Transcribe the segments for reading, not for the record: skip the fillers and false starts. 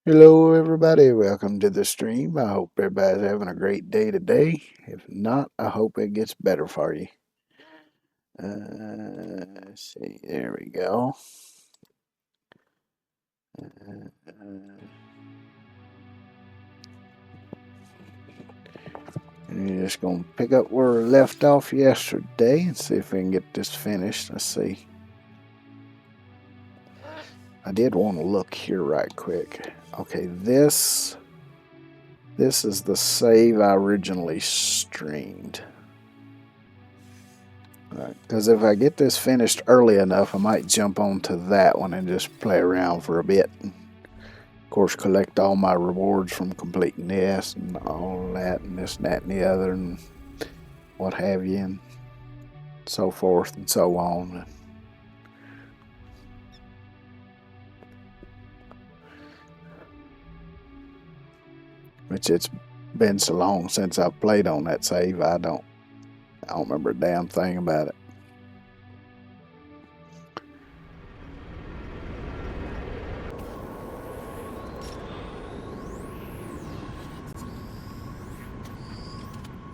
Hello, everybody. Welcome to the stream. I hope everybody's having a great day today. If not, I hope it gets better for you. Let's see. There we go. And you're just going to pick up where we left off yesterday and see if we can get this finished. Let's see. I did want to look here right quick. Okay, this is the save I originally streamed. Because if I get this finished early enough, I might jump onto that one and just play around for a bit. And of course, collect all my rewards from completing this and all that and this, that, and the other and what have you and so forth and so on. Which it's been so long since I've played on that save, I don't remember a damn thing about it.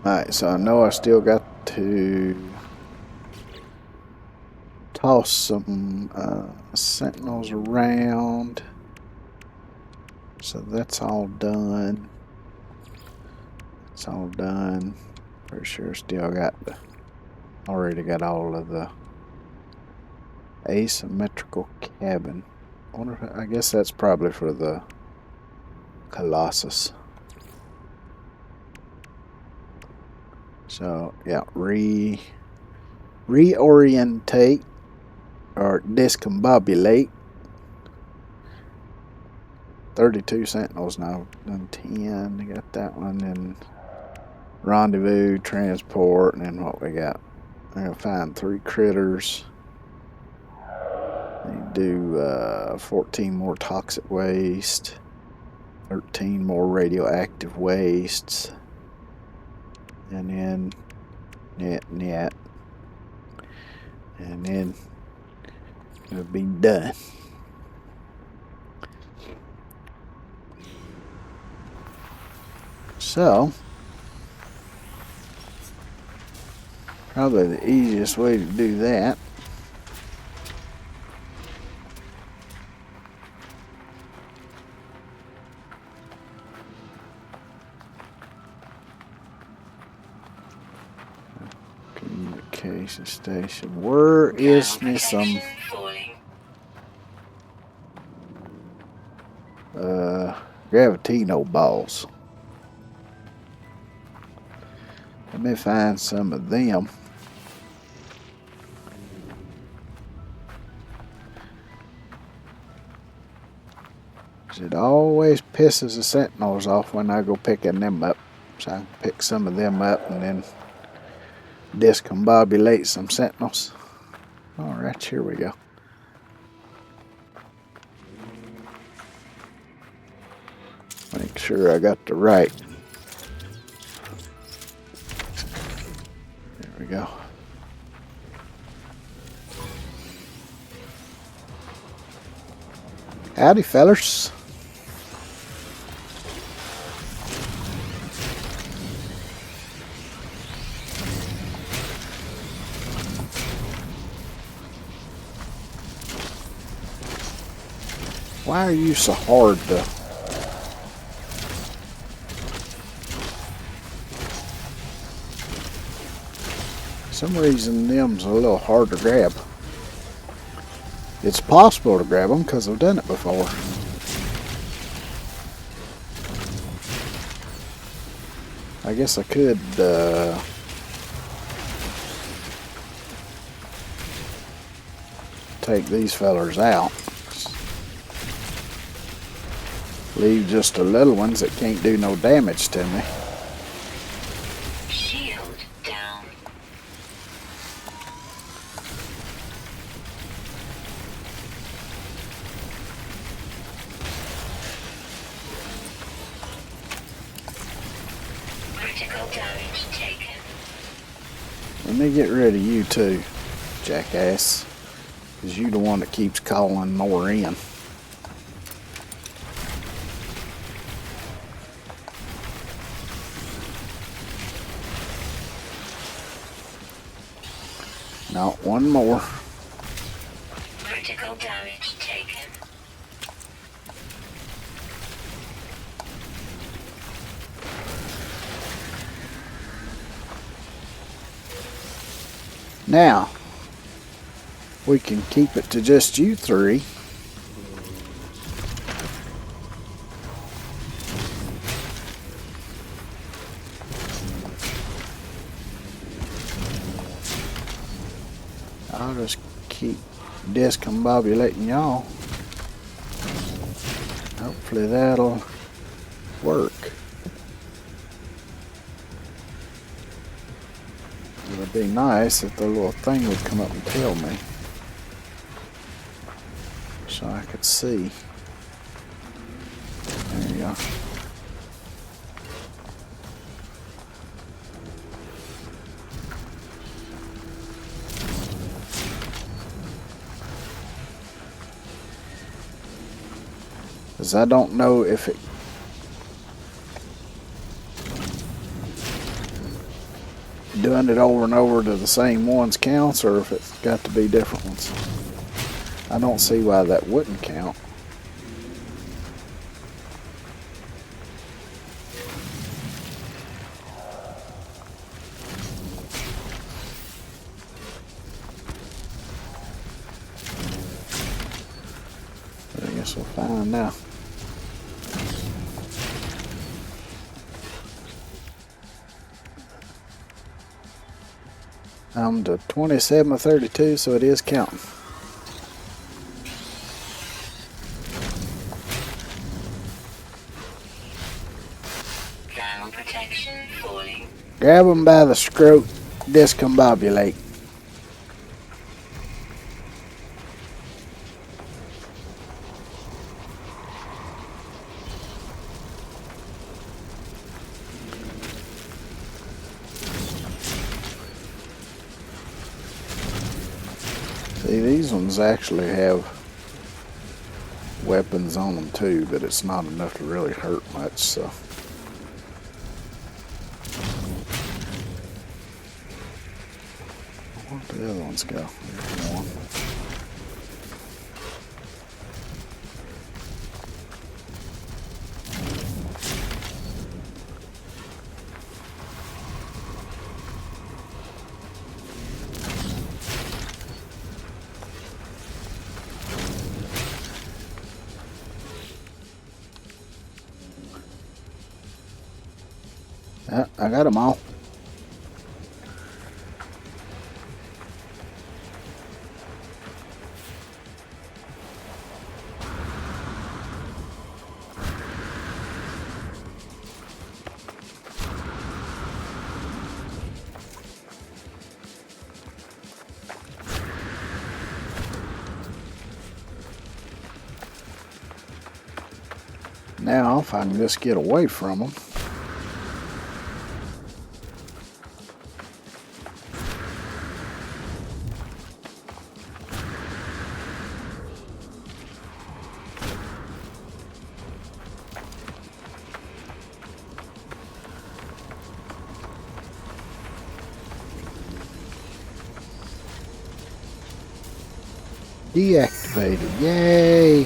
Alright, so I know I still got to toss some sentinels around. So that's all done. It's all done. For sure, already got all of the asymmetrical cabin. I guess that's probably for the Colossus. So yeah, reorientate or discombobulate. 32 sentinels now. Done 10. I got that one. Then rendezvous, transport, and then what we got? I'm gonna find 3 critters. Do 14 more toxic waste, 13 more radioactive wastes, and then net, and then it'll be done. So probably the easiest way to do that Communication station. Where is me some Gravitino balls? Let me find some of them. It always pisses the sentinels off when I go picking them up. So I can pick some of them up and then discombobulate some sentinels. Alright, here we go. Make sure I got the right. There we go. Howdy, fellers. Why are you so hard to... For some reason them's a little hard to grab. It's possible to grab them because I've done it before. I guess I could take these fellers out. Leave just the little ones that can't do no damage to me. Shield down. Critical damage taken. Let me get rid of you too, jackass. Because you're the one that keeps calling more in. No, one more. Critical damage taken. Now, we can keep it to just you three. I'll just keep discombobulating y'all. Hopefully that'll work. It would be nice if the little thing would come up and tell me, so I could see. There you go. Because I don't know if it doing it over and over to the same ones counts, or if it's got to be different ones. I don't see why that wouldn't count. But I guess we'll find out. I'm to 27 of 32, so it is counting. Ground protection falling. Grab them by the scrote, discombobulate. See, these ones actually have weapons on them too, but it's not enough to really hurt much, so. Where'd the other ones go? There's one. I got them all. Now, if I can just get away from them. Deactivated. Yay!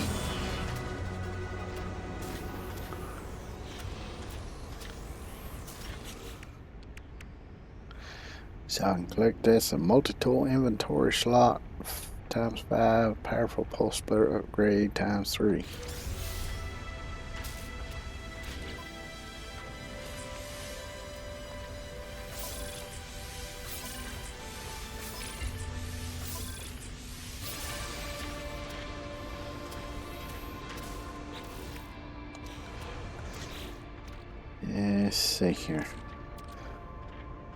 So I can collect this. A multi-tool inventory slot ×5. Powerful pulse splitter upgrade ×3. Let's see here.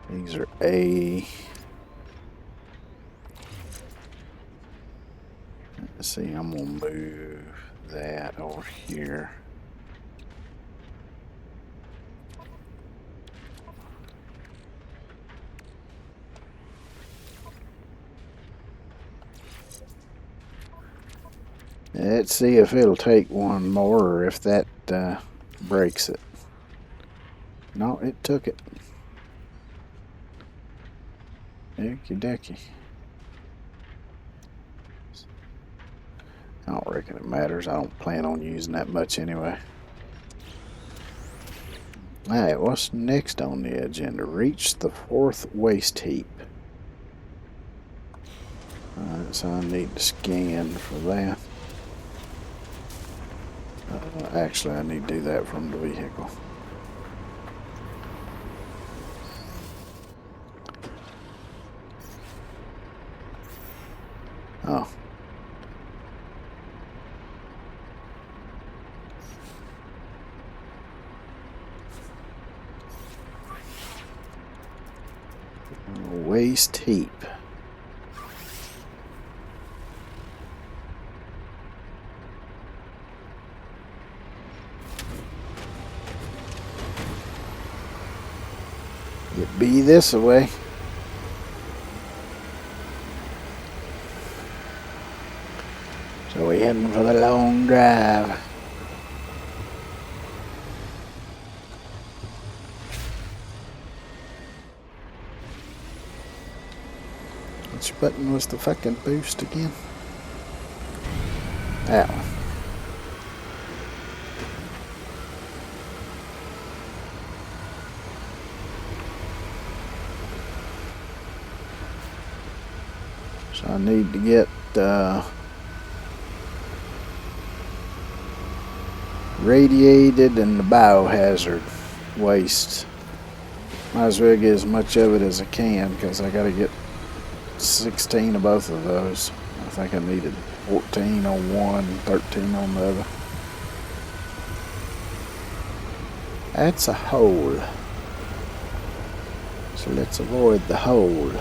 These are A. Let's see, I'm gonna move that over here. Let's see if it'll take one more or if that breaks it. No, it took it. Okie dokie. I don't reckon it matters. I don't plan on using that much anyway. Alright, what's next on the agenda? Reach the 4th waste heap. Alright, so I need to scan for that. Actually, I need to do that from the vehicle. Oh. Waste heap. It be this way. So we're heading for the long drive. Which button was the fucking boost again? That one. So I need to get radiated and the biohazard waste. Might as well get as much of it as I can because I got to get 16 of both of those. I think I needed 14 on one, 13 on the other. That's a hole. So let's avoid the hole.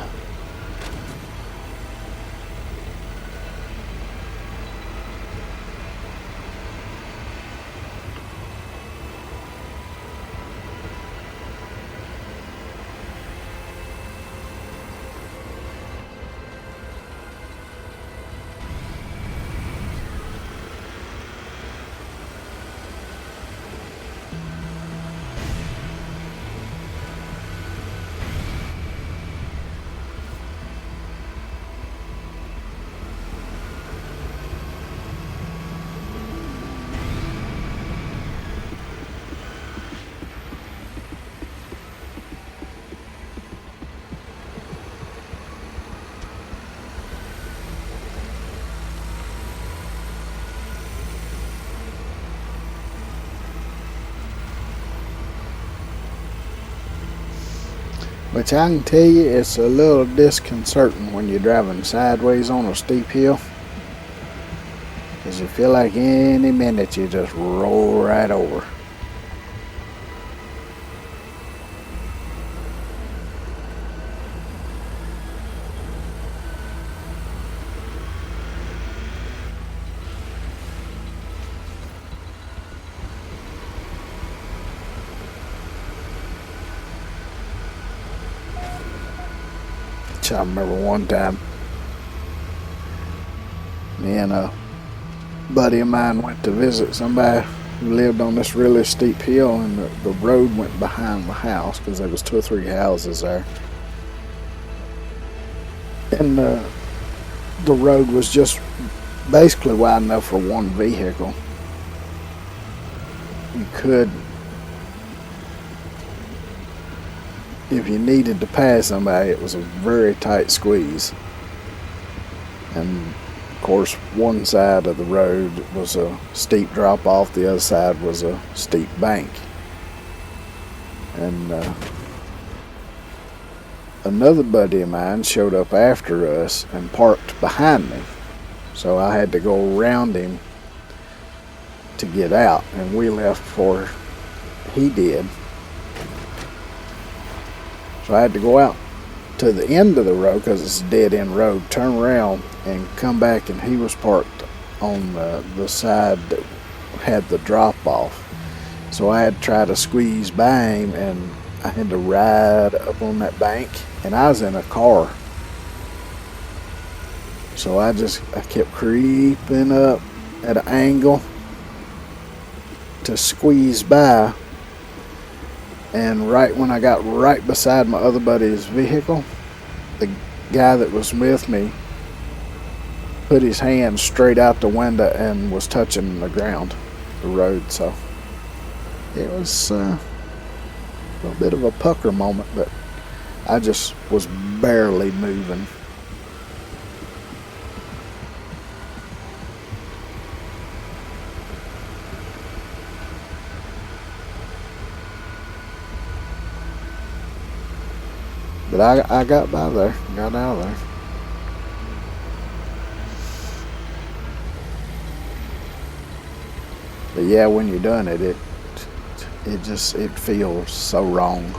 Which I can tell you, it's a little disconcerting when you're driving sideways on a steep hill. Because you feel like any minute you just roll right over. I remember one time, me and a buddy of mine went to visit somebody who lived on this really steep hill, and the road went behind the house because there was 2 or 3 houses there. And the road was just basically wide enough for one vehicle. You could, if you needed to pass somebody, it was a very tight squeeze. And of course, one side of the road was a steep drop off, the other side was a steep bank. And another buddy of mine showed up after us and parked behind me. So I had to go around him to get out, and we left before he did. So I had to go out to the end of the road because it's a dead end road, turn around and come back, and he was parked on the side that had the drop off. So I had to try to squeeze by him, and I had to ride up on that bank, and I was in a car. So I kept creeping up at an angle to squeeze by. And right when I got right beside my other buddy's vehicle, the guy that was with me put his hand straight out the window and was touching the ground, the road. So it was a bit of a pucker moment, but I just was barely moving. But I got by there, got out of there. But yeah, when you're done it feels so wrong.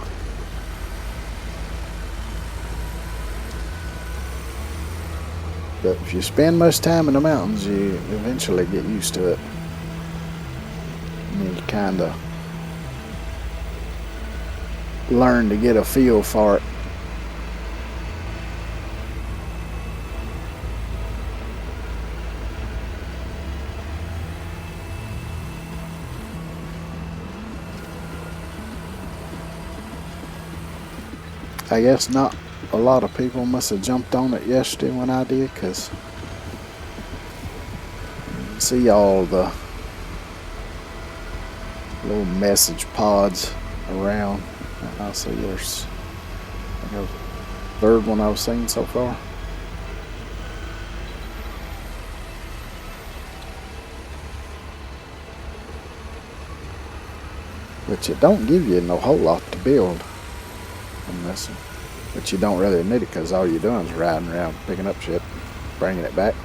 But if you spend much time in the mountains, you eventually get used to it. And you kind of learn to get a feel for it. I guess not a lot of people must have jumped on it yesterday when I did, because you see all the little message pods around. I see there's the 3rd one I've seen so far. But it don't give you no whole lot to build. But you don't really need it, because all you're doing is riding around picking up shit, bringing it back.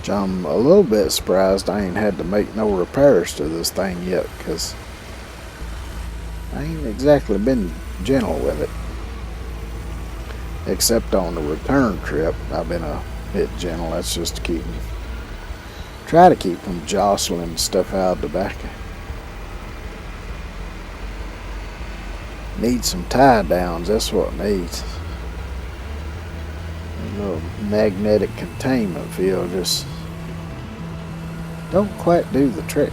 I'm a little bit surprised I ain't had to make no repairs to this thing yet, because I ain't exactly been gentle with it. Except on the return trip, I've been a bit gentle. That's just to try to keep from jostling stuff out of the back. Needs some tie downs, that's what it needs. A little magnetic containment field just don't quite do the trick.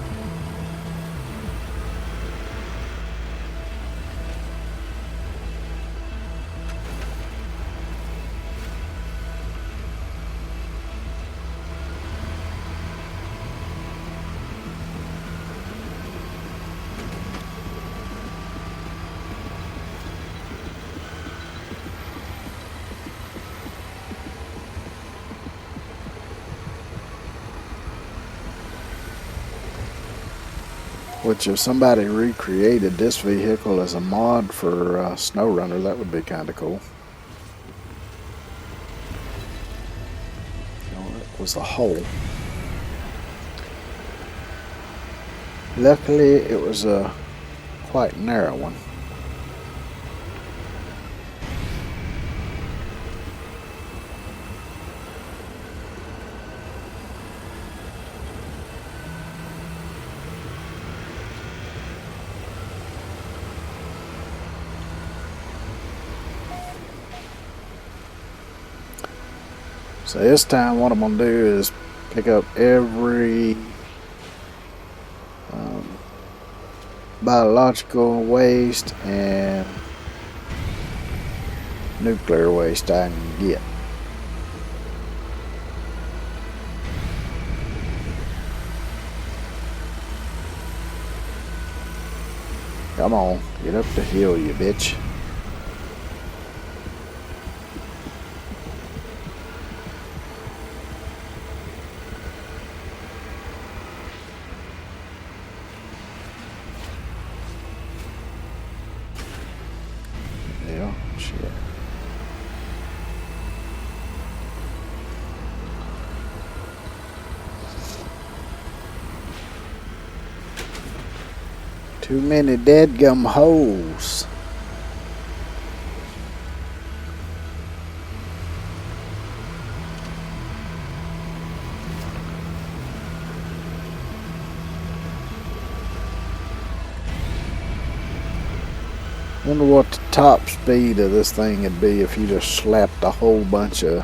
Which if somebody recreated this vehicle as a mod for SnowRunner, that would be kind of cool. That was the hole. Luckily, it was a quite narrow one. So this time what I'm going to do is pick up every biological waste and nuclear waste I can get. Come on, get up the hill, you bitch. Shit. Too many deadgum holes. Wonder what the top speed of this thing would be if you just slapped a whole bunch of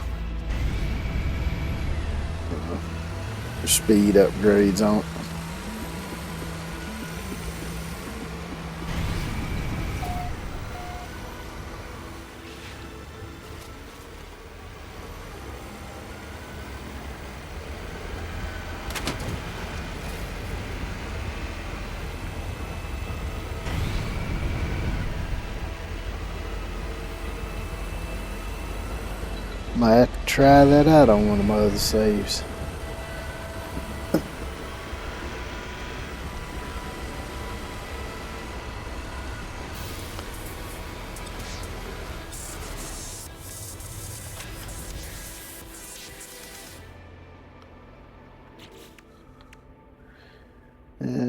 speed upgrades on it. Might have to try that out on one of my other saves.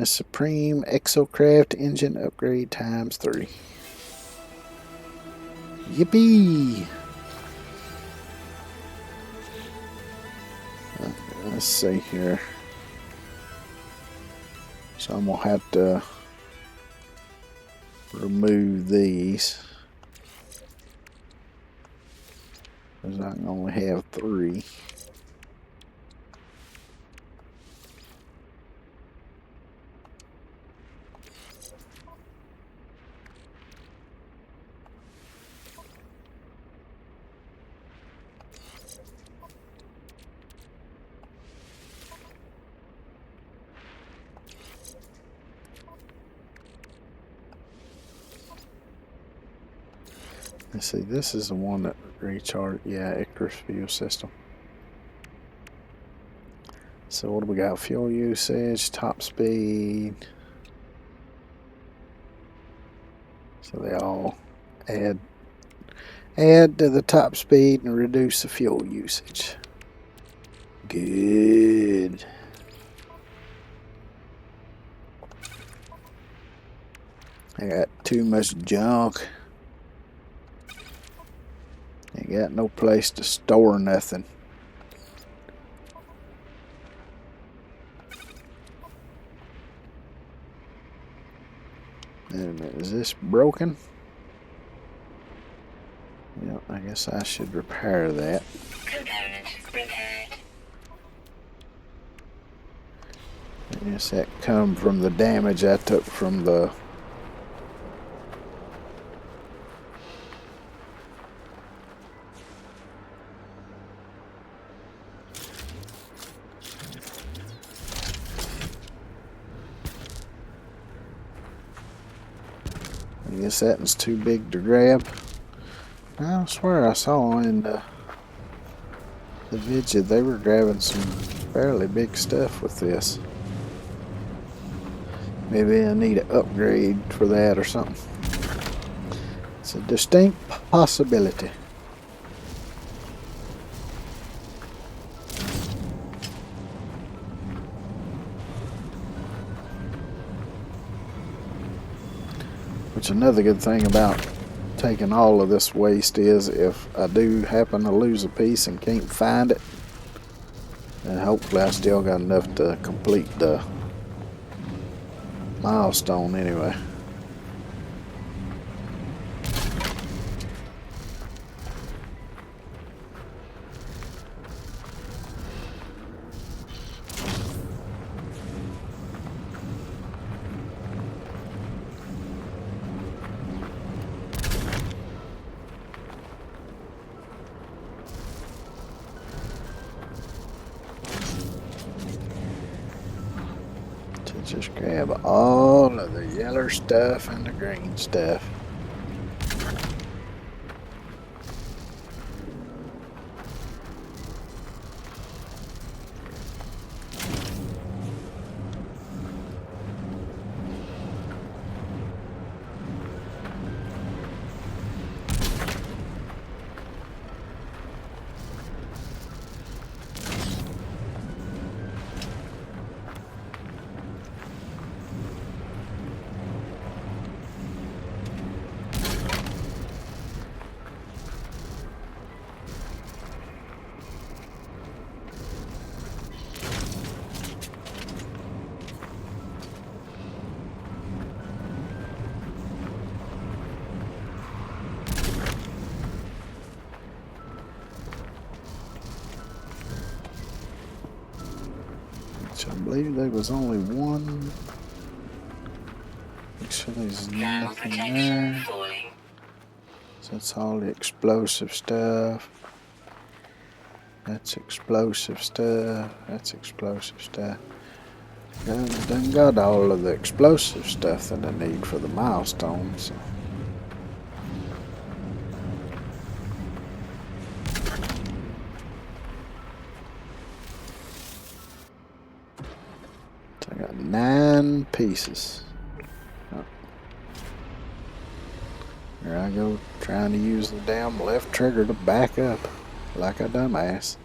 Supreme Exocraft engine upgrade ×3. Yippee! Let's see here. So I'm gonna have to remove these because I can only have 3. Let's see, this is the one that recharge. Yeah, Icarus fuel system. So what do we got? Fuel usage, top speed. So they all add to the top speed and reduce the fuel usage. Good. I got too much junk. Ain't got no place to store nothing. Wait a minute, is this broken? guess I should repair that. Component repaired. I guess that come from the damage I took from the I guess that one's too big to grab. I swear I saw in the video they were grabbing some fairly big stuff with this. Maybe I need an upgrade for that or something. It's a distinct possibility. Which another good thing about taking all of this waste is if I do happen to lose a piece and can't find it, then hopefully I still got enough to complete the milestone anyway. Just grab all of the yellow stuff and the green stuff. I believe there was only one. Make sure there's nothing there. So that's all the explosive stuff. That's explosive stuff. That's explosive stuff. Done got all of the explosive stuff that I need for the milestones. So. I got 9 pieces. Oh. Here I go trying to use the damn left trigger to back up like a dumbass.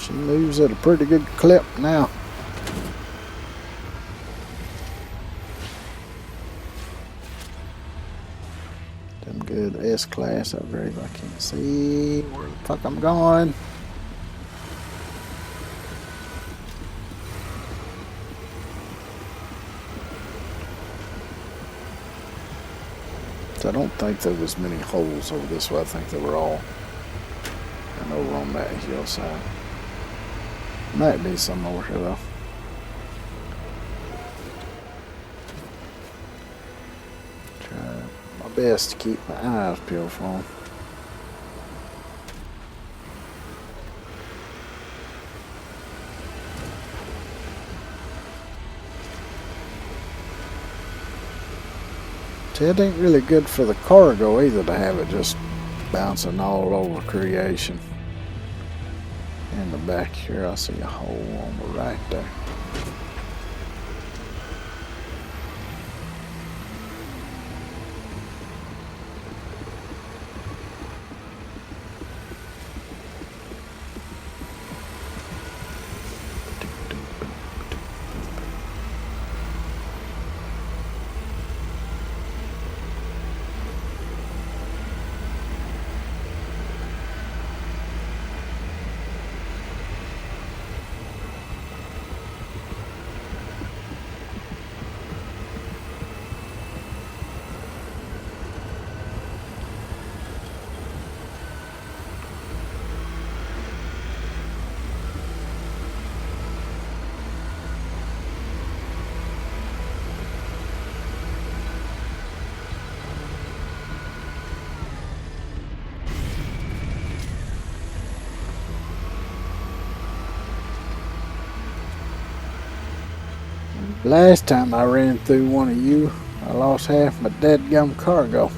She moves at a pretty good clip now. Them good S-class upgrades. I can't see where the fuck I'm going. So I don't think there was many holes over this way. I think they were all and over on that hillside. Might be some over here though. Try my best to keep my eyes peeled for them. See, it ain't really good for the cargo either to have it just bouncing all over creation. In the back here, I see a hole on the right there. Last time I ran through one of you, I lost half my dadgum cargo.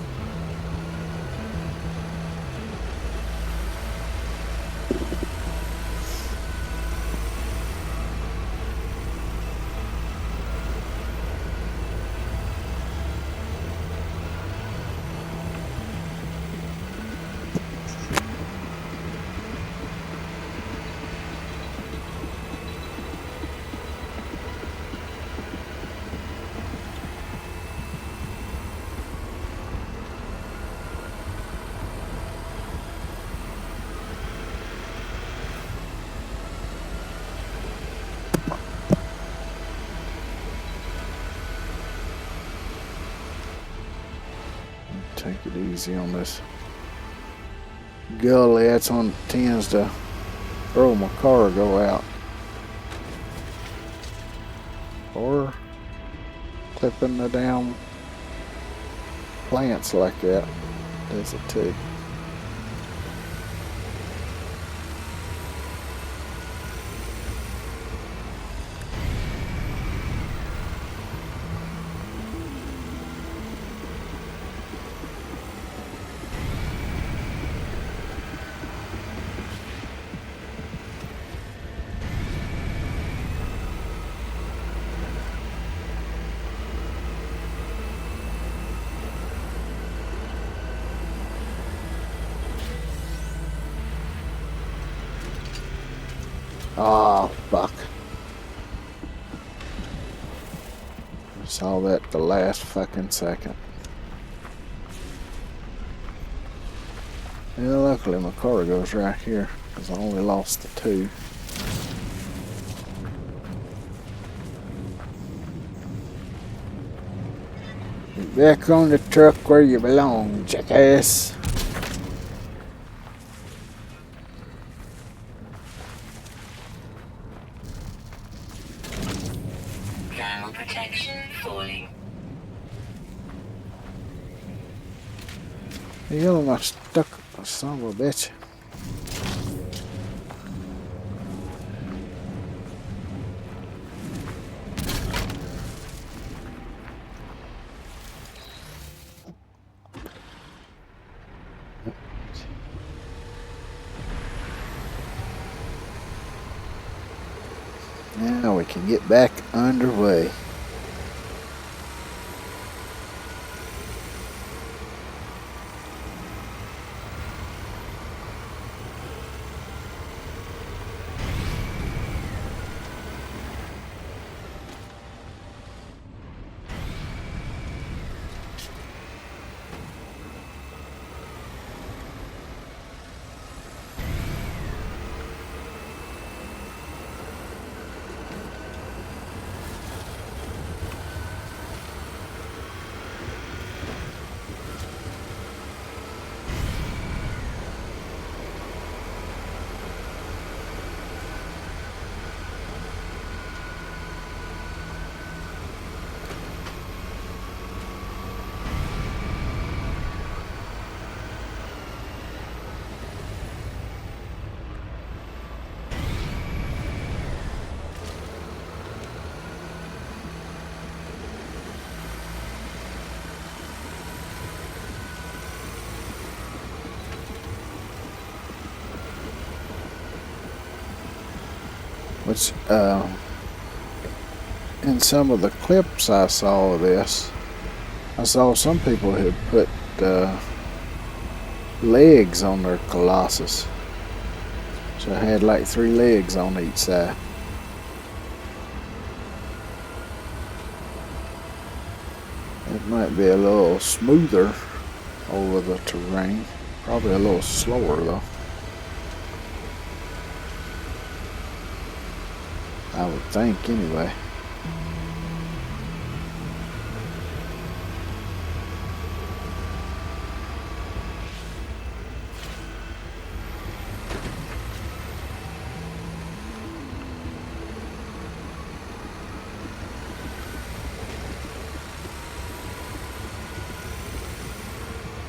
Take it easy on this gully. That's one that tends to throw my cargo out. Or clipping the down plants like that does it too. Oh, fuck. Saw that the last fucking second. Yeah, luckily my cargo's right here, because I only lost the two. Get back on the truck where you belong, jackass. Thermal protection falling. Hell, am I stuck? Son of a bitch. Now we can get back underway. Which, in some of the clips I saw of this, I saw some people had put legs on their Colossus. So it had like 3 legs on each side. It might be a little smoother over the terrain. Probably a little slower though. I would think anyway.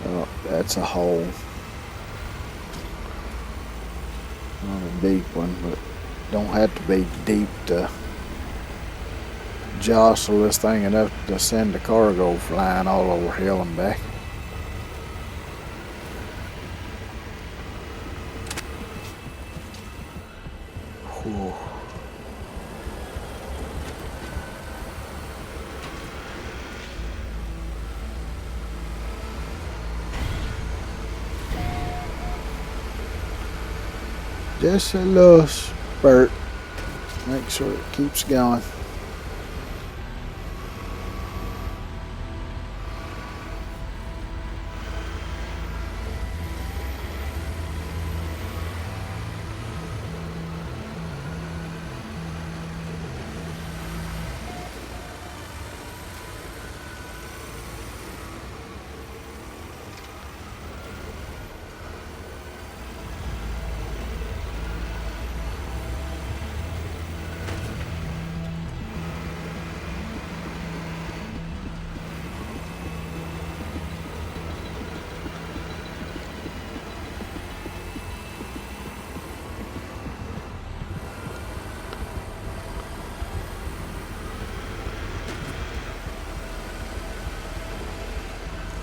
Oh, that's a hole. Not a deep one, but don't have to be deep to jostle this thing enough to send the cargo flying all over hell and back. Whew. Just a little spurt. Make sure it keeps going.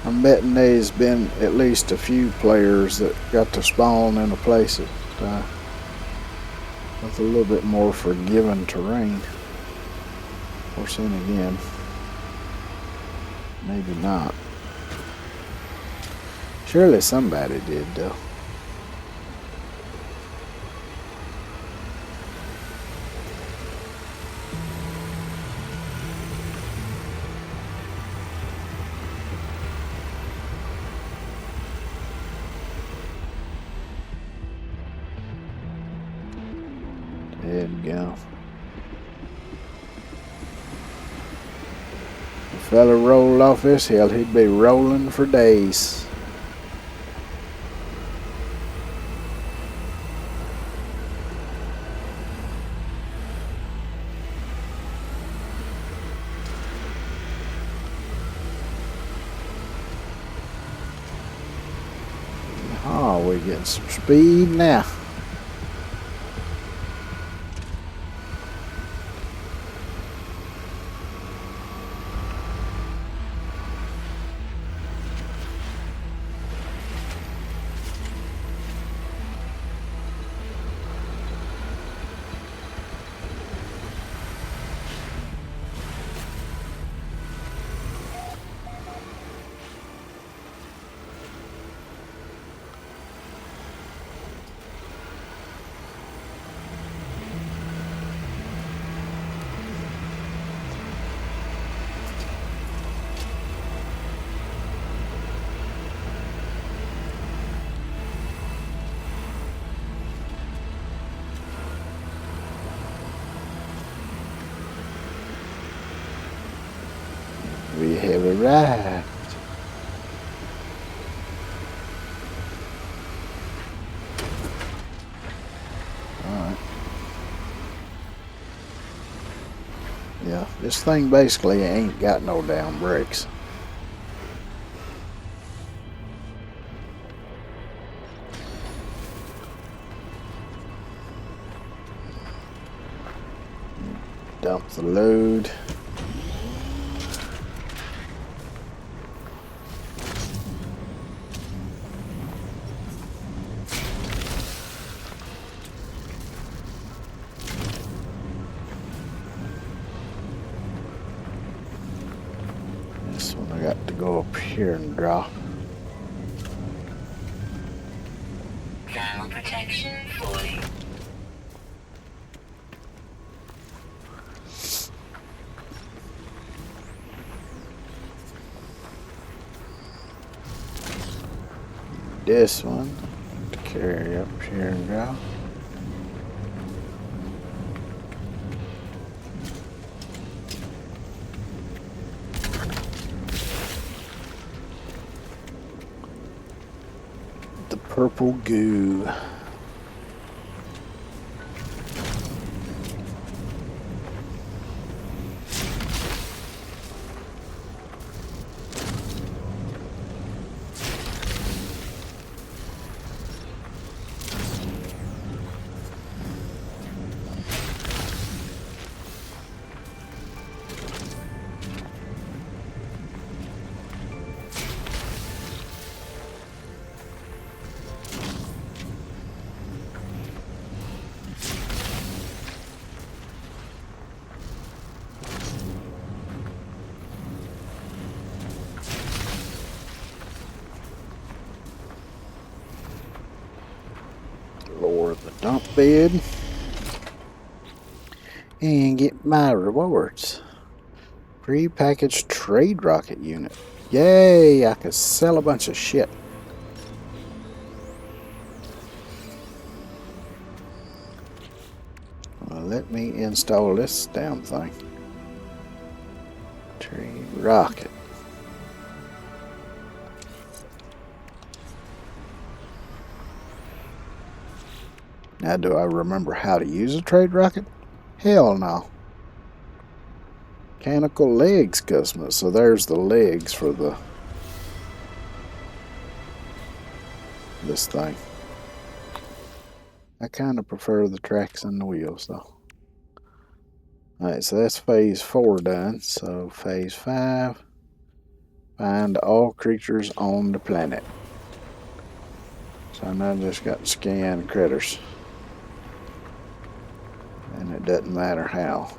I'm betting there's been at least a few players that got to spawn in a place that, with a little bit more forgiving terrain. Of course, then again, maybe not. Surely somebody did, though. There we go. If a fella rolled off this hill, he'd be rolling for days. Oh, we're getting some speed now. We have arrived. Alright. Yeah, this thing basically ain't got no damn brakes. Dump the load. This one I got to go up here and drop. Thermal protection falling. This one to carry up here and drop. The purple goo. Lower the dump bed and get my rewards. Pre-packaged trade rocket unit. Yay! I could sell a bunch of shit. Well, let me install this damn thing. Trade rocket. Now, do I remember how to use a trade rocket? Hell no. Mechanical legs customers. So there's the legs for this thing. I kind of prefer the tracks and the wheels though. Alright, so that's phase 4 done. So phase 5. Find all creatures on the planet. So now I just got to scan critters. And it doesn't matter how.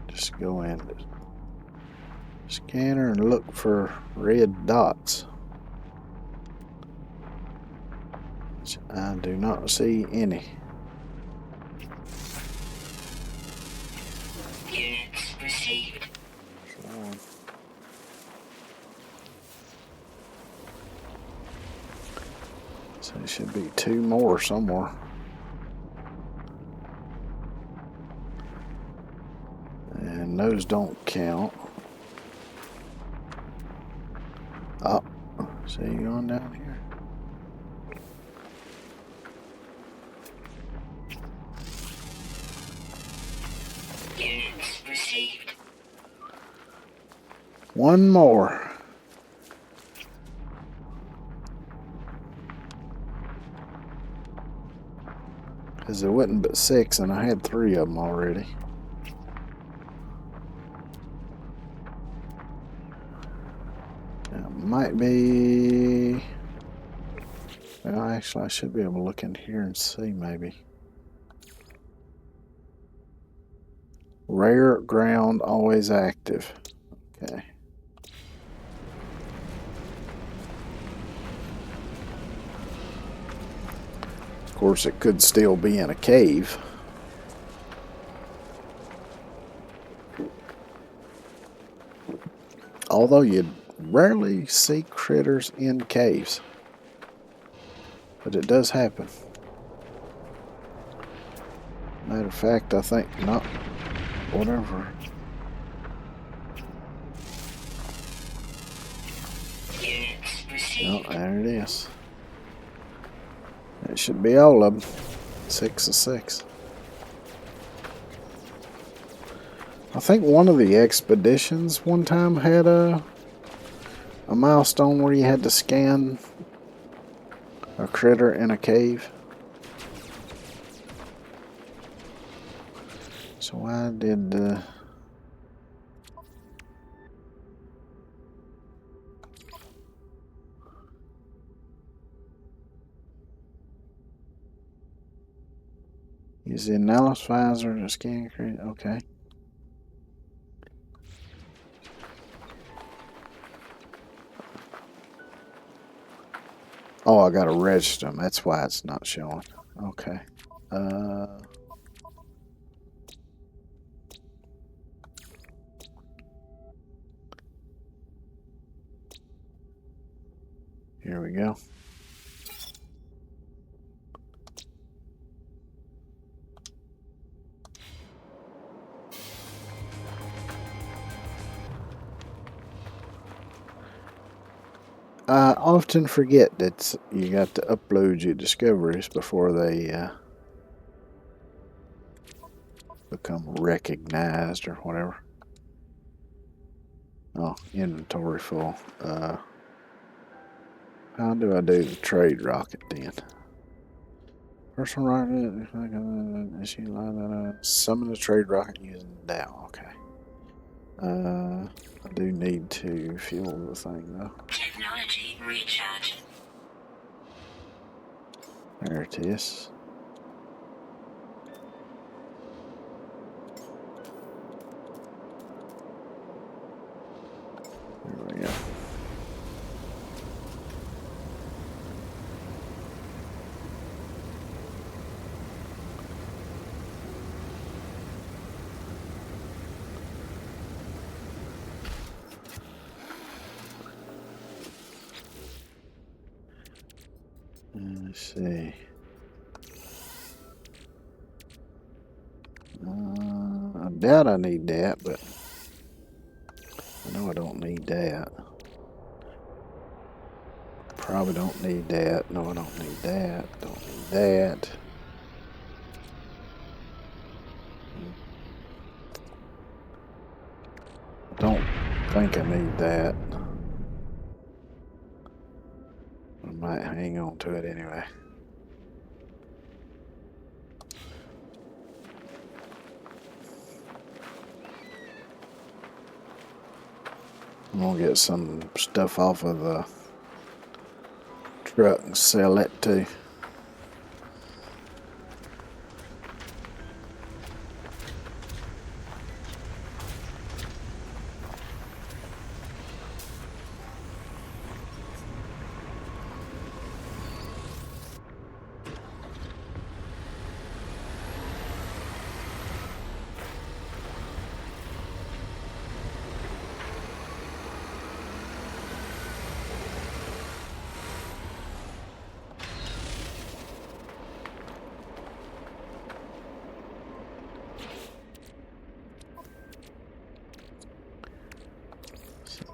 Just go in the scanner and look for red dots. Which I do not see any. Units received. So there should be 2 more somewhere. And those don't count. Oh, see you on down here. Units received. 1 more. Because there wasn't but 6 and I had 3 of them already. Now, it might be... Well, actually I should be able to look in here and see maybe. Rare ground always active. Okay. Of course, it could still be in a cave. Although you'd rarely see critters in caves. But it does happen. Matter of fact, I think not. Whatever. Units Oh, received. there it is. It should be all of them. 6 of 6. I think one of the expeditions one time had a milestone where you had to scan a critter in a cave. So why did Use the analysis visor to scan. Okay. Oh, I gotta register them. That's why it's not showing. Okay. Here we go. I often forget that you got to upload your discoveries before they become recognized or whatever. Oh, inventory full. How do I do the trade rocket then? Personal rocket, summon the trade rocket using Dow. Okay. I do need to fuel the thing though. Technology recharge. There it is. There we go. Let's see. I doubt I need that, but I know I don't need that. Probably don't need that. No, I don't need that. Don't need that. Don't think I need that. I might hang on to it anyway. I'm gonna get some stuff off of the truck and sell that too.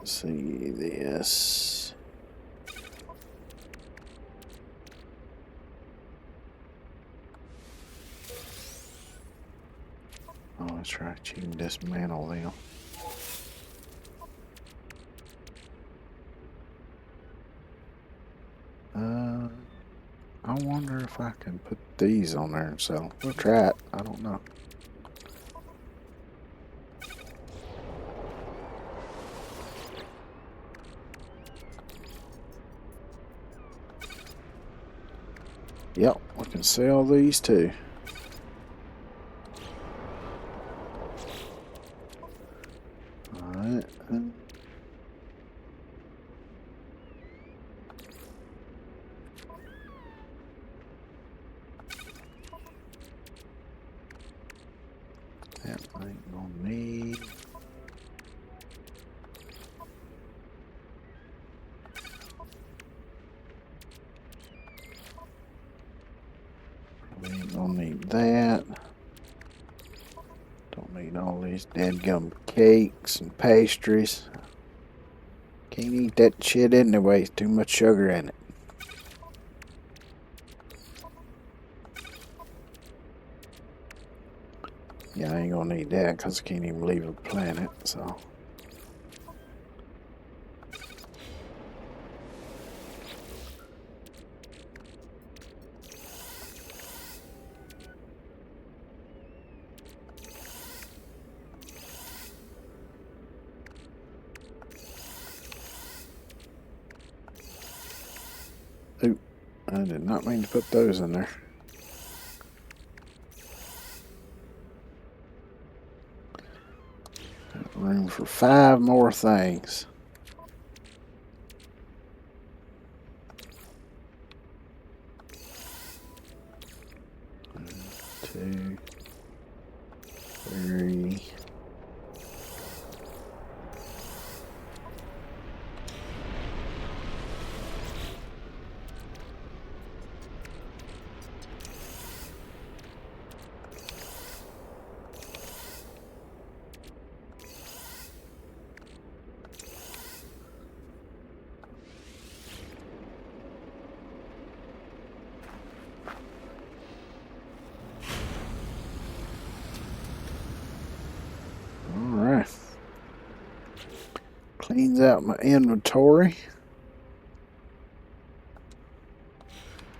Let's see this. Oh, that's right. You can dismantle them. I wonder if I can put these on there and sell them. We'll try it. I don't know. Yep, we can sell these too. Alright. That ain't gonna need. Probably ain't gonna need that. Don't need all these dadgum cakes and pastries. Can't eat that shit anyway. It's too much sugar in it. Yeah, I ain't gonna need that because I can't even leave the planet, so. Oop, I did not mean to put those in there. room for 5 more things. 2, 3. Alright. Cleans out my inventory.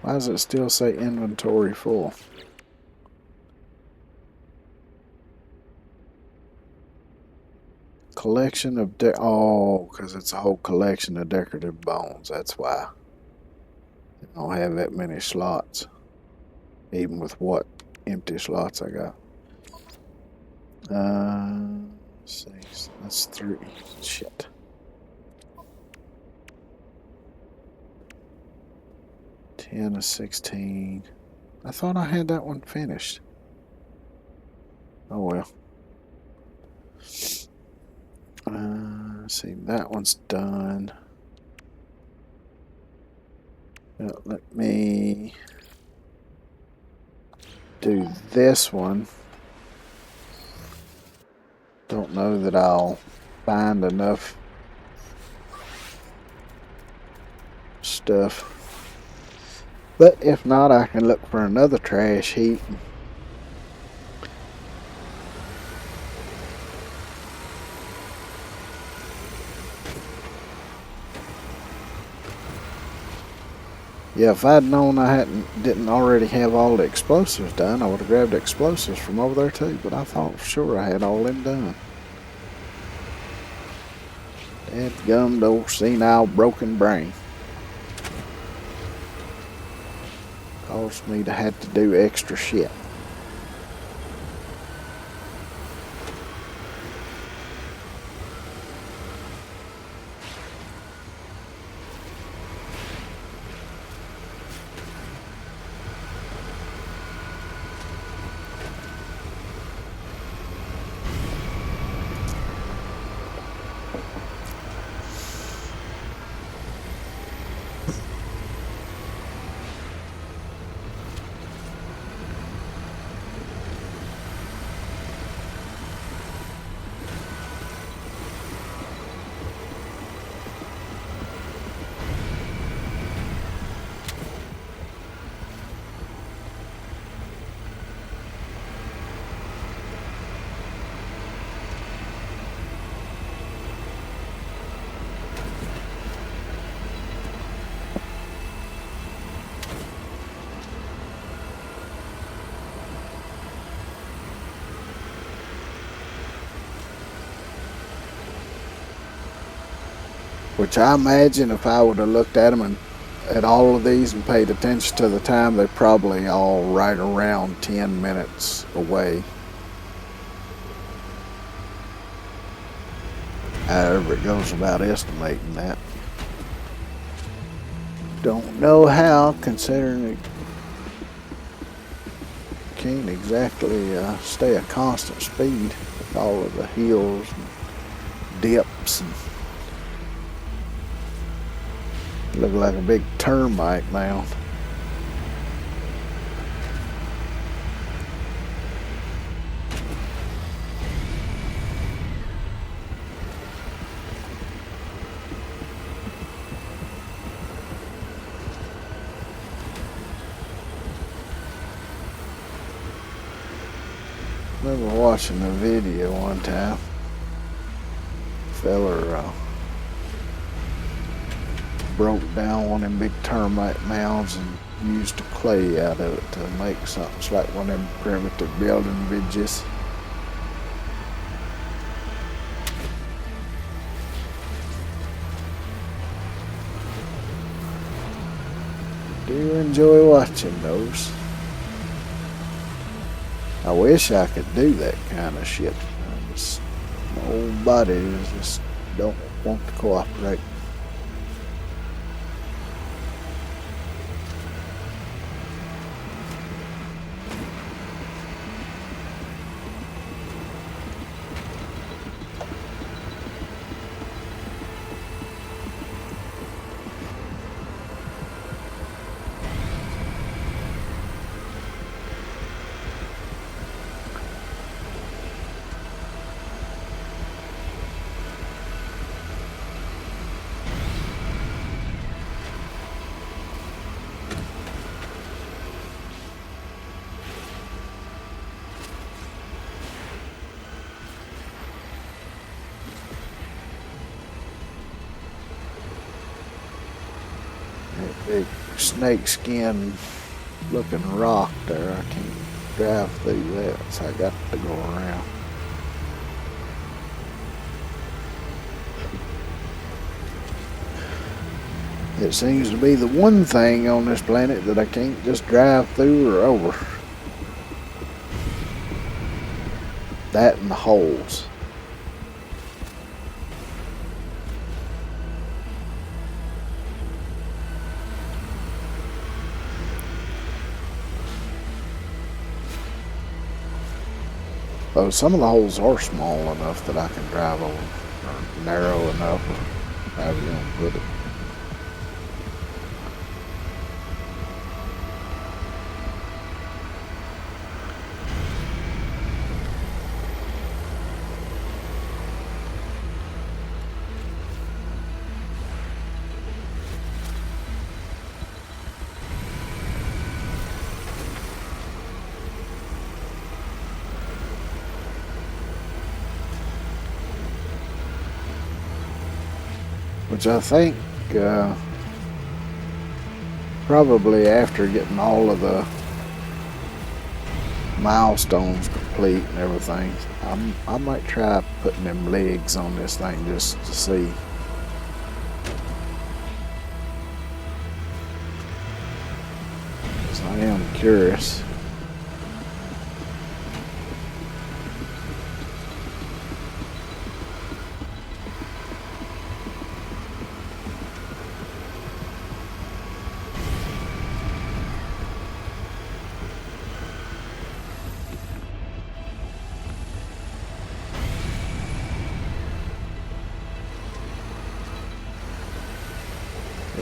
Why does it still say inventory full? Collection of because it's a whole collection of decorative bones. That's why. I don't have that many slots. Even with what empty slots I got. 6. That's 3. Shit. 10 of 16. I thought I had that one finished. Oh well. Let's see, that one's done. Well, let me do this one. Don't know that I'll find enough stuff. But if not, I can look for another trash heap. Yeah, if I'd known I didn't already have all the explosives done, I would have grabbed the explosives from over there too, but I thought for sure I had all them done. Dadgummed old senile broken brain. Caused me to have to do extra shit. Which I imagine if I would have looked at them and at all of these and paid attention to the time, they're probably all right around 10 minutes away. However it goes about estimating that. Don't know how, considering it can't exactly stay a constant speed with all of the hills and dips and look like a big termite mound. I remember watching a video one time. Feller broke down one of them big termite mounds and used the clay out of it to make something. It's like one of them primitive building bridges. Do enjoy watching those. I wish I could do that kind of shit. I just don't Whole body just don't want to cooperate. That big snake skin looking rock there, I can't drive through that, so I got to go around. It seems to be the one thing on this planet that I can't just drive through or over. That and the holes. Though some of the holes are small enough that I can drive over, or narrow enough, or however you want to put it. Which I think probably after getting all of the milestones complete and everything, I might try putting them legs on this thing just to see. So I am curious.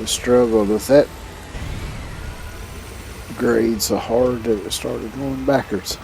Struggled with that grade so hard that it started going backwards.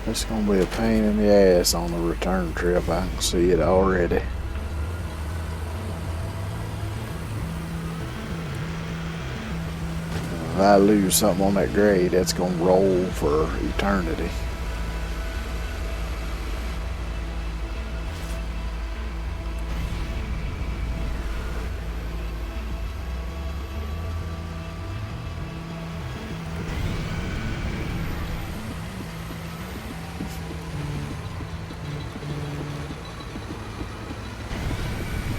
It's gonna be a pain in the ass on the return trip. I can see it already. If I lose something on that grade, that's gonna roll for eternity.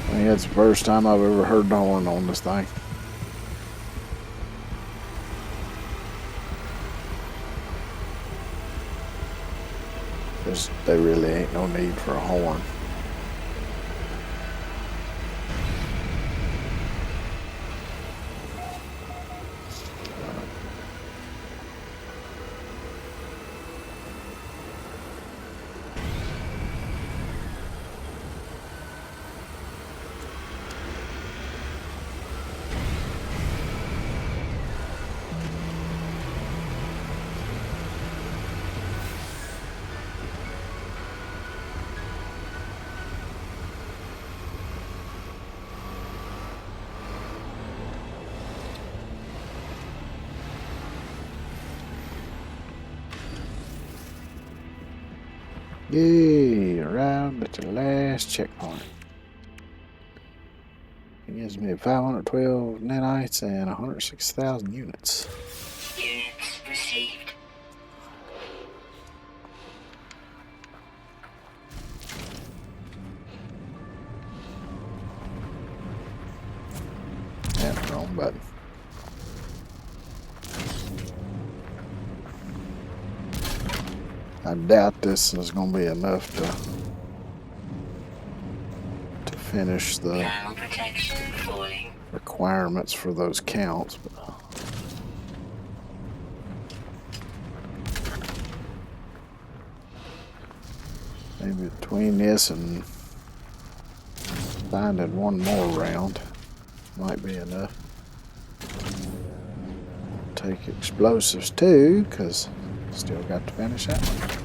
I think that's the first time I've ever heard the horn on this thing. There really ain't no need for a horn. Yay! Arrived at the last checkpoint. It gives me 512 nanites and 106,000 units. Units received. That's the wrong button. I doubt this is going to be enough to finish the Thermal protection falling. requirements for those counts. But maybe between this and finding one more round might be enough. Take explosives too, because still got to finish that one.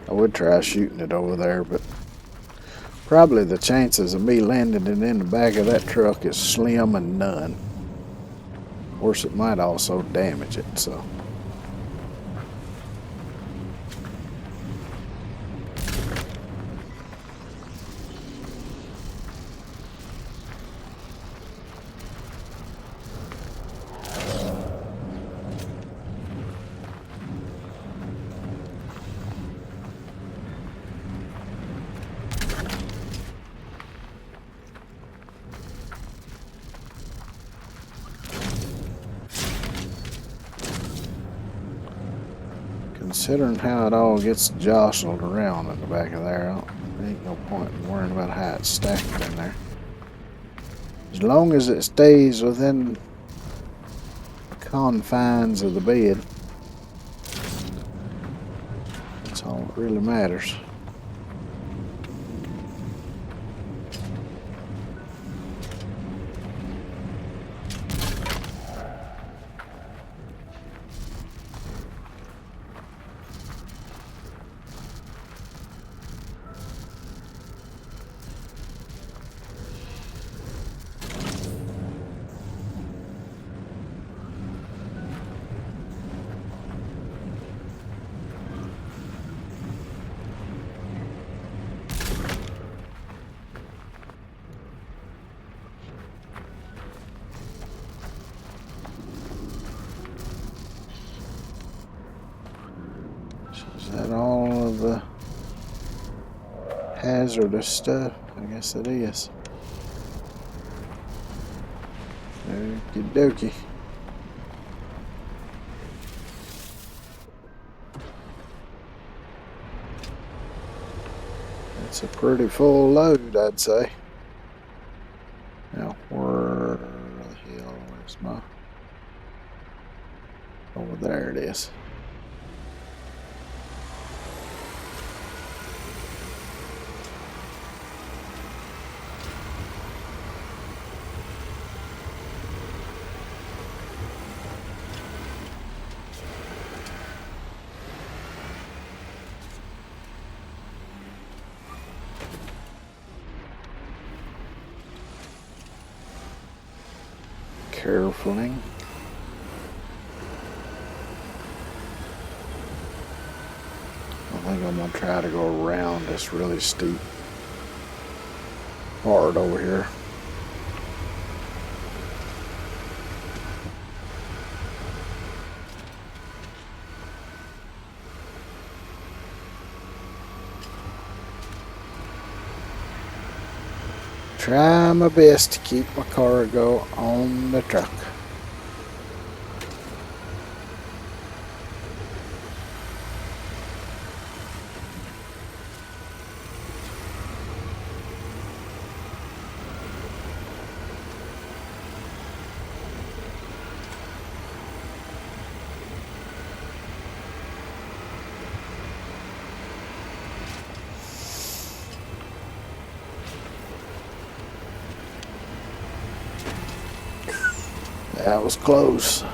I would try shooting it over there, but probably the chances of me landing it in the back of that truck is slim and none. Of course, it might also damage it, so. Considering how it all gets jostled around in the back of there, there ain't no point in worrying about how it's stacked in there. As long as it stays within the confines of the bed, that's all that really matters. Is that all of the hazardous stuff? I guess it is. Okie dokie. It's a pretty full load, I'd say. Now, where the hell is my... Over there it is. Carefully. I think I'm gonna try to go around this really steep part over here. Try my best to keep my cargo on the truck. That was close.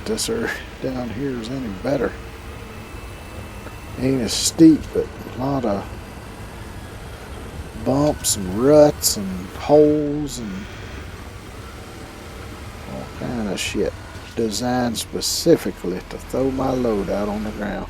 this area down here is any better. Ain't as steep, but a lot of bumps and ruts and holes and all kind of shit designed specifically to throw my load out on the ground.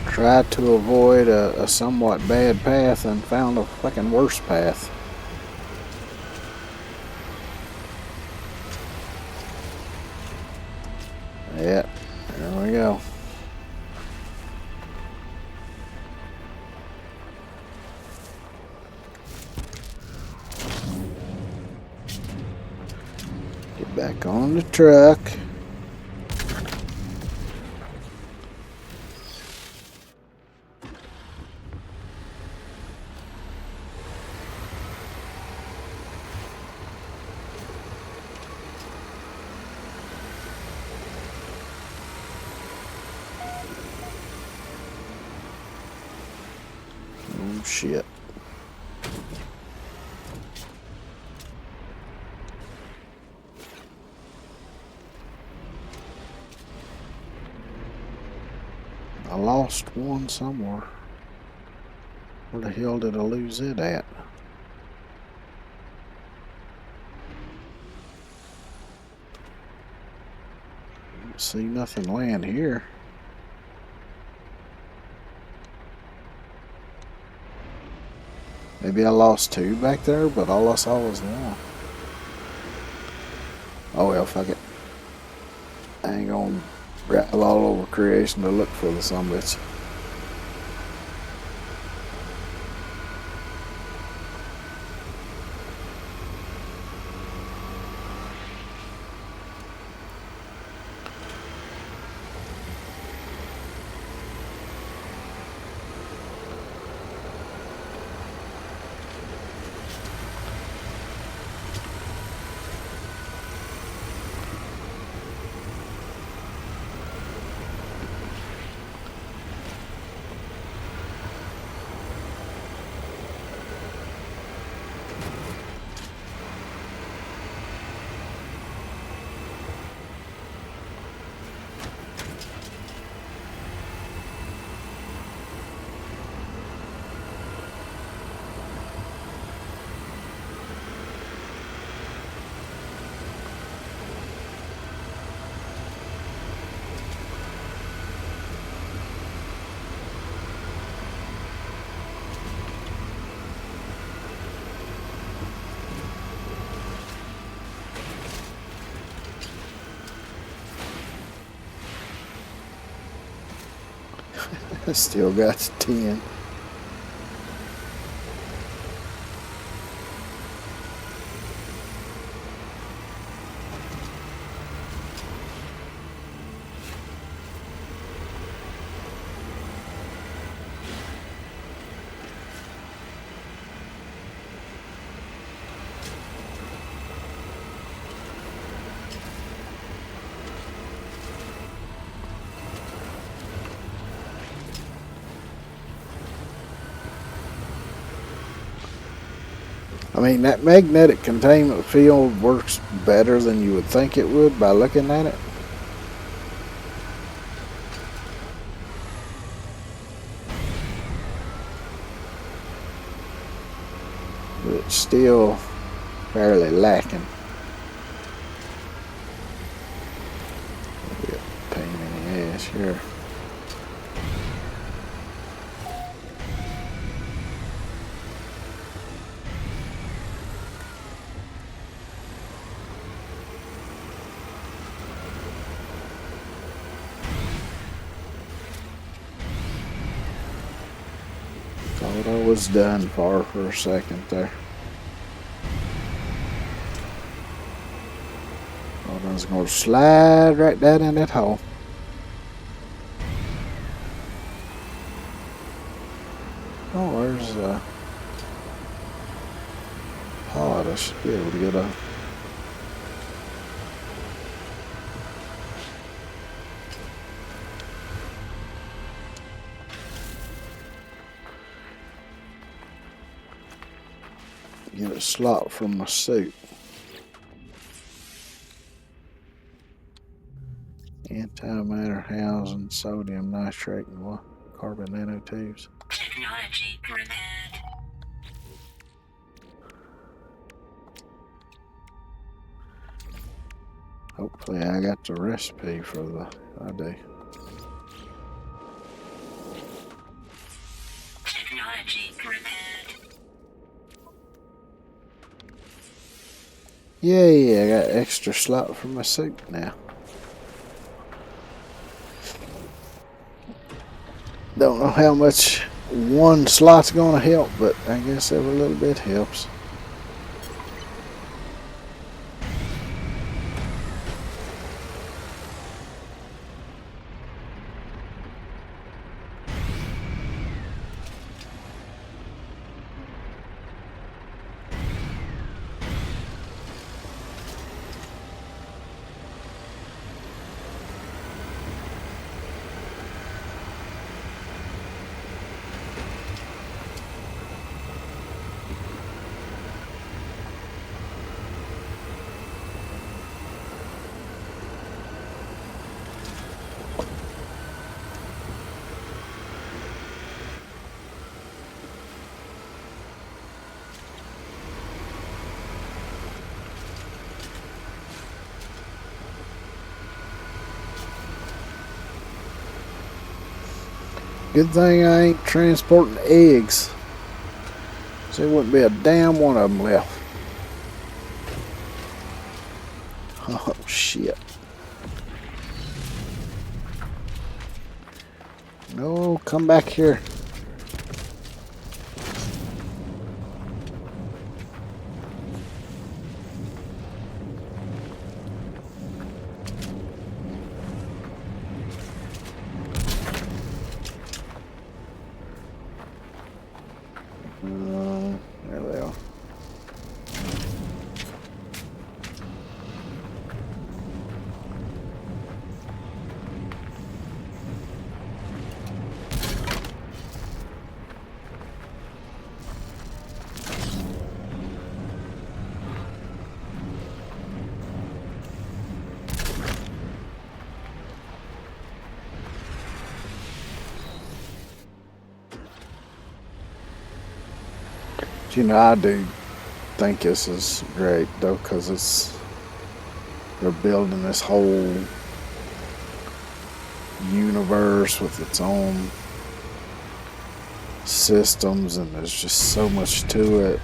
Tried to avoid a somewhat bad path and found a fucking worse path. Yeah, there we go. Get back on the truck. Oh shit. I lost one somewhere. Where the hell did I lose it at? Don't see nothing land here. Maybe I lost two back there, but all I saw was one. Oh well, fuck it. I ain't gonna rattle all over creation to look for the sumbitch. I still got 10. I mean, that magnetic containment field works better than you would think it would by looking at it. still fairly lacking. Be a pain in the ass here. Thought I was done for a second there. Thought I was gonna slide right down in that hole. Oh, there's a pod. I should be able to get up. Get a slot from my suit. Antimatter housing, sodium nitrate, and carbon nanotubes. Technology prepared. Hopefully I got the recipe for the ID. Technology prepared. Yay, I got extra slot for my suit now. Don't know how much one slot's gonna help, but I guess every little bit helps. Good thing I ain't transporting eggs. So there wouldn't be a damn one of them left. Oh, shit. No, come back here. There they are. You know, I do think this is great though, because they're building this whole universe with its own systems, and there's just so much to it.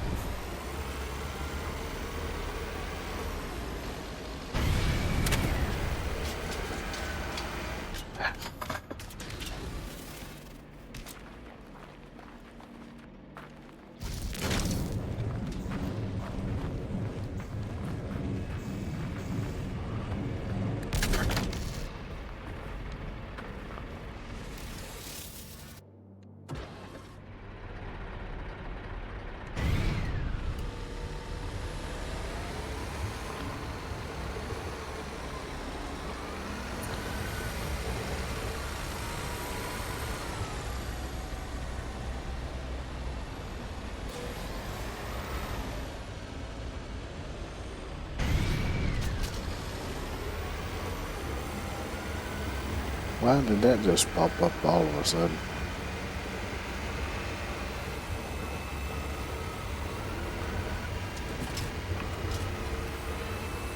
Why did that just pop up all of a sudden?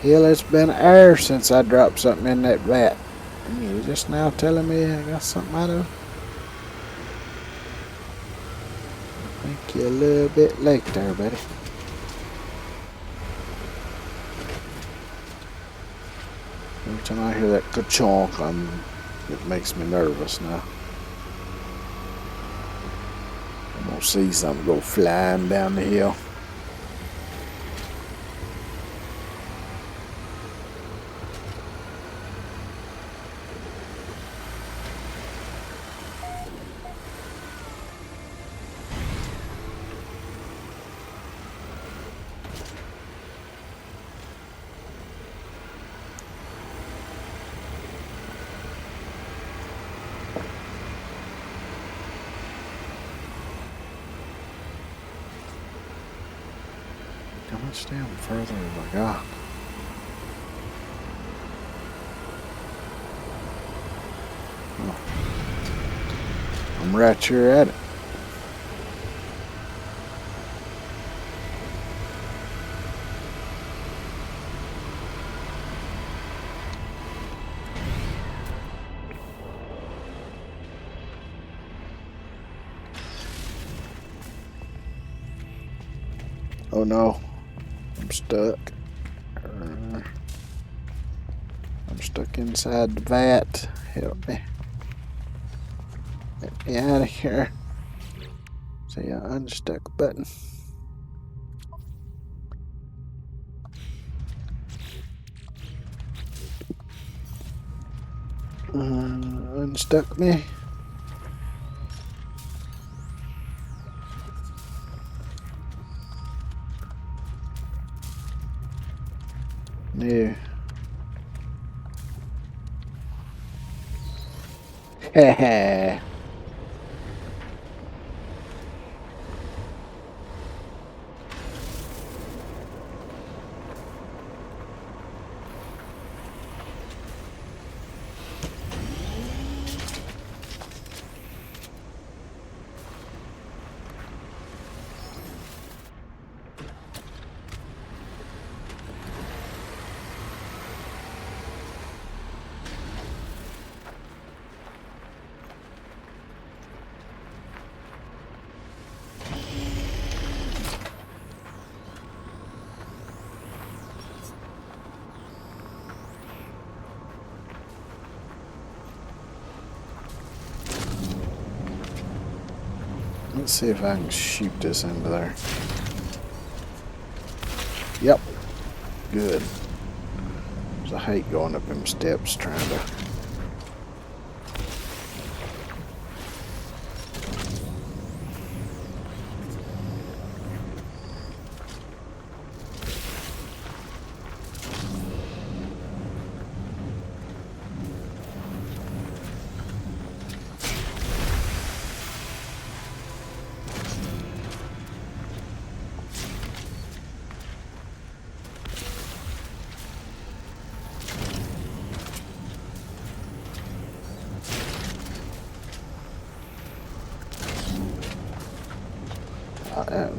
Hell, it's been hours since I dropped something in that vat. And you just now telling me I got something out of it? I think you're a little bit late there, buddy. Every time I hear that ka-chonk, it makes me nervous now. I'm gonna see something go flying down the hill. How much damn further have I got? Oh. I'm right here at it. Oh no, I'm stuck. I'm stuck inside the vat. Help me. Get me out of here. See, I unstuck a button. Unstuck me. No. Haha. Let's see if I can shoot this into there. Yep. Good. 'Cause I hate going up them steps trying to...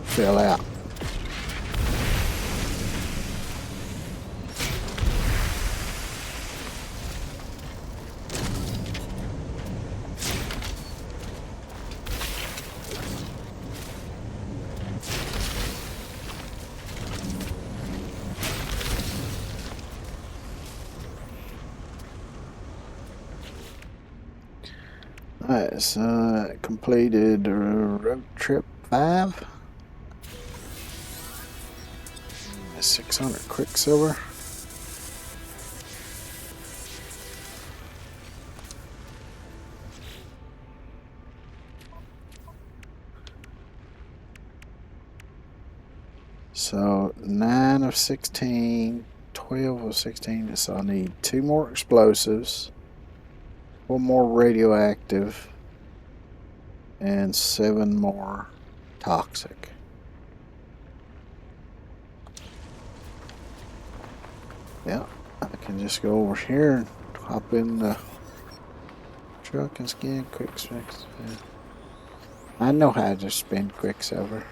fell out. Alright, so completed road trip 5. 600 quicksilver. So 9 of 16, 12 of 16. So I need 2 more explosives, 1 more radioactive, and 7 more toxic. Yeah, I can just go over here and hop in the truck and scan quicksilver. I know how to spend quicksilver.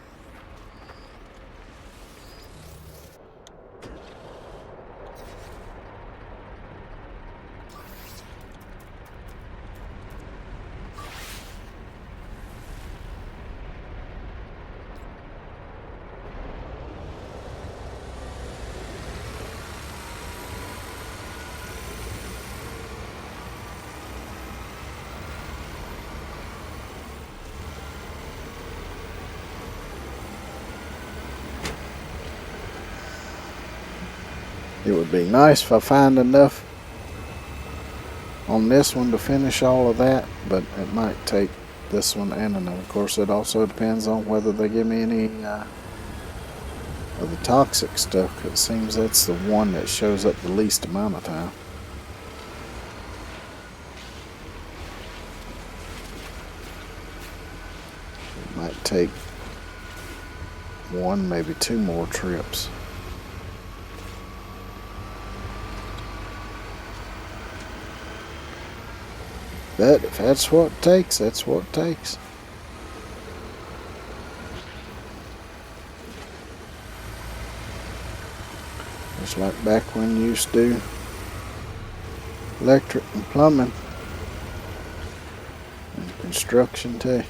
It would be nice if I find enough on this one to finish all of that, but it might take this one and another. Of course, it also depends on whether they give me any of the toxic stuff. It seems that's the one that shows up the least amount of time. It might take one, maybe two more trips. But if that's what it takes, that's what it takes. Just like back when you used to do electric and plumbing and construction too.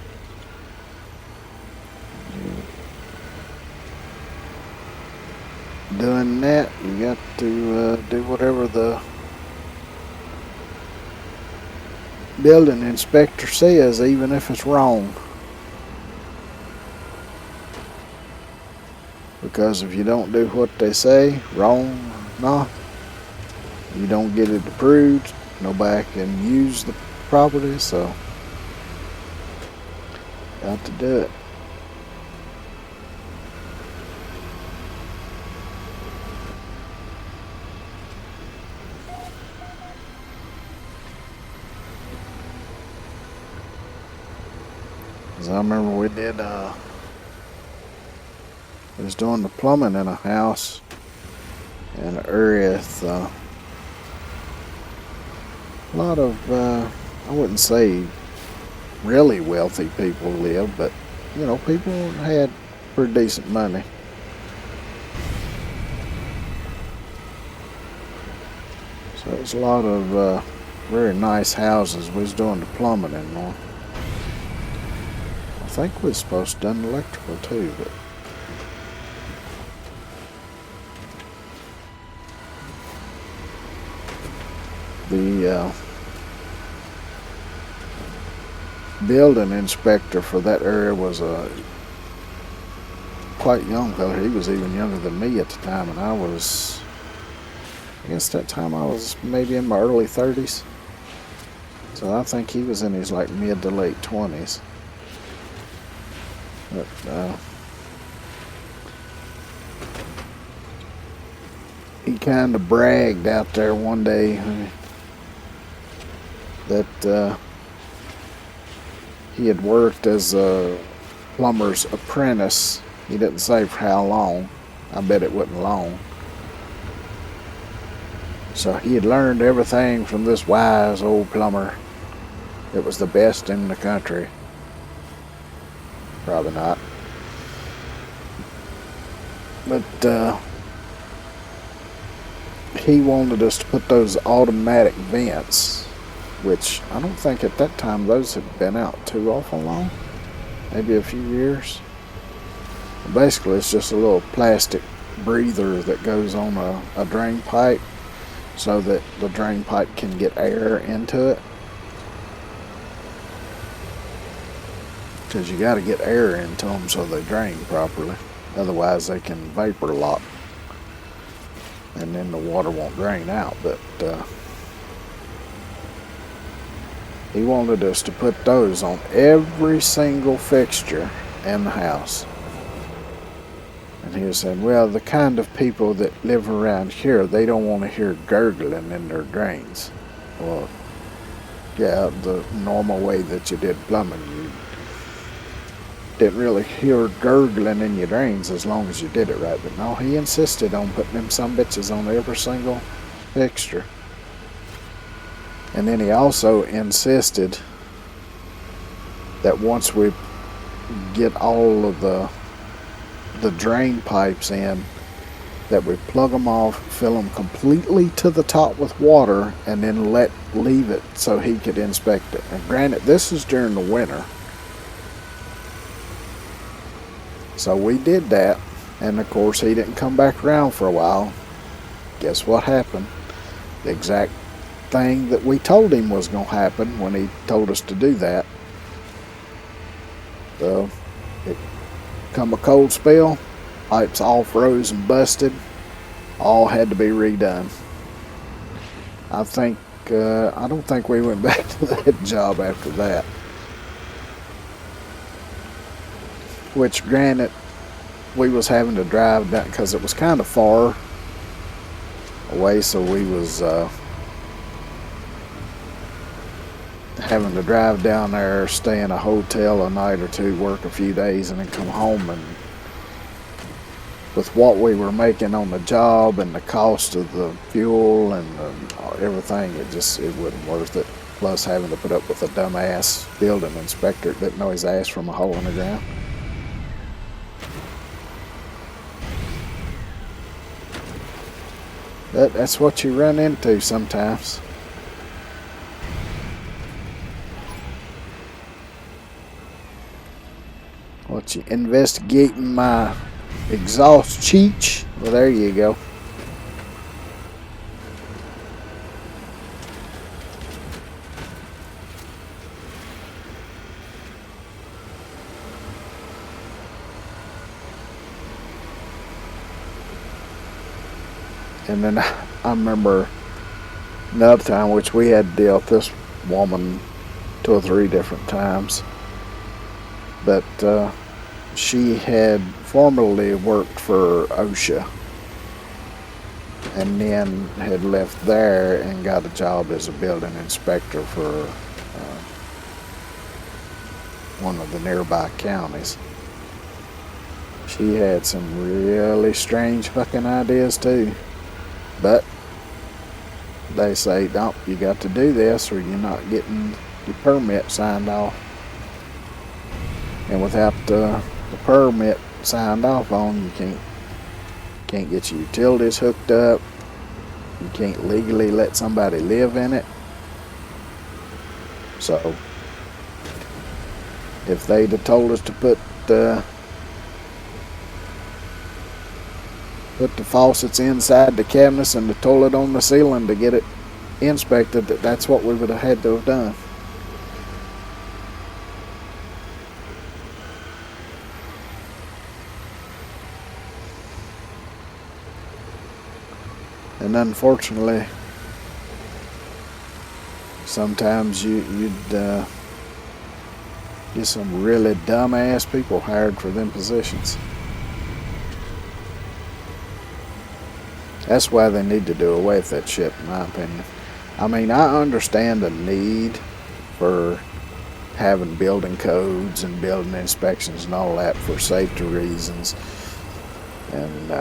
Doing that, you got to do whatever the building inspector says, even if it's wrong. Because if you don't do what they say, wrong or not, you don't get it approved, nobody can use the property, so got to do it. I remember we did, was doing the plumbing in a house in an area with a lot of, I wouldn't say really wealthy people live, but, you know, people had pretty decent money. So it was a lot of very nice houses we was doing the plumbing in one. I think we were supposed to done electrical too, but the building inspector for that area was quite young fellow. He was even younger than me at the time, and I guess that time I was maybe in my early 30s. So I think he was in his like mid to late 20s. But he kind of bragged out there one day that he had worked as a plumber's apprentice. He didn't say for how long. I bet it wasn't long. So he had learned everything from this wise old plumber. It was the best in the country. Probably not. But he wanted us to put those automatic vents, which I don't think at that time those had been out too awful long. Maybe a few years. Basically, it's just a little plastic breather that goes on a drain pipe so that the drain pipe can get air into it. Because you got to get air into them so they drain properly. Otherwise, they can vapor lock. And then the water won't drain out. But he wanted us to put those on every single fixture in the house. And he was saying, well, the kind of people that live around here, they don't want to hear gurgling in their drains. Well, yeah, the normal way that you did plumbing, you didn't really hear gurgling in your drains as long as you did it right. But no, he insisted on putting them sumbitches on every single fixture. And then he also insisted that once we get all of the drain pipes in, that we plug them off, fill them completely to the top with water, and then leave it so he could inspect it. And granted, this is during the winter. So we did that, and of course he didn't come back around for a while. Guess what happened? The exact thing that we told him was going to happen when he told us to do that. So it come a cold spell, pipes all froze and busted, all had to be redone. I think I don't think we went back to that job after that. Which, granted, we was having to drive down because it was kind of far away, so we was having to drive down there, stay in a hotel a night or two, work a few days, and then come home. And with what we were making on the job and the cost of the fuel and everything, it wasn't worth it. Plus having to put up with a dumbass building inspector that didn't know his ass from a hole in the ground. But that's what you run into sometimes. What, you investigating my exhaust cheech? Well, there you go. And then I remember another time, which we had to deal with this woman 2 or 3 different times. But she had formerly worked for OSHA and then had left there and got a job as a building inspector for one of the nearby counties. She had some really strange fucking ideas too. But they say, don't, you got to do this or you're not getting your permit signed off. And without the permit signed off on, you can't get your utilities hooked up. You can't legally let somebody live in it. So if they'd have told us to put the faucets inside the cabinets and the toilet on the ceiling to get it inspected, that's what we would have had to have done. And unfortunately, sometimes you'd get some really dumbass people hired for them positions. That's why they need to do away with that shit, in my opinion. I mean, I understand the need for having building codes and building inspections and all that for safety reasons. And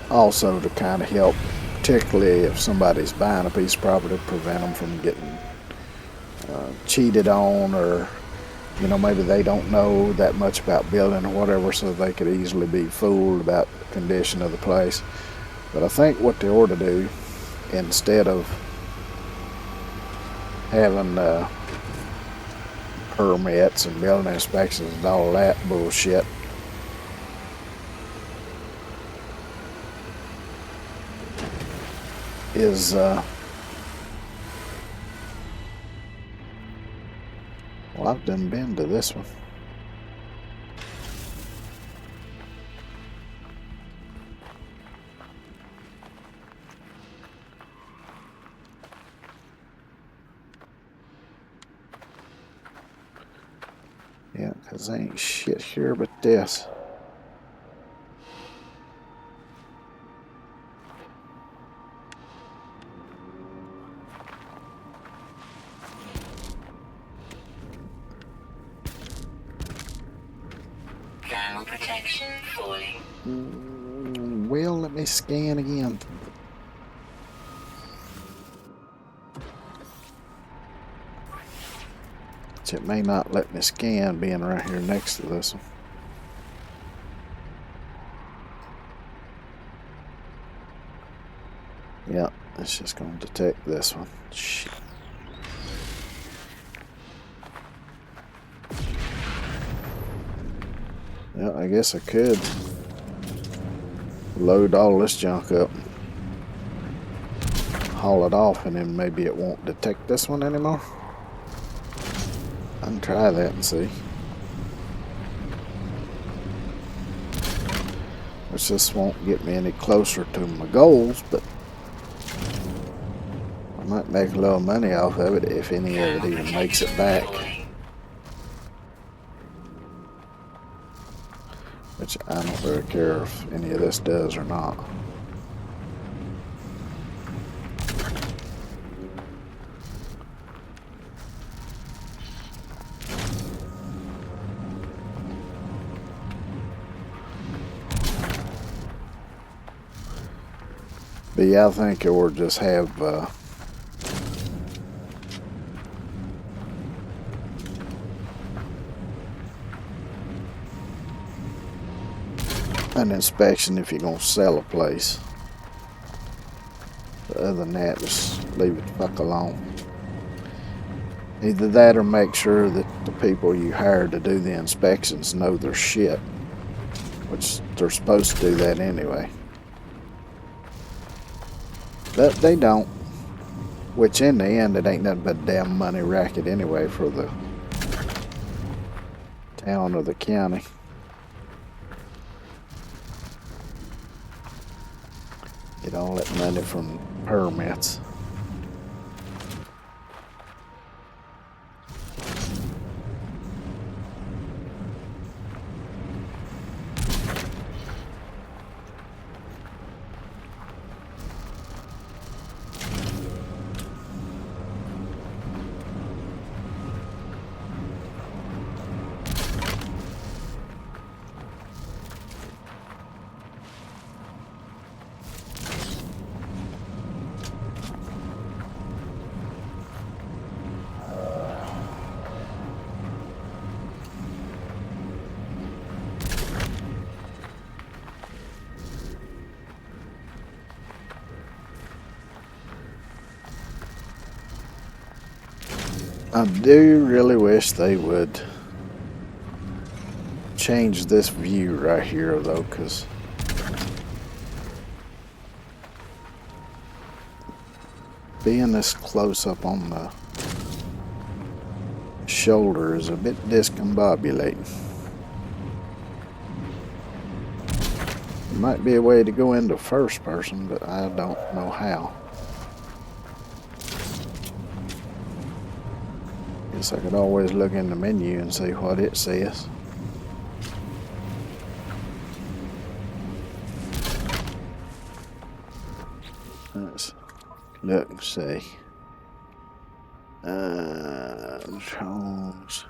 also to kind of help, particularly if somebody's buying a piece of property, prevent them from getting cheated on, or maybe they don't know that much about building or whatever, so they could easily be fooled about the condition of the place. But I think what they ought to do, instead of having permits and building inspections and all that bullshit, is well, I've done been to this one. Yeah, because there ain't shit here but this. Thermal protection falling. Well, let me scan again. It may not let me scan being right here next to this one. Yeah, it's just going to detect this one. Shit. Yeah, I guess I could load all this junk up, haul it off, and then maybe it won't detect this one anymore. I can try that and see. Which this won't get me any closer to my goals, but I might make a little money off of it if any of it even makes it back. Which I don't really care if any of this does or not. But yeah, I think it will just have an inspection if you're going to sell a place. But other than that, just leave it the fuck alone. Either that or make sure that the people you hire to do the inspections know their shit. Which they're supposed to do that anyway. But they don't. Which in the end, it ain't nothing but a damn money racket anyway for the town or the county. Get all that money from permits. I do really wish they would change this view right here though, because being this close up on the shoulder is a bit discombobulating. Might be a way to go into first person, but I don't know how. Guess I could always look in the menu and see what it says. Let's look and see. Controls.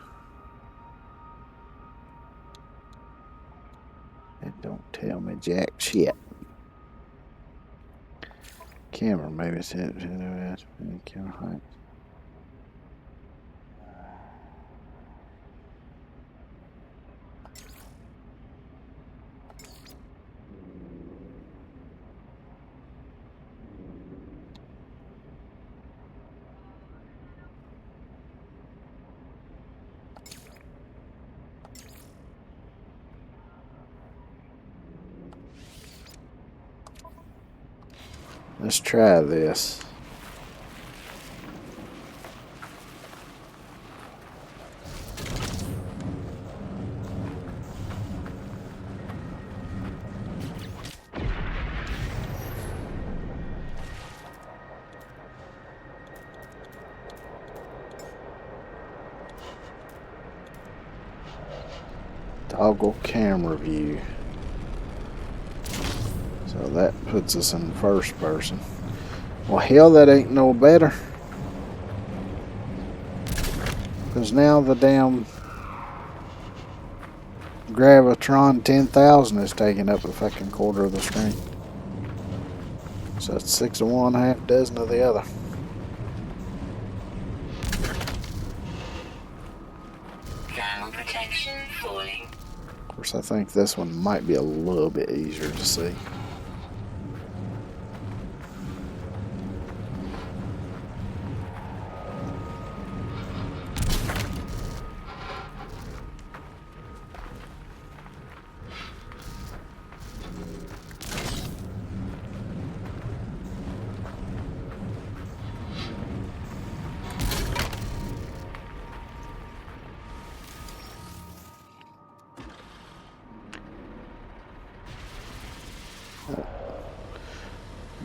It don't tell me jack shit. Camera, maybe it's it. Camera height. Let's try this. Toggle camera view. So that puts us in first person. Well, hell, that ain't no better. Because now the damn Gravitron 10,000 is taking up a fucking quarter of the screen. So it's 6 of one, half dozen of the other. Thermal protection falling. Of course, I think this one might be a little bit easier to see.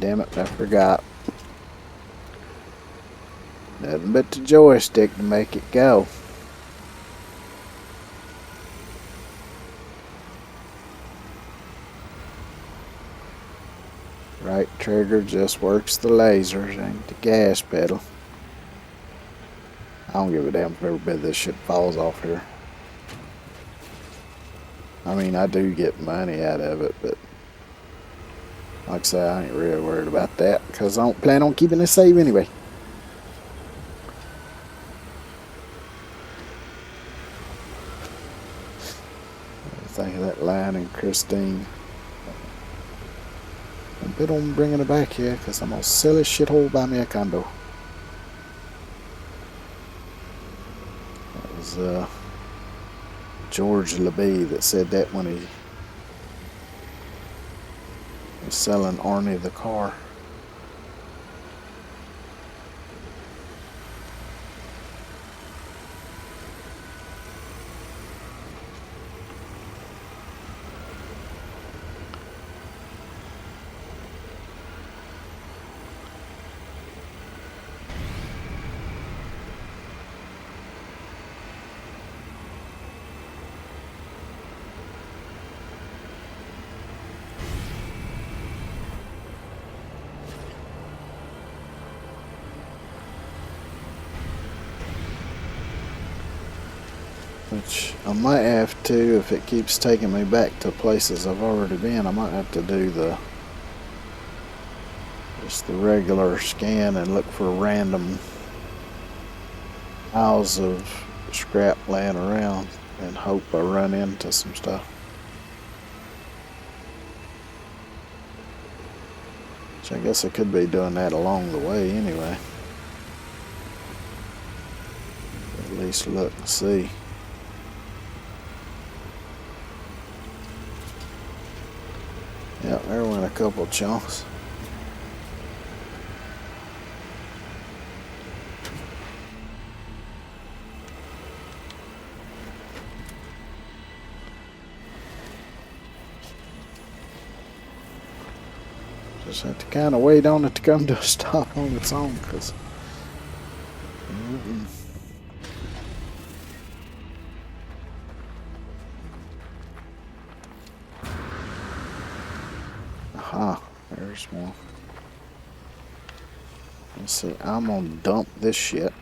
Damn it, I forgot. Nothing but the joystick to make it go. Right trigger just works the lasers, ain't the gas pedal. I don't give a damn if every bit of this shit falls off here. I mean, I do get money out of it, but like I say, I ain't really worried about that because I don't plan on keeping this save anyway. Think of that line in Christine. A bit on bringing it back here because I'm gonna sell this shithole, buy me a condo. That was George LeBay that said that when he was selling Arnie the car. Which I might have to, if it keeps taking me back to places I've already been, I might have to do just the regular scan and look for random piles of scrap laying around and hope I run into some stuff. Which I guess I could be doing that along the way anyway. At least look and see. Yep, there went a couple chunks. Just have to kind of wait on it to come to a stop on its own, because aha, there's one. Let's see, I'm gonna dump this shit.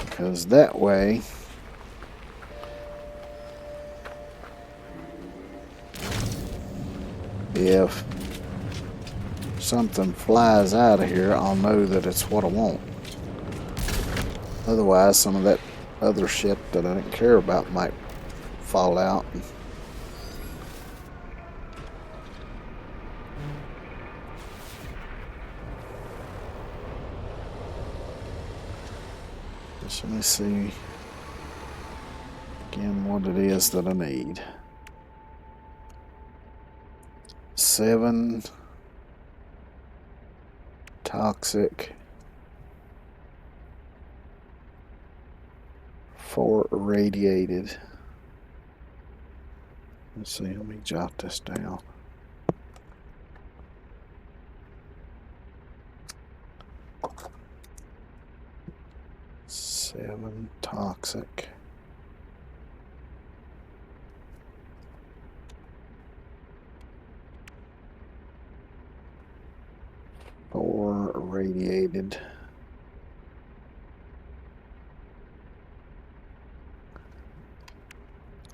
Because that way if something flies out of here, I'll know that it's what I want. Otherwise, some of that other shit that I didn't care about might fall out. Just let me see again what it is that I need. 7 toxic, 4 irradiated. Let's see, let me jot this down. Seven toxic. 4 irradiated.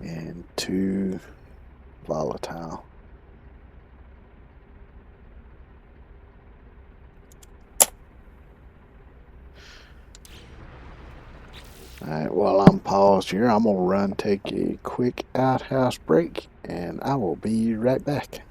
And 2 volatile. Alright, while I'm paused here, I'm going to take a quick outhouse break, and I will be right back.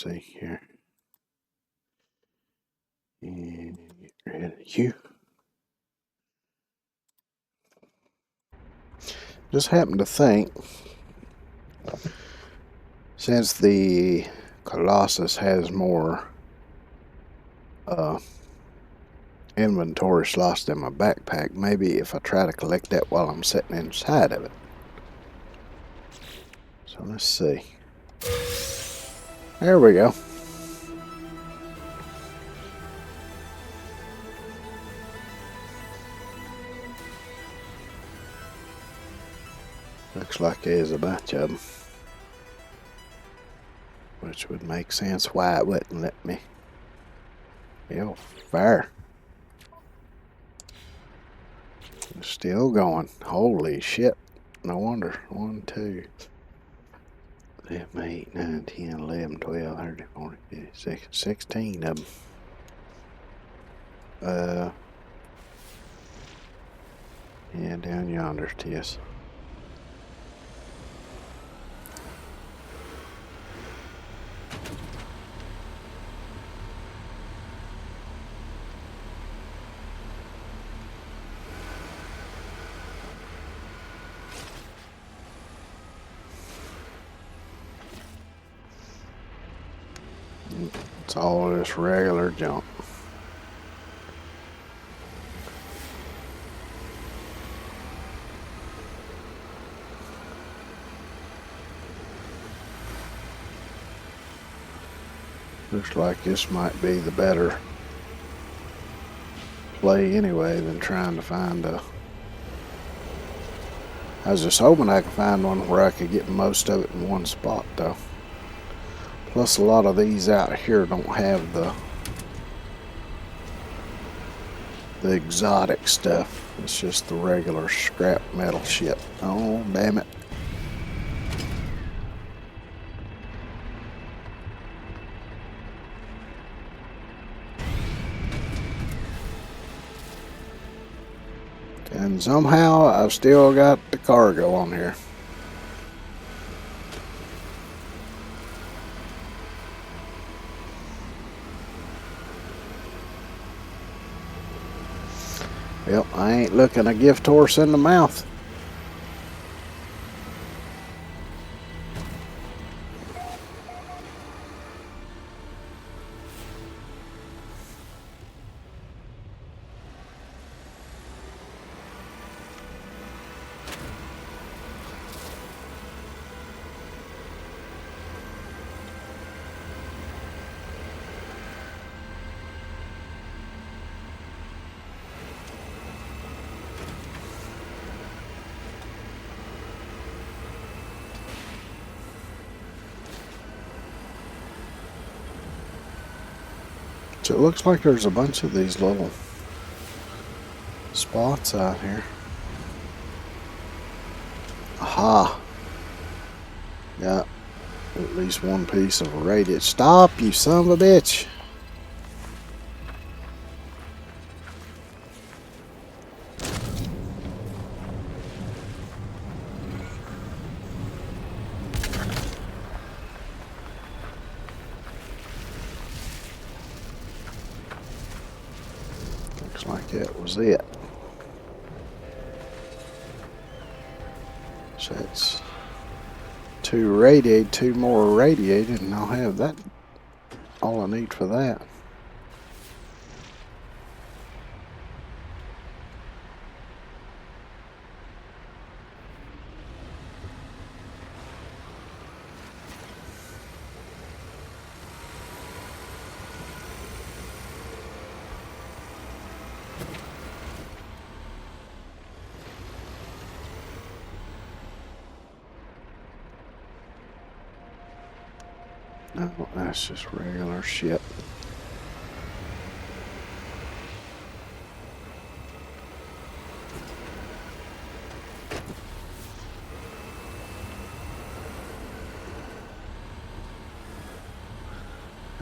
see here. And get rid of you. Just happened to think, since the Colossus has more inventory slots in my backpack, maybe if I try to collect that while I'm sitting inside of it. So let's see. There we go. Looks like there's a bunch of them, which would make sense why it wouldn't let me. Yo, fire. It's still going. Holy shit. No wonder. 1, 2, 7, 8, 9, 10, 11, 12, 13, 14, 15, 16 of them. Yeah, down yonder it is. It's all this regular junk. Looks like this might be the better play anyway than trying to find a... I was just hoping I could find one where I could get most of it in one spot though. Plus a lot of these out here don't have the exotic stuff. It's just the regular scrap metal shit. Oh, damn it. And somehow I've still got the cargo on here. Yep, I ain't looking a gift horse in the mouth. So it looks like there's a bunch of these little spots out here. Aha! Got at least one piece of radiant. Stop, you son of a bitch! Looks like that was it. So that's 2 radiated, 2 more radiated, and I'll have that. All I need for that. No, that's just regular shit.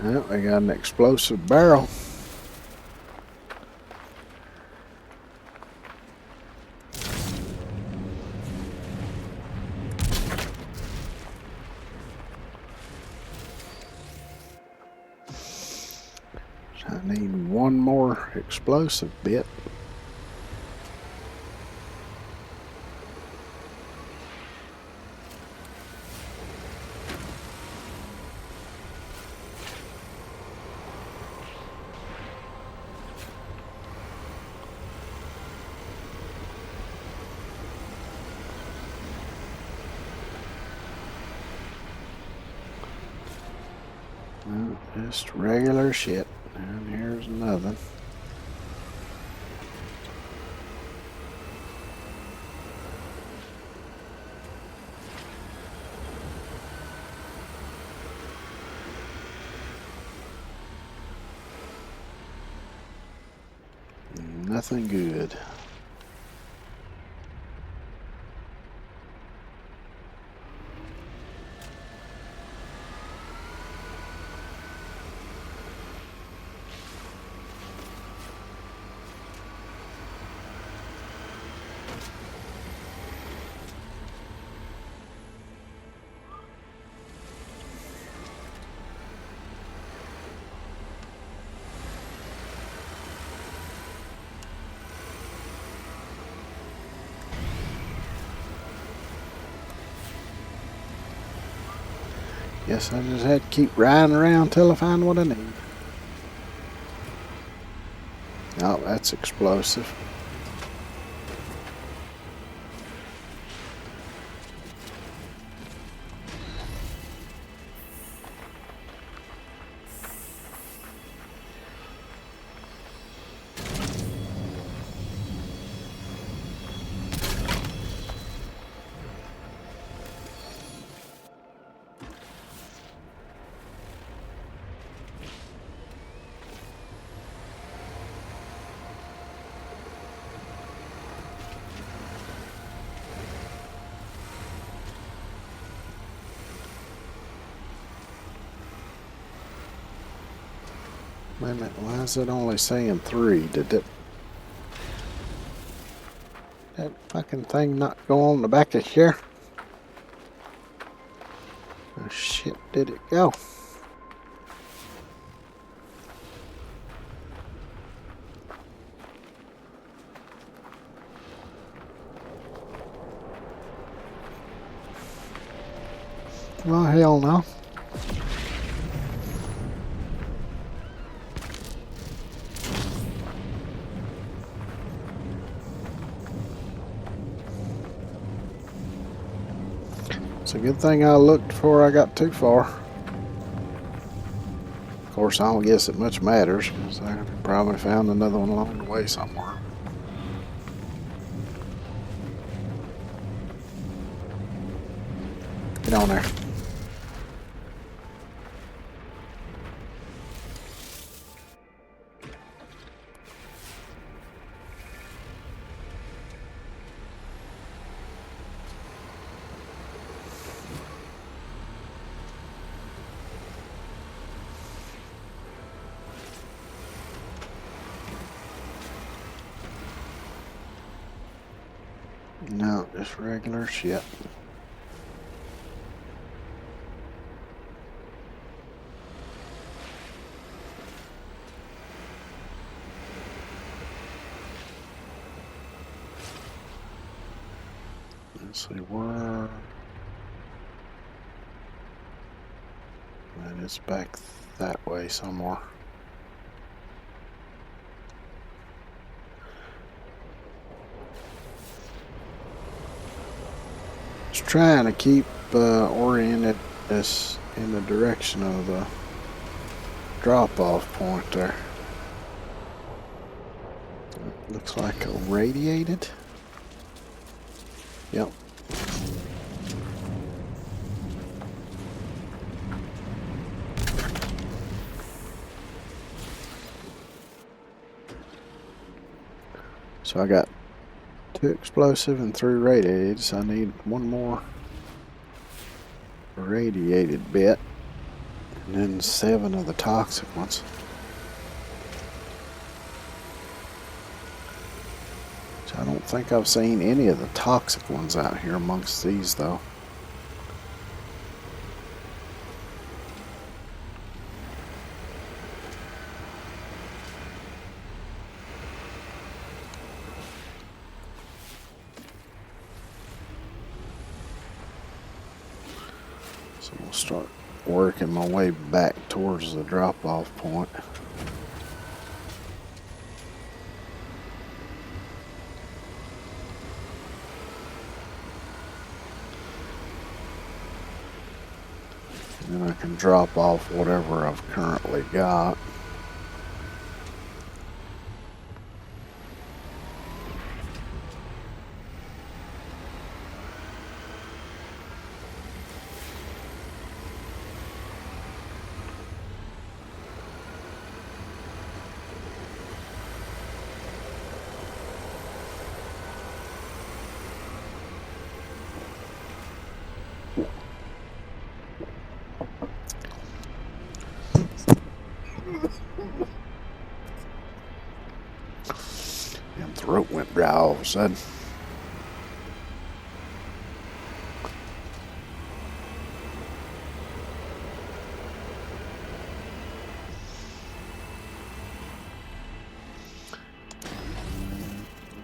Well, we got an explosive barrel. more explosive bit. Just regular shit. And here's another. Nothing good. Guess I just had to keep riding around till I find what I need. Oh, that's explosive. Wait a minute, why is it only saying 3? Did that fucking thing not go on the back of here? Oh shit, did it go? Well, hell no. It's a good thing I looked before I got too far. Of course, I don't guess it much matters, because I probably found another one along the way somewhere. Get on there. No, just regular shit. Let's see where. And it's back that way somewhere. Just trying to keep oriented this in the direction of the drop-off point there. It looks like irradiated. Yep. So I got 2 explosive and 3 radiated, so I need 1 more irradiated bit, and then 7 of the toxic ones. So I don't think I've seen any of the toxic ones out here amongst these though. So we'll start working my way back towards the drop-off point. And I can drop off whatever I've currently got. And throat went dry all of a sudden.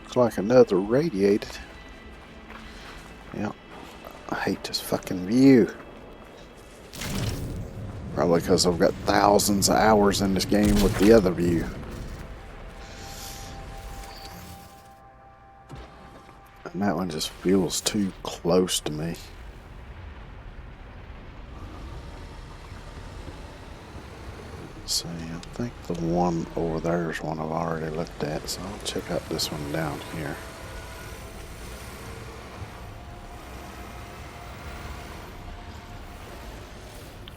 Looks like another radiated. Yeah, I hate this fucking view. Probably because I've got thousands of hours in this game with the other view. And that one just feels too close to me. See, I think the one over there is one I've already looked at, so I'll check out this one down here.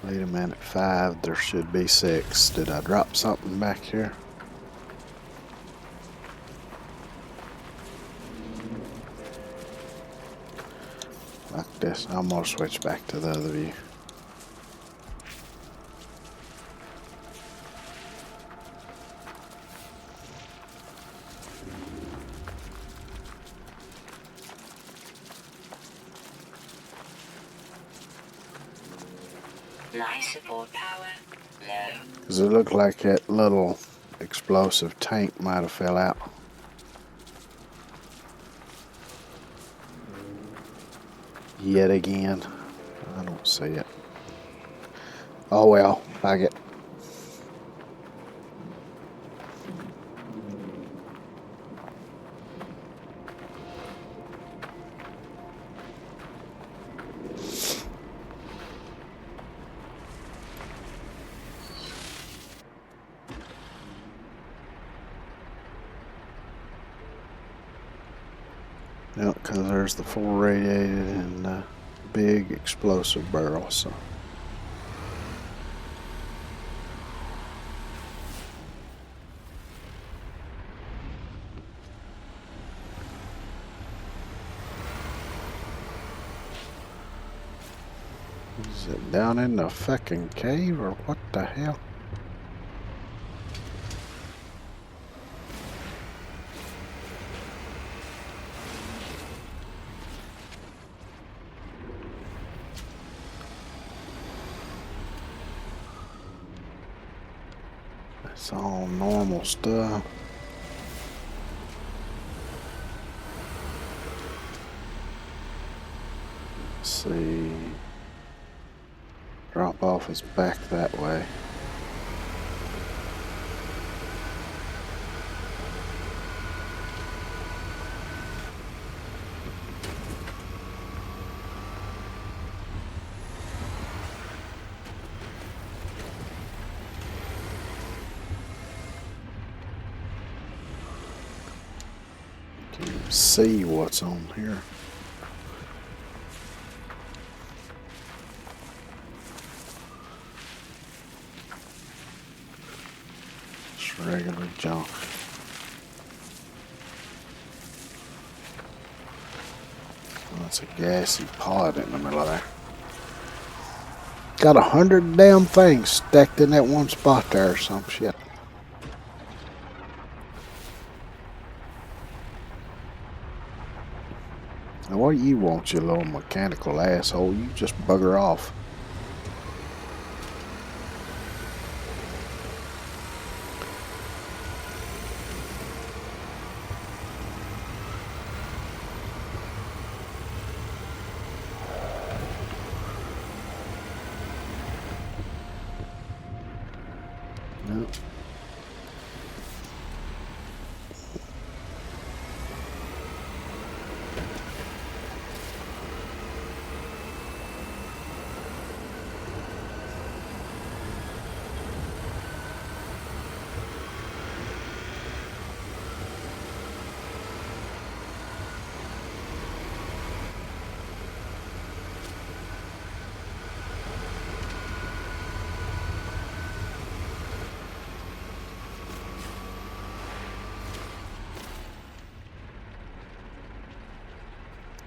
Wait a minute, 5, there should be 6. Did I drop something back here? Like this, I'm gonna switch back to the other view. Life support power low. Does it look like that little explosive tank might have fell out? Yet again. I don't see it. Oh well, fuck it. Yep, because there's the 4 radiated and big explosive barrel, so. Is it down in the fucking cave or what the hell? It's all normal stuff. Let's see. Drop off is back that way. Can't even see what's on here. Regular junk. Well, that's a gassy pod in the middle of there. Got 100 damn things stacked in that one spot there or some shit. Now what do you want, you little mechanical asshole? You just bugger off.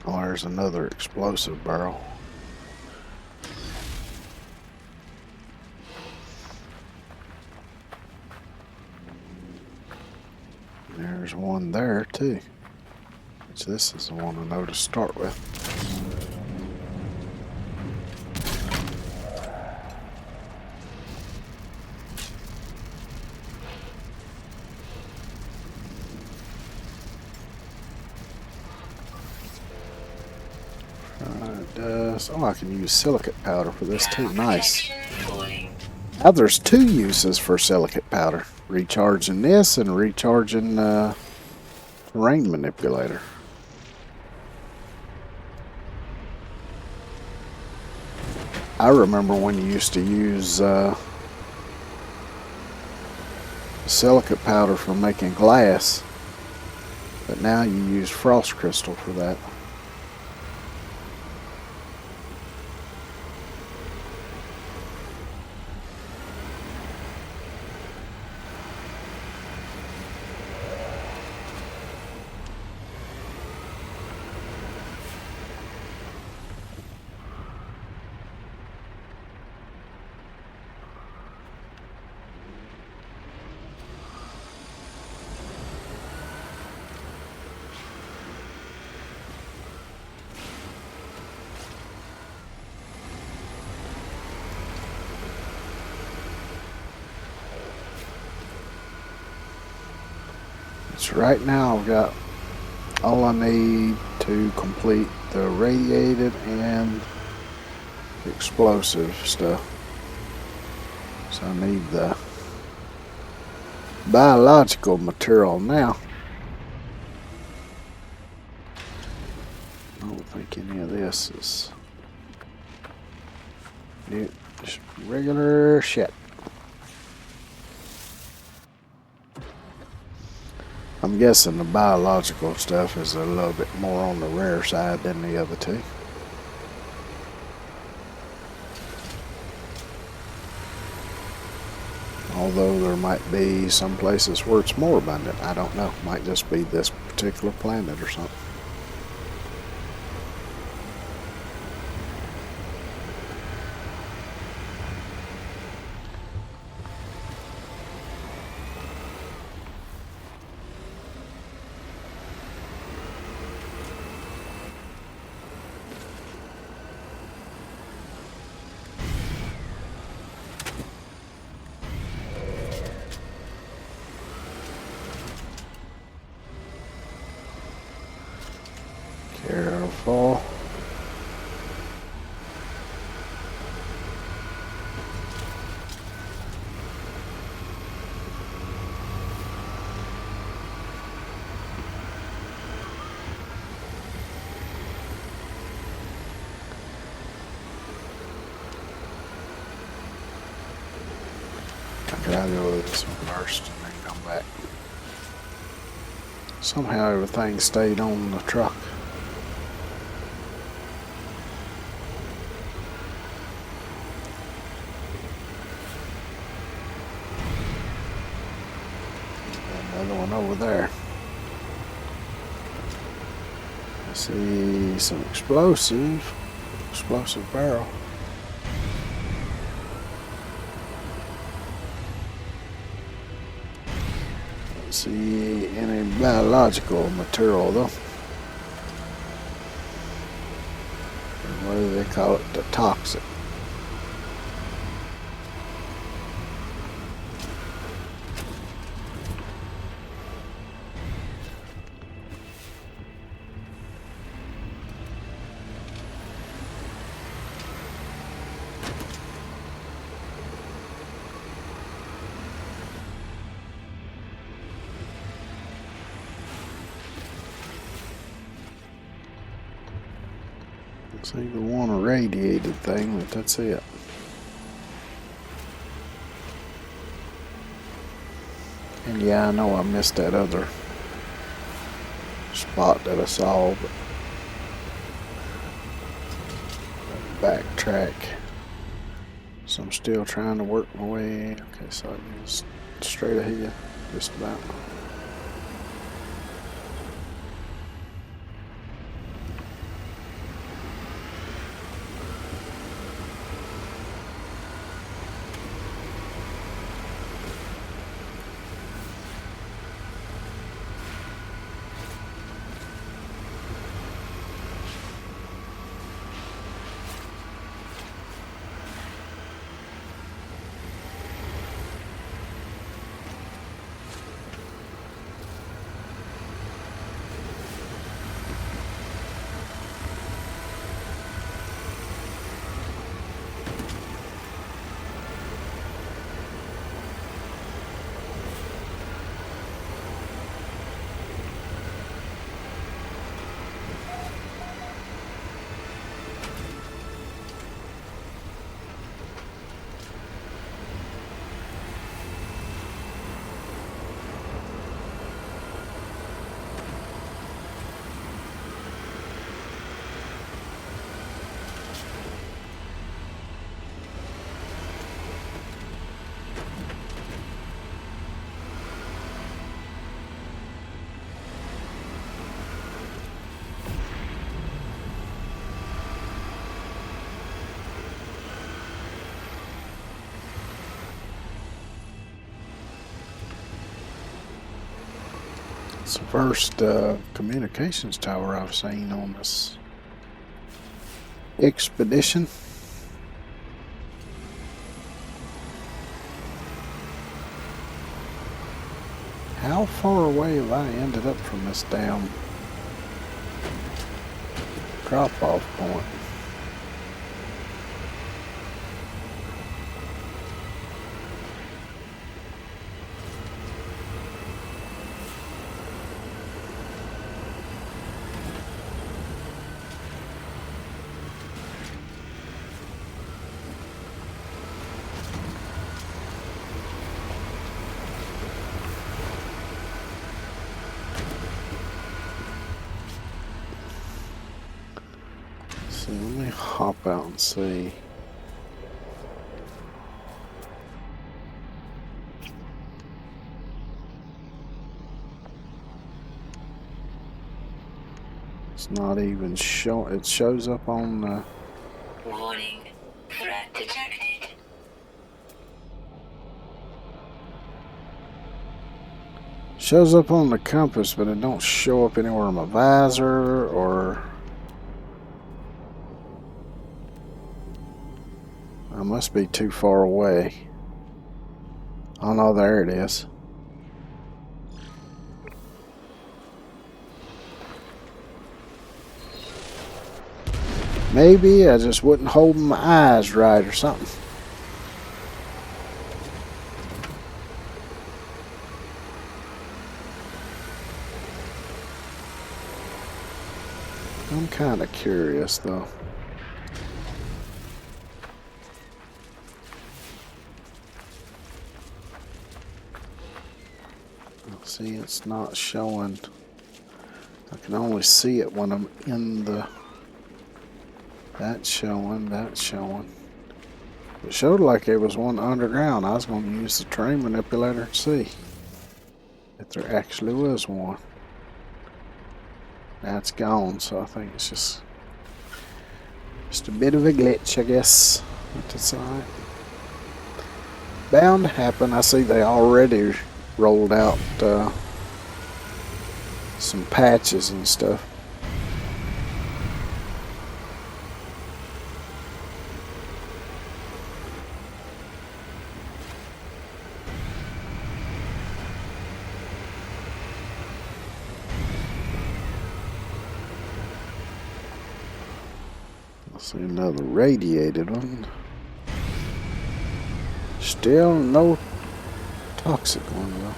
Oh, there's another explosive barrel. There's one there too. Which this is the one I know to start with. Oh, I can use silicate powder for this too. Nice. Now there's two uses for silicate powder. Recharging this and recharging the rain manipulator. I remember when you used to use silicate powder for making glass, but now you use frost crystal for that. So right now I've got all I need to complete the radiated and explosive stuff. So I need the biological material now. I don't think any of this is just regular shit. I'm guessing the biological stuff is a little bit more on the rare side than the other two. Although there might be some places where it's more abundant. I don't know. Might just be this particular planet or something. Careful. I gotta go with this one first and then come back. Somehow everything stayed on the truck. Another one over there. I see some explosive barrel. Don't see any biological material though. What do they call it? The toxic. Looks like they want a radiated thing, but that's it. And yeah, I know I missed that other spot that I saw, but backtrack. So I'm still trying to work my way. Okay, so I can straight ahead, just about. It's the first communications tower I've seen on this expedition. How far away have I ended up from this damn drop-off point? So let me hop out and see. It's not even showing. It shows up on the... Warning. Threat detected. Shows up on the compass, but it don't show up anywhere on my visor or... I must be too far away. Oh no, there it is. Maybe I just wasn't holding my eyes right or something. I'm kind of curious though. See, it's not showing. I can only see it when I'm in the... That's showing, that's showing. It showed like there was one underground. I was going to use the train manipulator to see if there actually was one. Now it's gone, so I think it's just a bit of a glitch, I guess. But it's alright. Bound to happen. I see they already rolled out some patches and stuff. I see another radiated one. Still no toxic one though.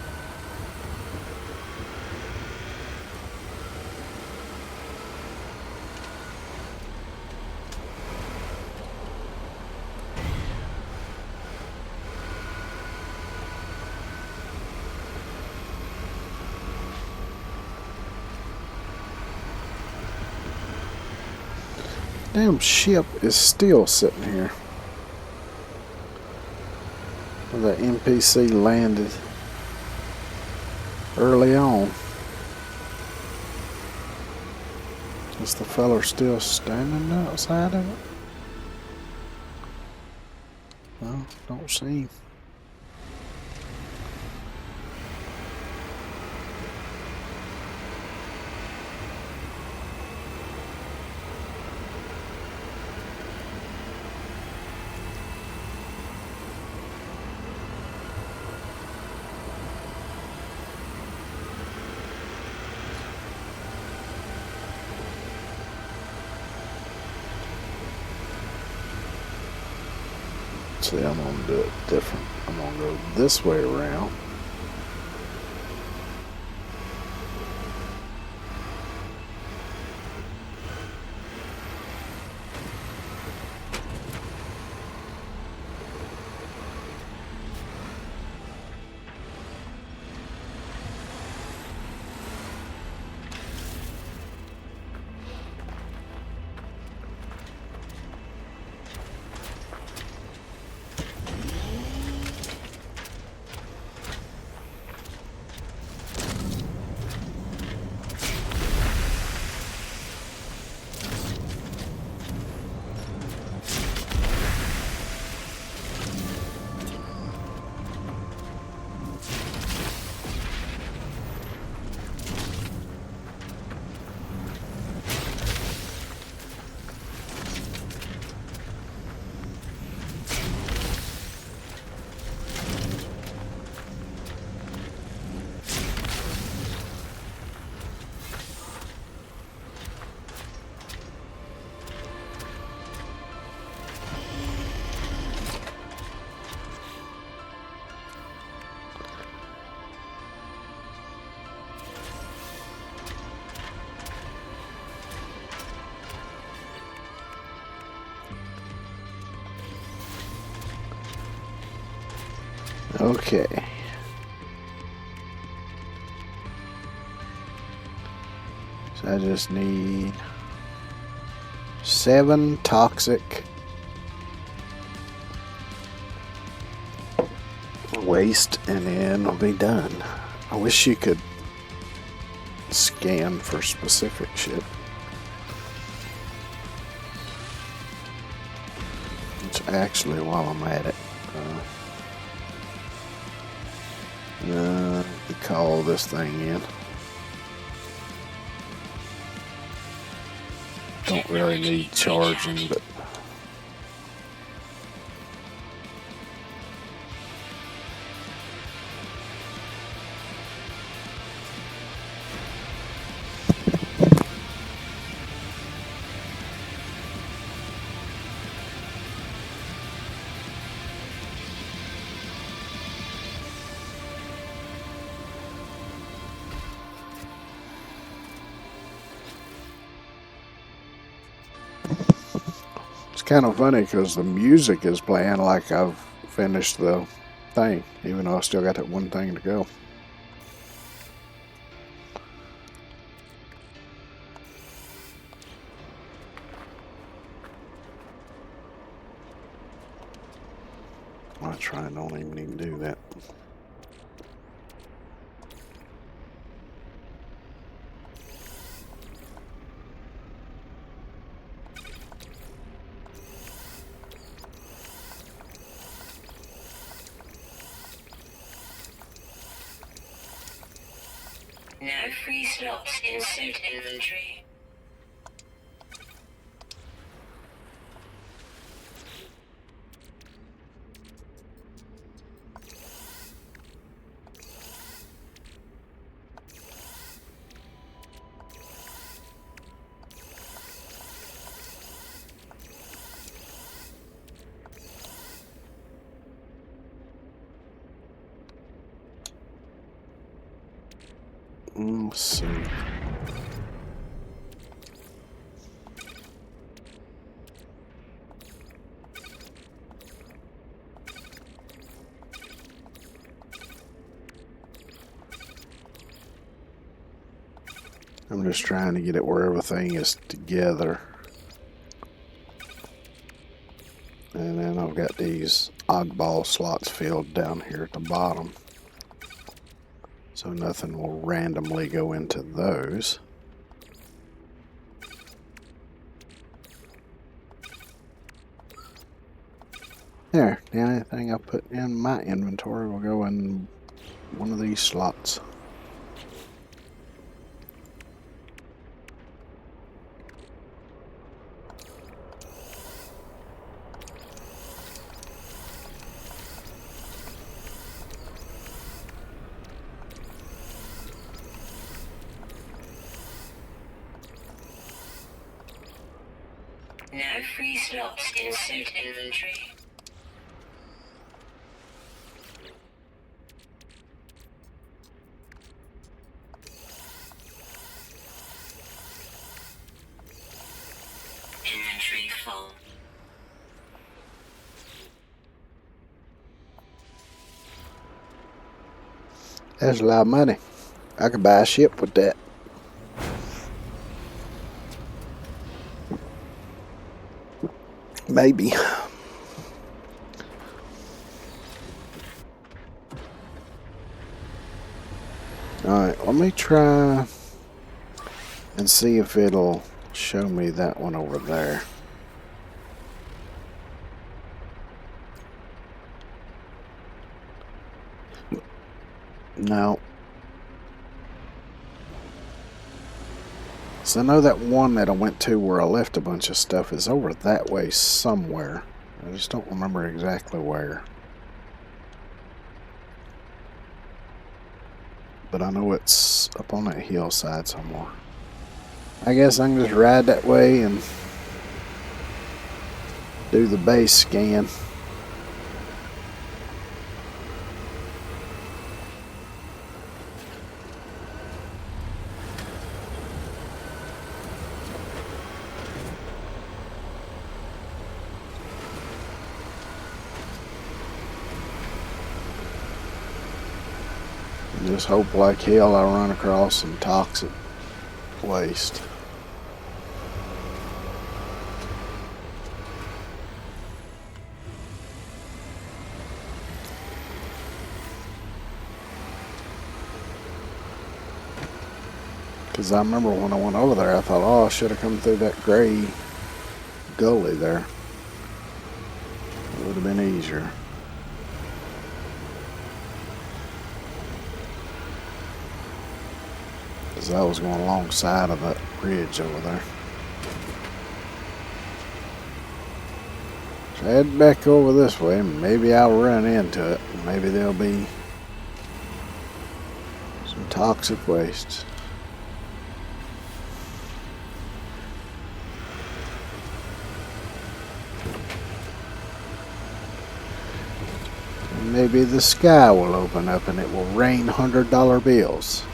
Damn ship is still sitting here. The NPC landed early on. Is the fella still standing outside of it? No, don't see him. See, I'm going to do it different. I'm going to go this way around. Okay. So I just need 7 toxic waste and then I'll be done. I wish you could scan for specific shit. Which actually, while I'm at it, you call this thing in. Don't really need charging, but it's kind of funny because the music is playing like I've finished the thing, even though I still got that one thing to go. I try and don't even need to do that. No free slots in suit inventory. Let's see. I'm just trying to get it where everything is together. And then I've got these oddball slots filled down here at the bottom. So nothing will randomly go into those. There, the only thing I put in my inventory will go in one of these slots. No free slots in suit inventory. Inventory full. That's a lot of money. I could buy a ship with that. Maybe. Alright, let me try and see if it'll show me that one over there. No. So I know that one that I went to where I left a bunch of stuff is over that way somewhere. I just don't remember exactly where. But I know it's up on that hillside somewhere. I guess I can just ride that way and do the base scan. Just hope like hell I run across some toxic waste. Because I remember when I went over there, I thought, oh, I should have come through that gray gully there. It would have been easier. Because I was going alongside of that bridge over there. So head back over this way. Maybe I'll run into it. Maybe there'll be some toxic wastes. Maybe the sky will open up and it will rain $100 bills.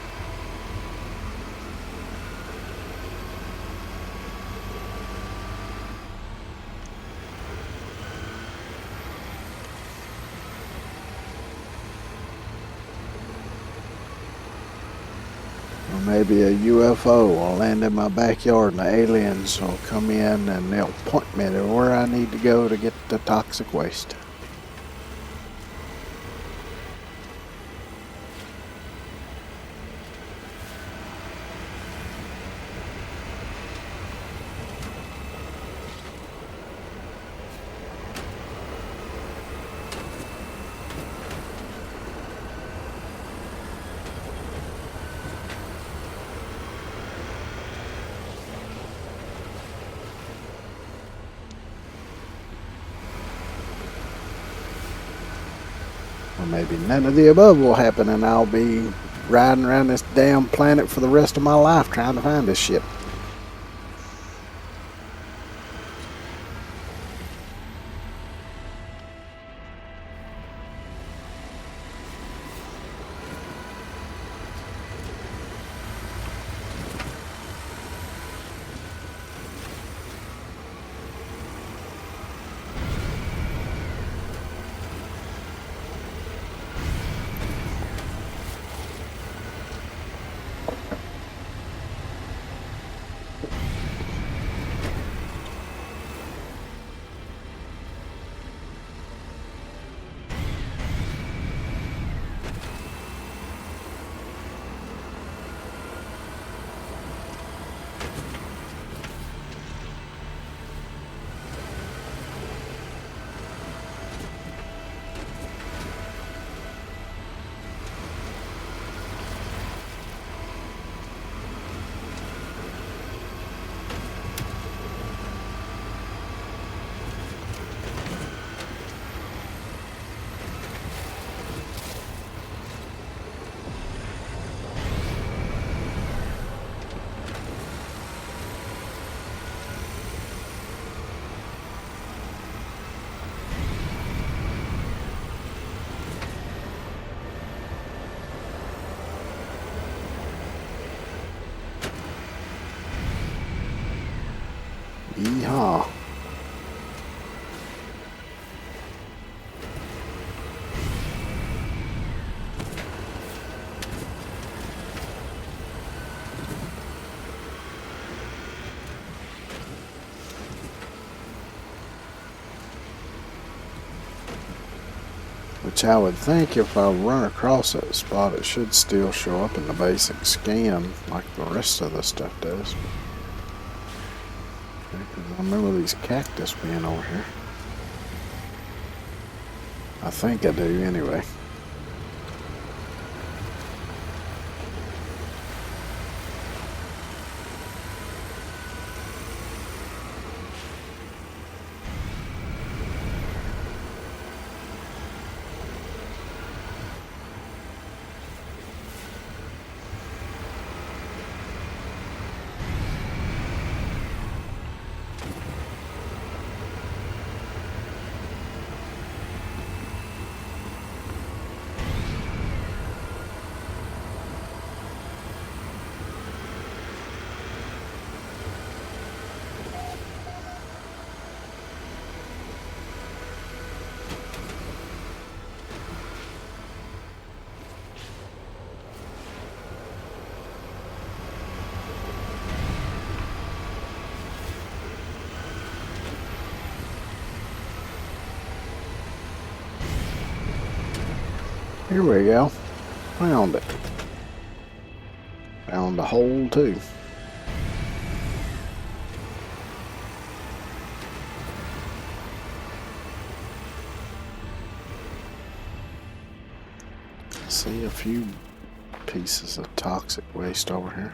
Or maybe a UFO will land in my backyard and the aliens will come in and they'll point me to where I need to go to get the toxic waste. Or maybe none of the above will happen and I'll be riding around this damn planet for the rest of my life trying to find this shit. Yeehaw. Which I would think if I run across that spot, it should still show up in the basic scan like the rest of the stuff does. Because I remember these cactus being over here. I think I do anyway. Here we go. Found it. Found a hole too. See a few pieces of toxic waste over here.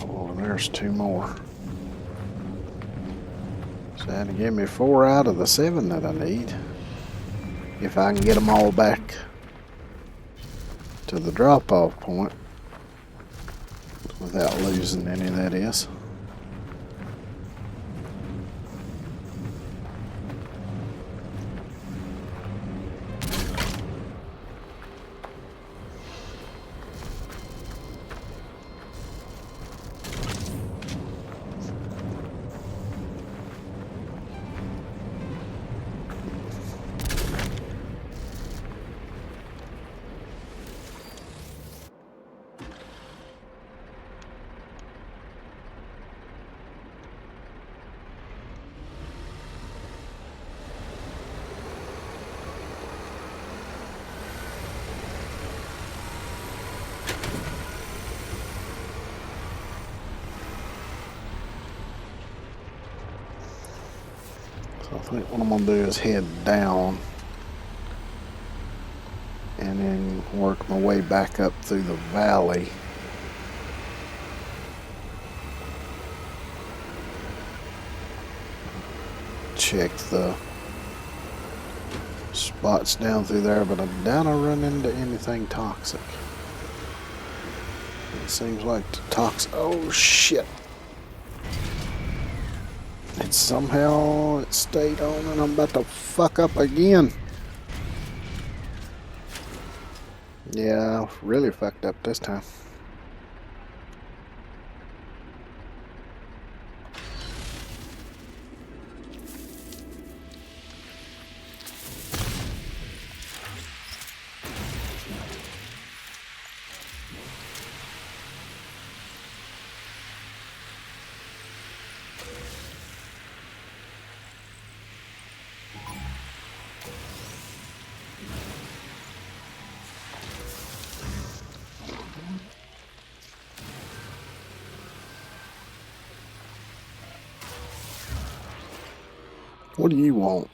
Oh, there's two more. So that'll give me 4 out of the 7 that I need. If I can get them all back to the drop-off point without losing any, that is. So I think what I'm going to do is head down and then work my way back up through the valley. Check the spots down through there, but I doubt I run into anything toxic. It seems like the oh shit. It somehow stayed on and I'm about to fuck up again. Yeah, really fucked up this time. What do you want?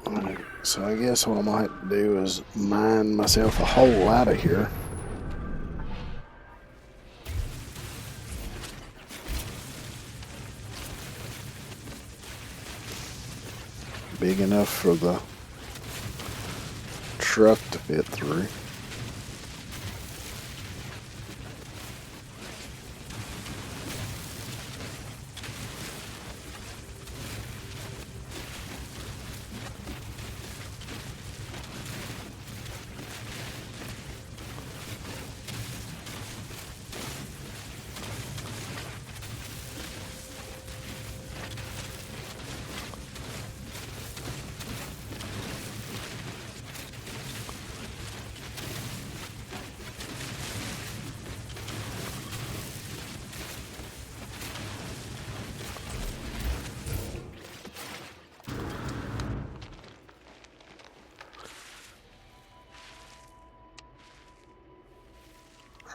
Alright, so I guess what I might do is mine myself a hole out of here. Big enough for the truck to fit through.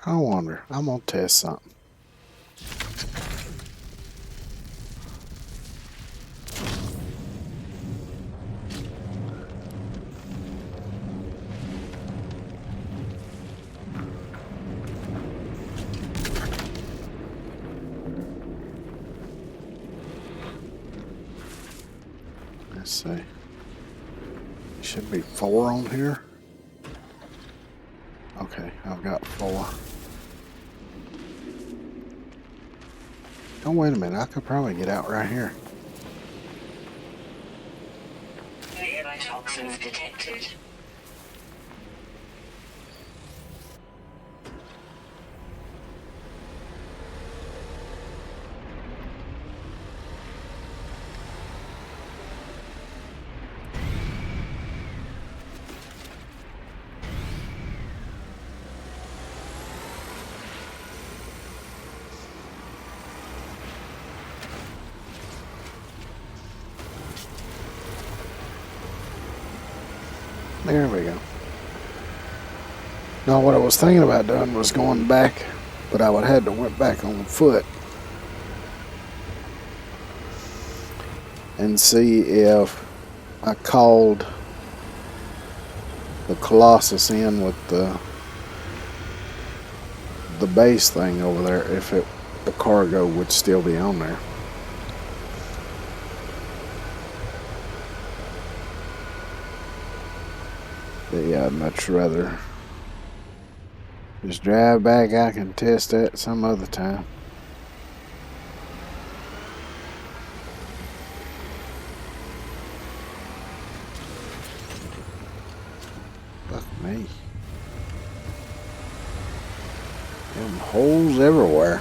I wonder. I'm gonna test something. Let's see. Should be 4 on here. Okay, I've got 4. Oh, wait a minute. I could probably get out right here. Nearby toxins detected. There we go. Now, what I was thinking about doing was going back, but I would have had to went back on foot and see if I called the Colossus in with the base thing over there, if the cargo would still be on there. But yeah, I'd much rather just drive back. I can test that some other time. Fuck me. Them holes everywhere.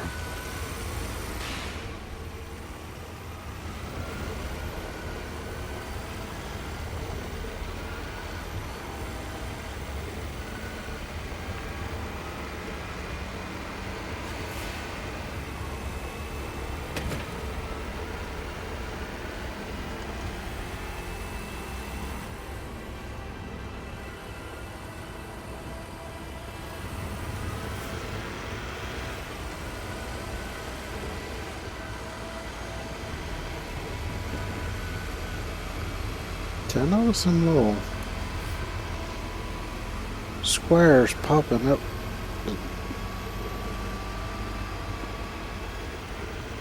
I noticed some little squares popping up.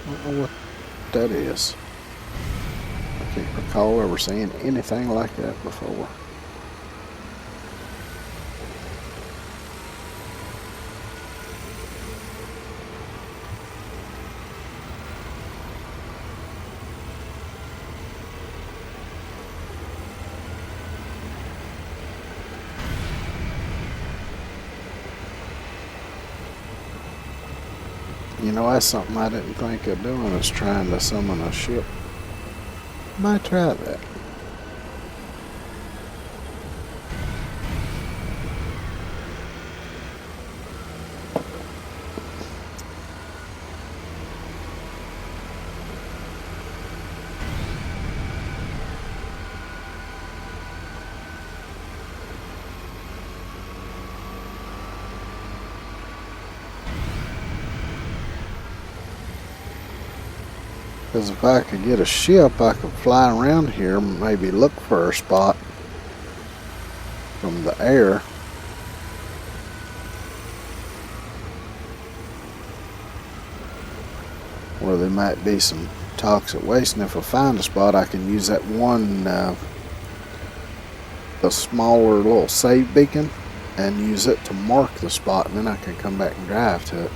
I don't know what that is. I can't recall ever seeing anything like that before. You know, that's something I didn't think of doing, is trying to summon a ship. Might try that. Because if I could get a ship, I could fly around here, maybe look for a spot from the air. Where there might be some toxic waste, and if I find a spot, I can use that one, the smaller little save beacon, and use it to mark the spot, and then I can come back and drive to it.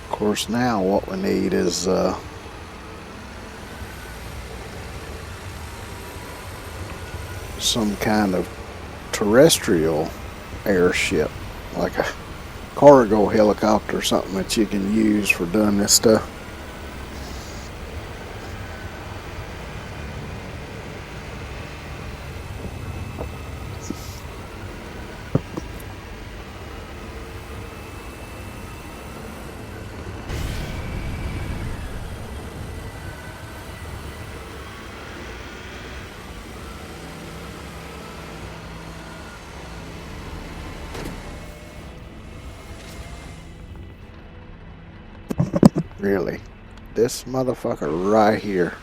Of course, now what we need is some kind of terrestrial airship, like a cargo helicopter or something that you can use for doing this stuff. Really, this motherfucker right here.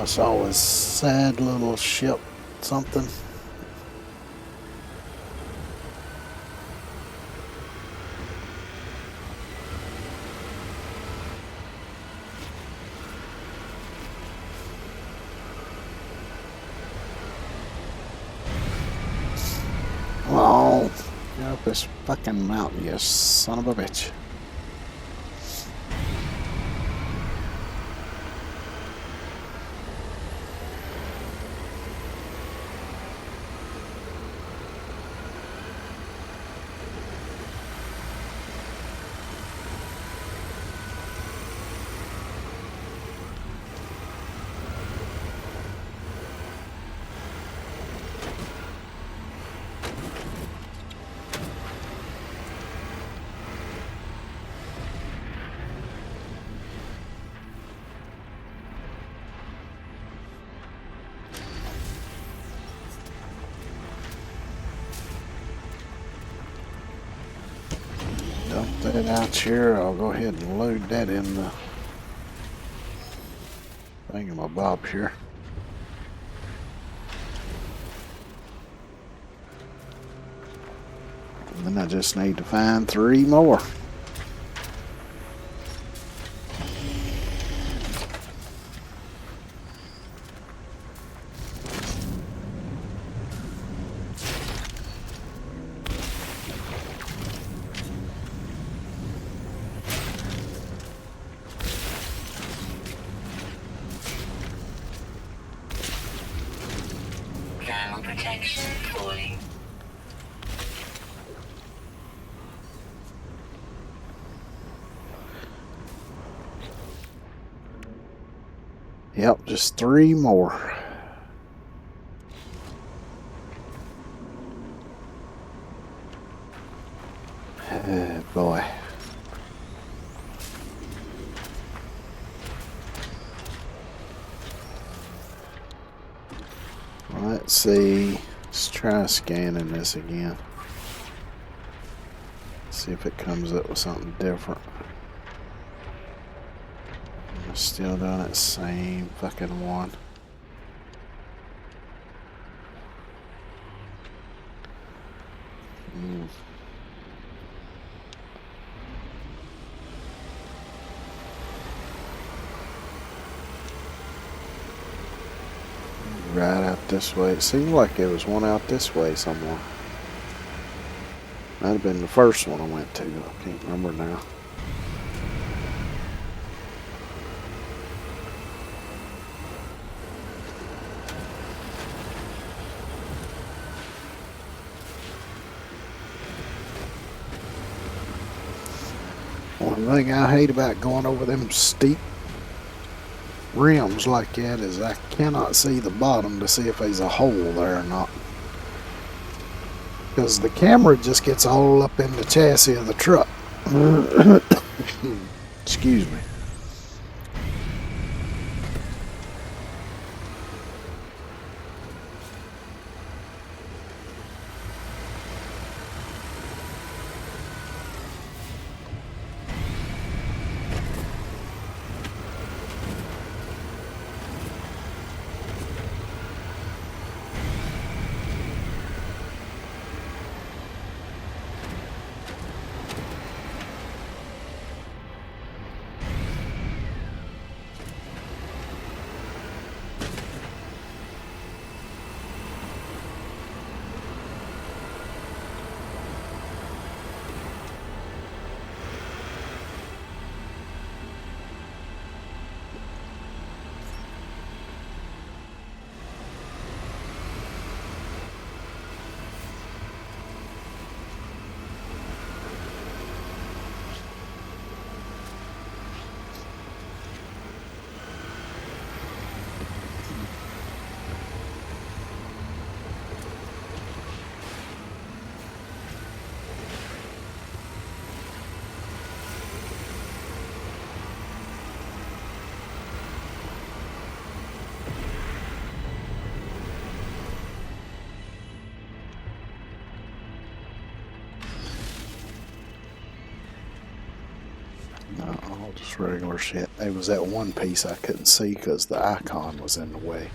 saw was sad little ship something. Oh, get up this fucking mountain, you son of a bitch. Dump that out here. I'll go ahead and load that in the thingamabob here. And then I just need to find 3 more. Thermal protection falling. Yep, just 3 more. Oh boy. Let's see. Let's try scanning this again. See if it comes up with something different. I'm still doing that same fucking one. Right out this way. It seemed like there was one out this way somewhere. Might have been the first one I went to. I can't remember now. One thing I hate about going over them steep rims like that is I cannot see the bottom to see if there's a hole there or not. Because the camera just gets all up in the chassis of the truck. Excuse me. Just regular shit. It was that one piece I couldn't see because the icon was in the way.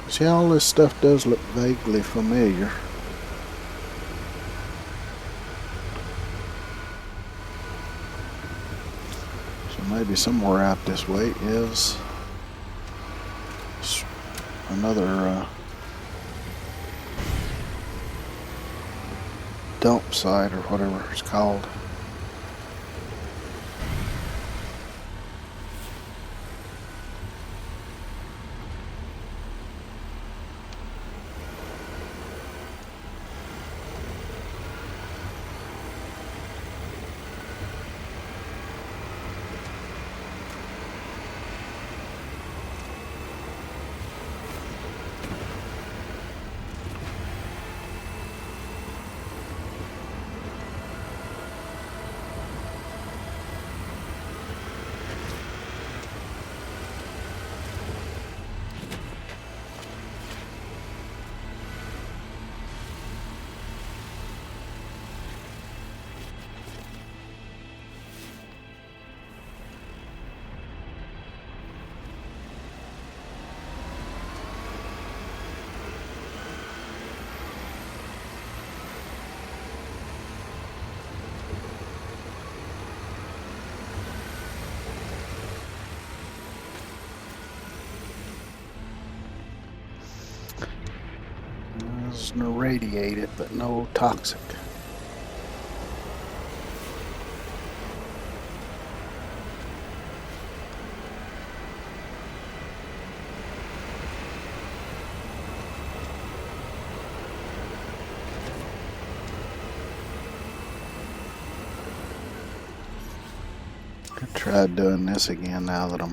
See, all this stuff does look vaguely familiar. So maybe somewhere out this way is another dump site or whatever it's called. It's irradiated, but no toxic. I tried doing this again now that I'm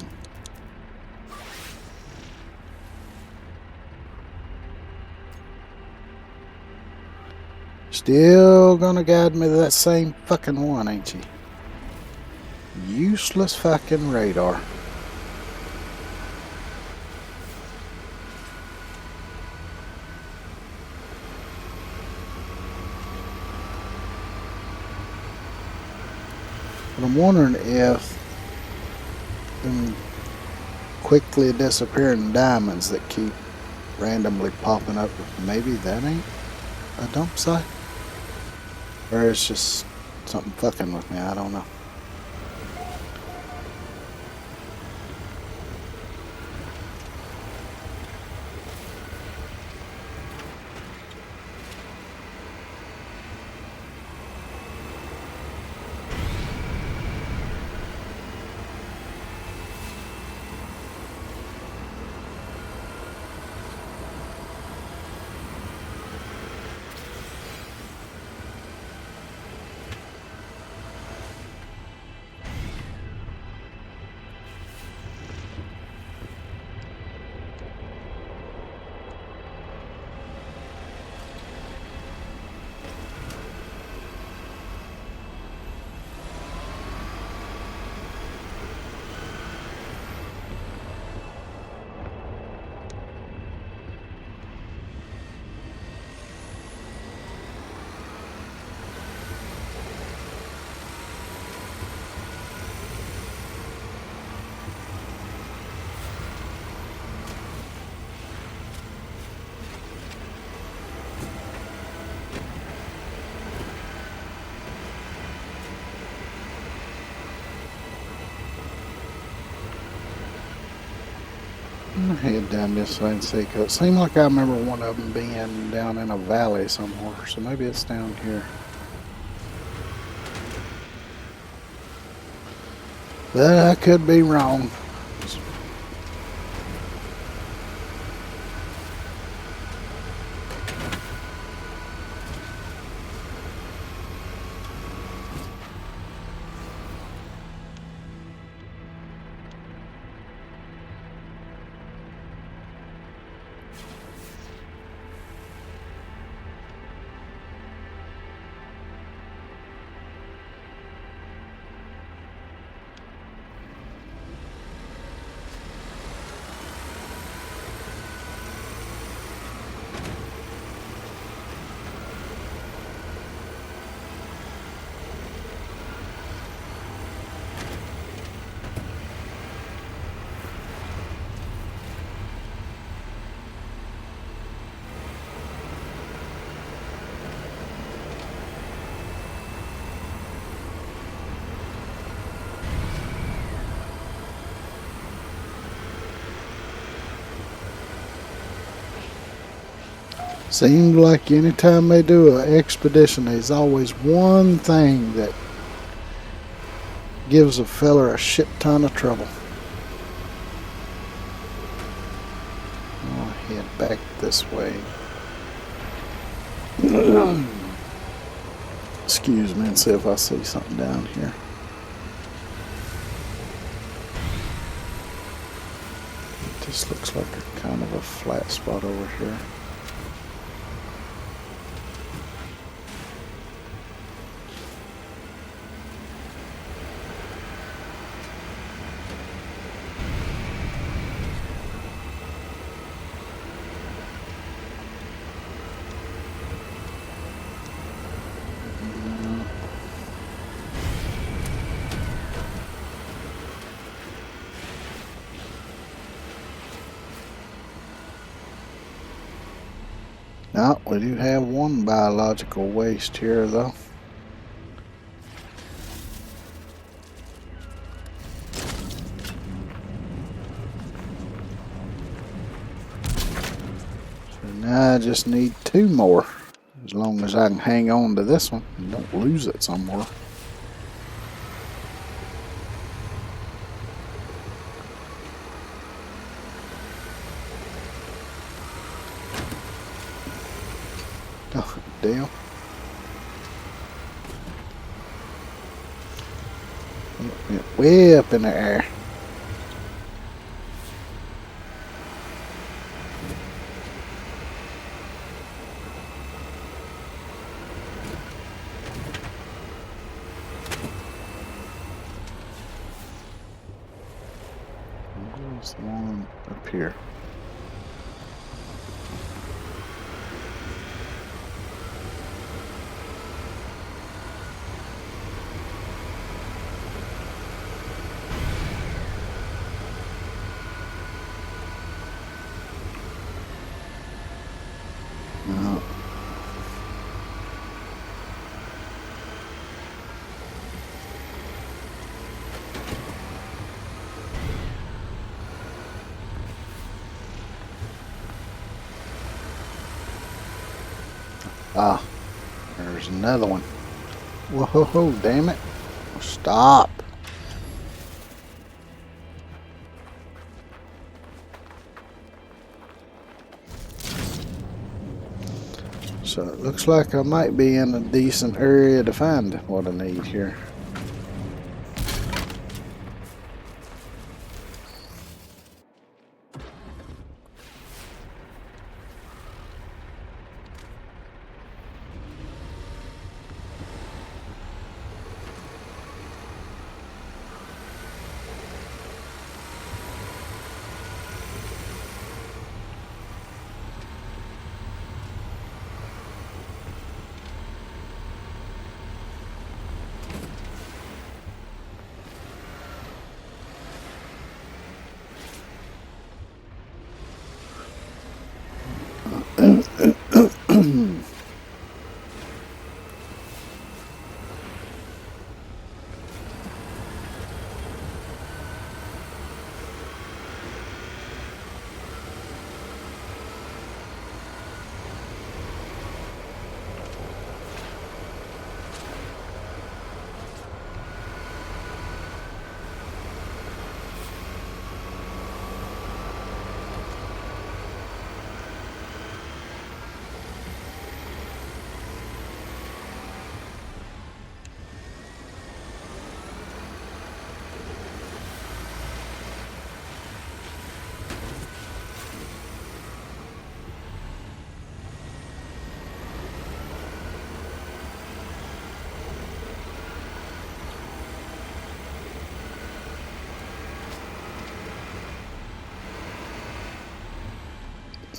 still gonna guide me to that same fucking one, ain't you? Useless fucking radar. But I'm wondering if them quickly disappearing diamonds that keep randomly popping up, maybe that ain't a dump site? Or it's just something fucking with me, I don't know. I'm gonna head down this way and see, 'cause it seemed like I remember one of them being down in a valley somewhere, so maybe it's down here. But I could be wrong. Seems like anytime they do an expedition, there's always one thing that gives a feller a shit ton of trouble. I'll head back this way. Excuse me and see if I see something down here. This looks like a kind of a flat spot over here. Now, we do have one biological waste here, though. So now I just need 2 more. As long as I can hang on to this one and don't lose it somewhere. Oh, damn. It went way up in the air. Where's the one up here? No. Ah, there's another one. Whoa, damn it. Stop. So it looks like I might be in a decent area to find what I need here.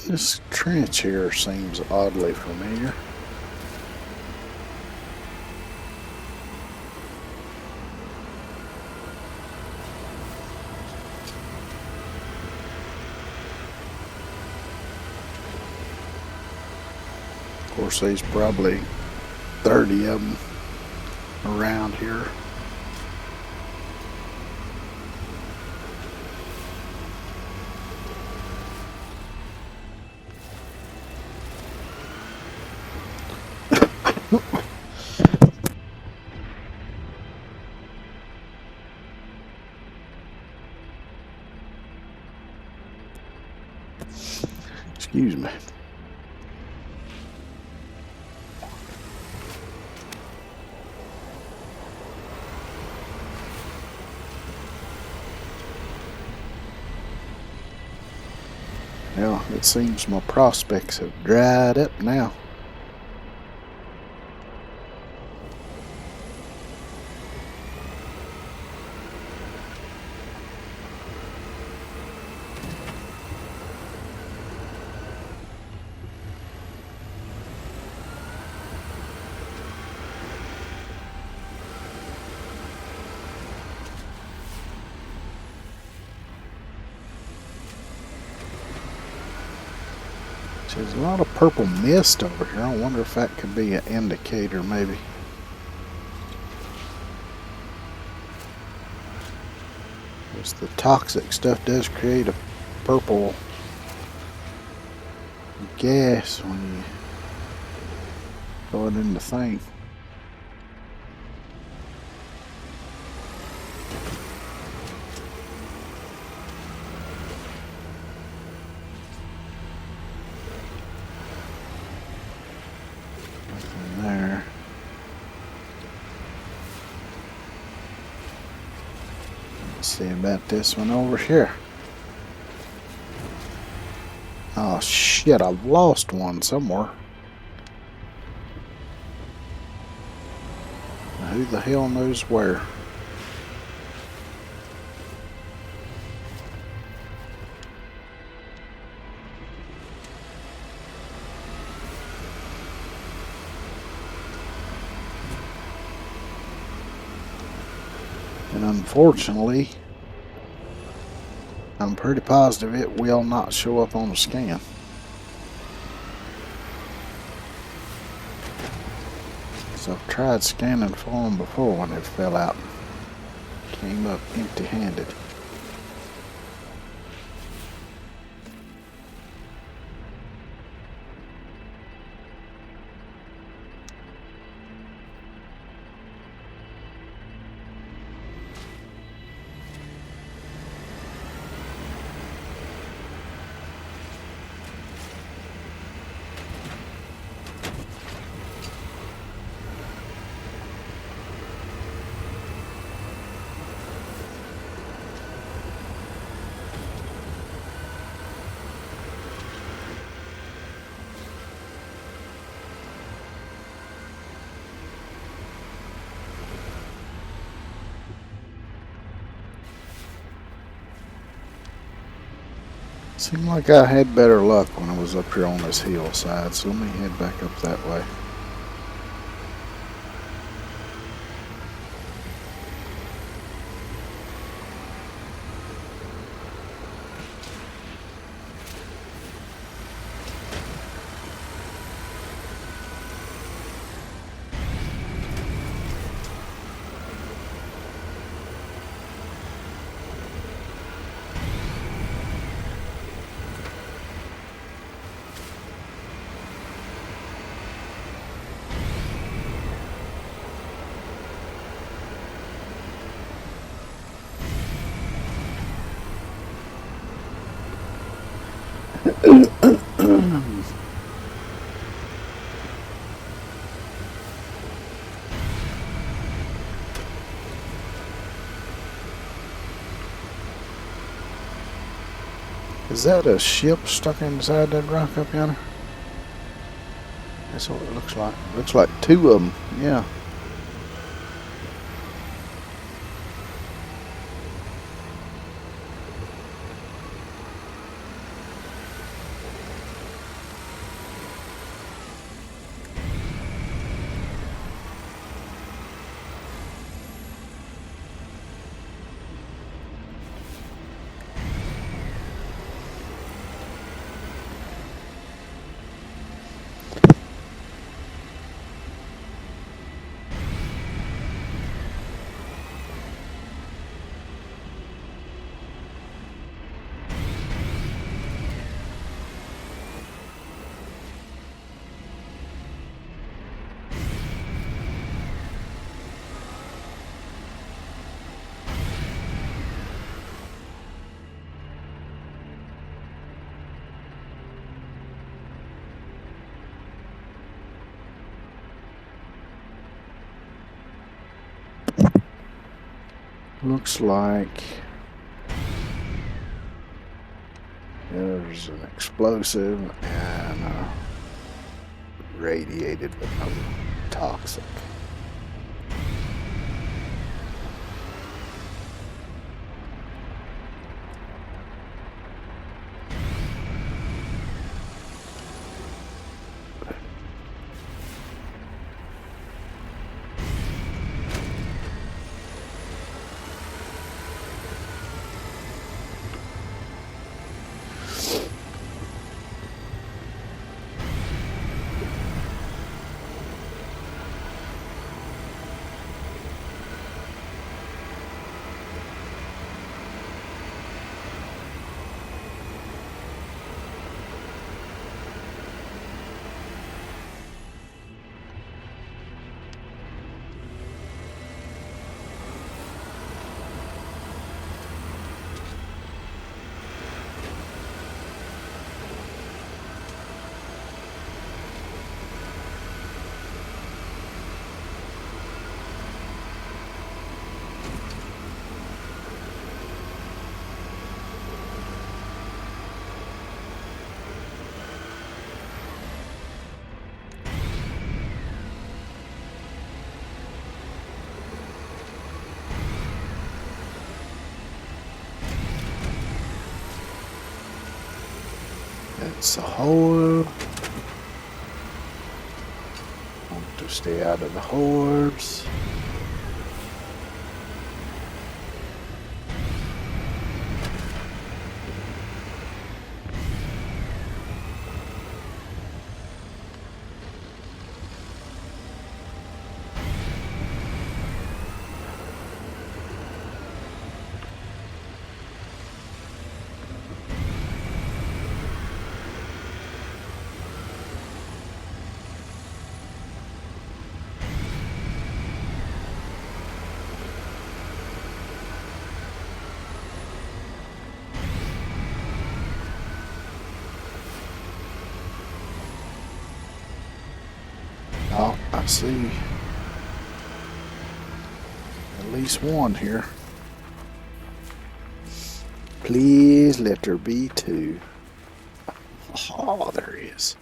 This trench here seems oddly familiar. Of course, there's probably 30 of them around here. Excuse me. Well, it seems my prospects have dried up now. There's a lot of purple mist over here. I wonder if that could be an indicator, maybe. Because the toxic stuff does create a purple gas when you throw it in the thing. There. Let's see about this one over here. Oh shit, I've lost one somewhere. Now, who the hell knows where? And unfortunately, I'm pretty positive it will not show up on the scan. So I've tried scanning for them before when it fell out. Came up empty-handed. Seemed like I had better luck when I was up here on this hillside, so let me head back up that way. Is that a ship stuck inside that rock up yonder? That's what it looks like. Looks like two of them, yeah. Looks like there's an explosive and radiated but no toxic. It's a hole. Want to stay out of the holes. Oh, I see at least one here. Please let there be two. Oh, there he is.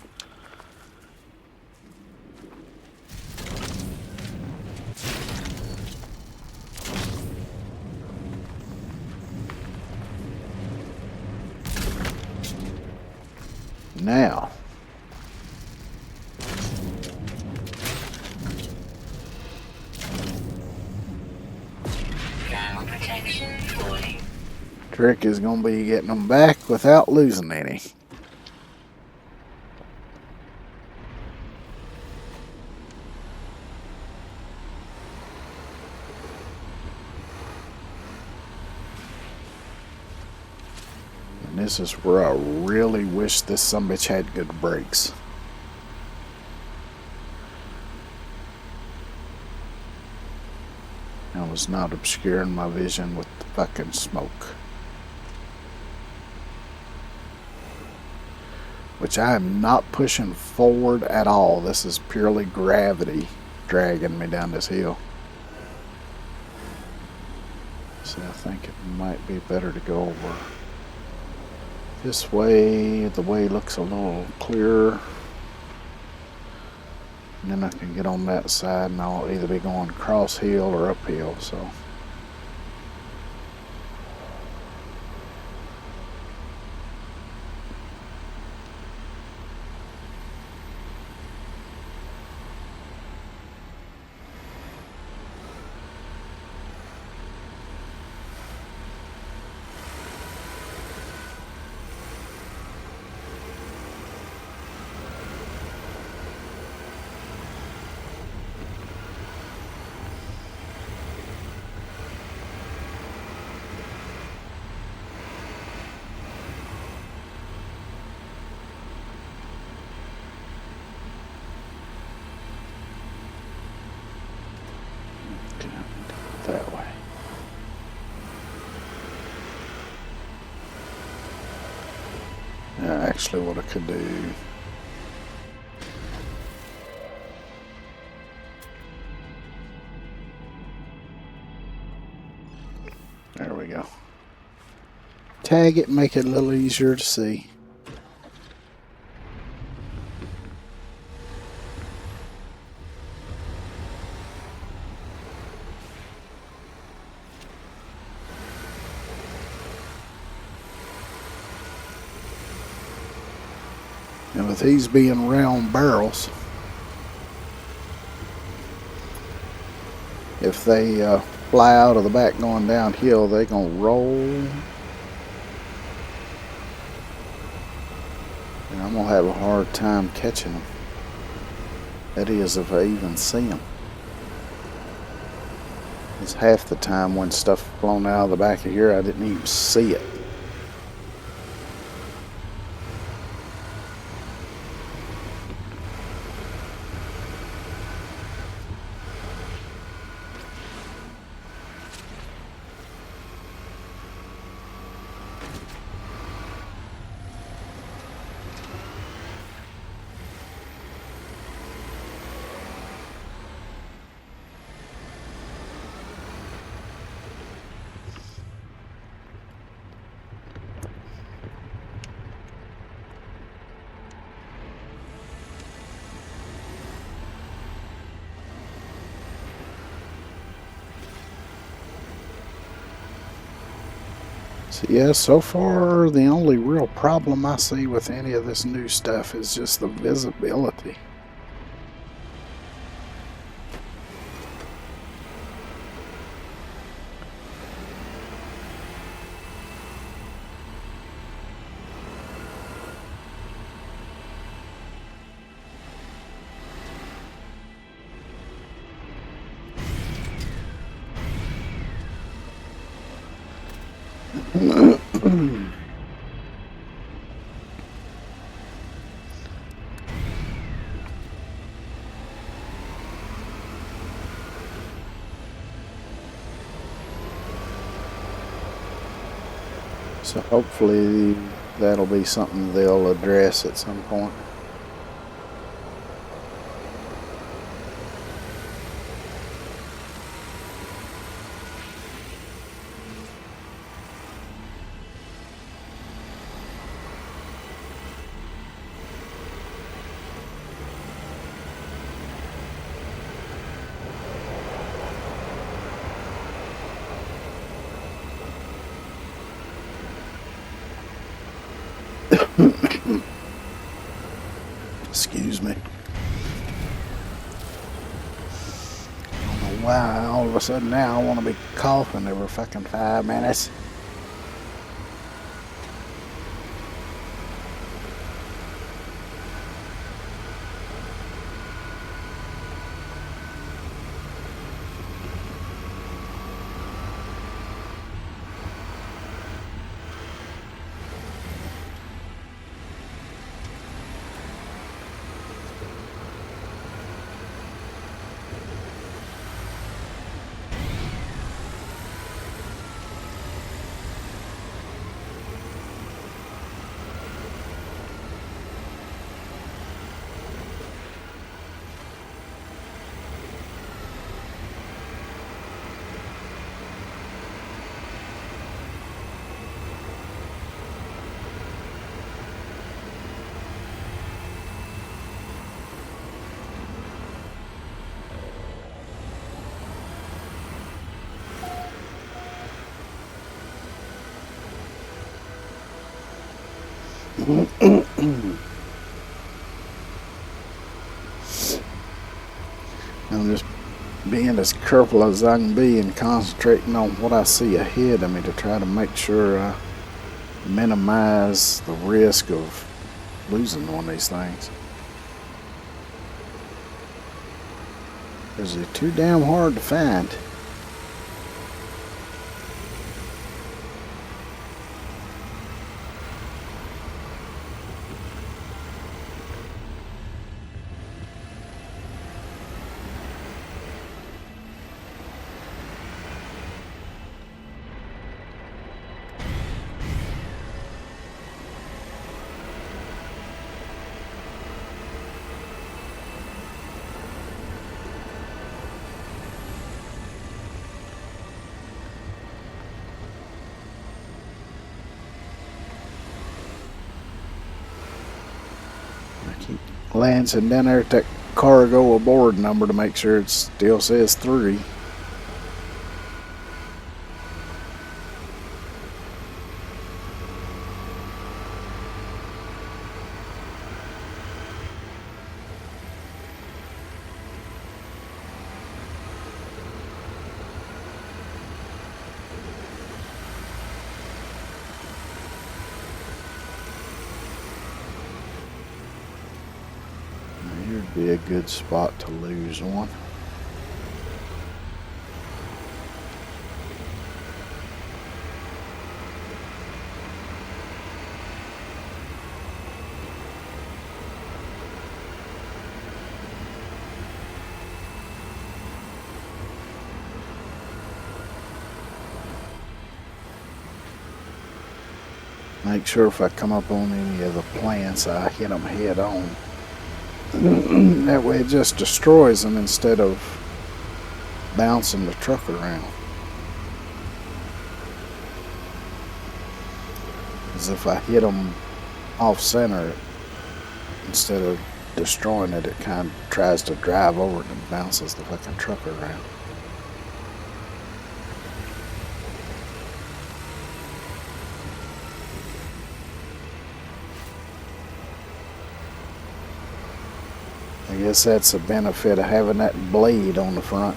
Now, Thermal protection falling. trick is going to be getting them back without losing any. And this is where I really wish this sumbitch had good brakes. I was not obscuring my vision with the fucking smoke. Which I am not pushing forward at all. This is purely gravity dragging me down this hill. So I think it might be better to go over this way. The way looks a little clearer. And then I can get on that side and I'll either be going cross hill or uphill, so. That way. Yeah, actually what I could do, we go. Tag it, make it a little easier to see. And with these being round barrels, if they fly out of the back going downhill, they're going to roll. And I'm going to have a hard time catching them. That is, if I even see them. It's half the time when stuff flown out of the back of here, I didn't even see it. So yeah, so far the only real problem I see with any of this new stuff is just the visibility. So hopefully that'll be something they'll address at some point. Excuse me. I don't know why all of a sudden now I want to be coughing every fucking 5 minutes. I'm just being as careful as I can be and concentrating on what I see ahead of me to try to make sure I minimize the risk of losing one of these things. Because they're too damn hard to find. Lance, and down there at that cargo aboard number to make sure it still says 3. Here'd be a good spot to lose one. Make sure if I come up on any of the plants, I hit them head on. That way it just destroys them instead of bouncing the truck around. As if I hit them off center, instead of destroying it, it kind of tries to drive over it and bounces the fucking truck around. I guess that's the benefit of having that blade on the front.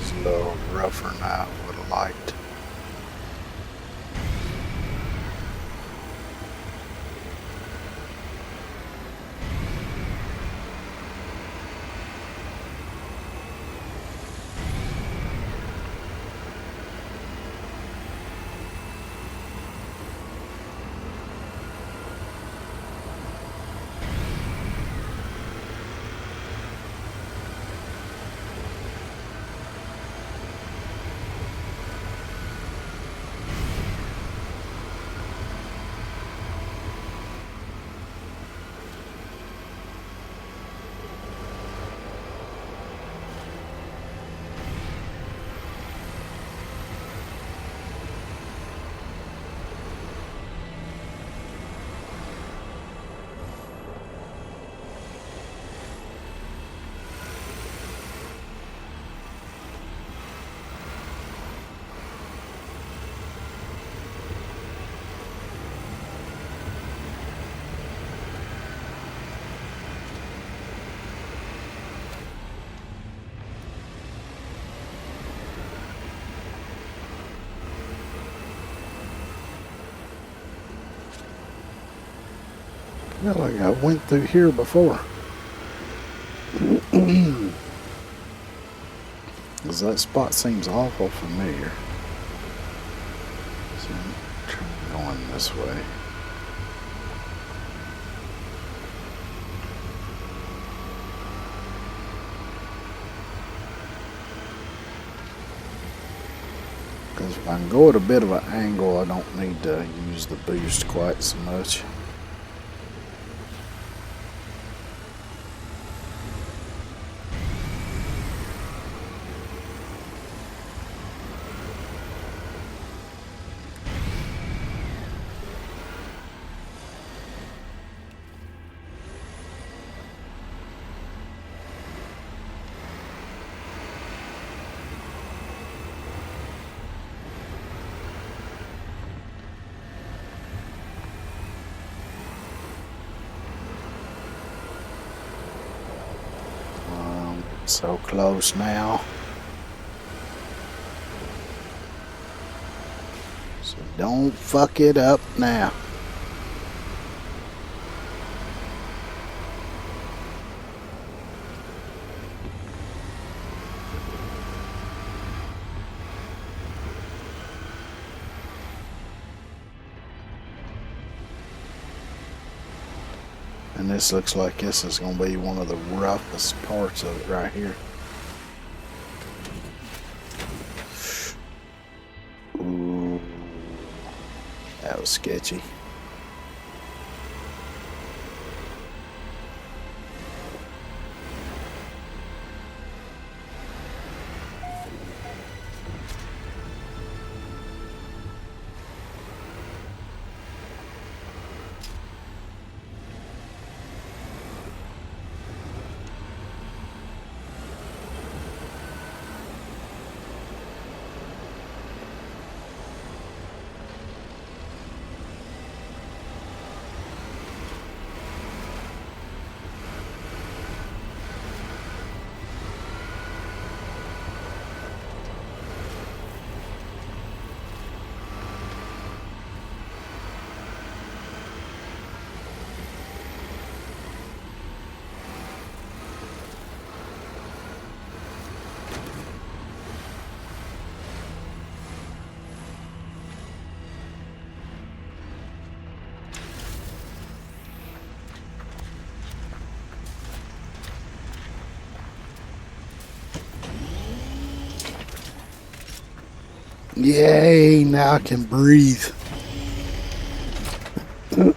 It's a little rougher than I would have liked. Feel like I went through here before. Because that spot seems awful familiar. So I'm going this way. Because if I can go at a bit of an angle, I don't need to use the boost quite so much. So close now. So don't fuck it up now. And this looks like this is going to be one of the roughest parts of it right here. Ooh, that was sketchy. Yay, now I can breathe. Now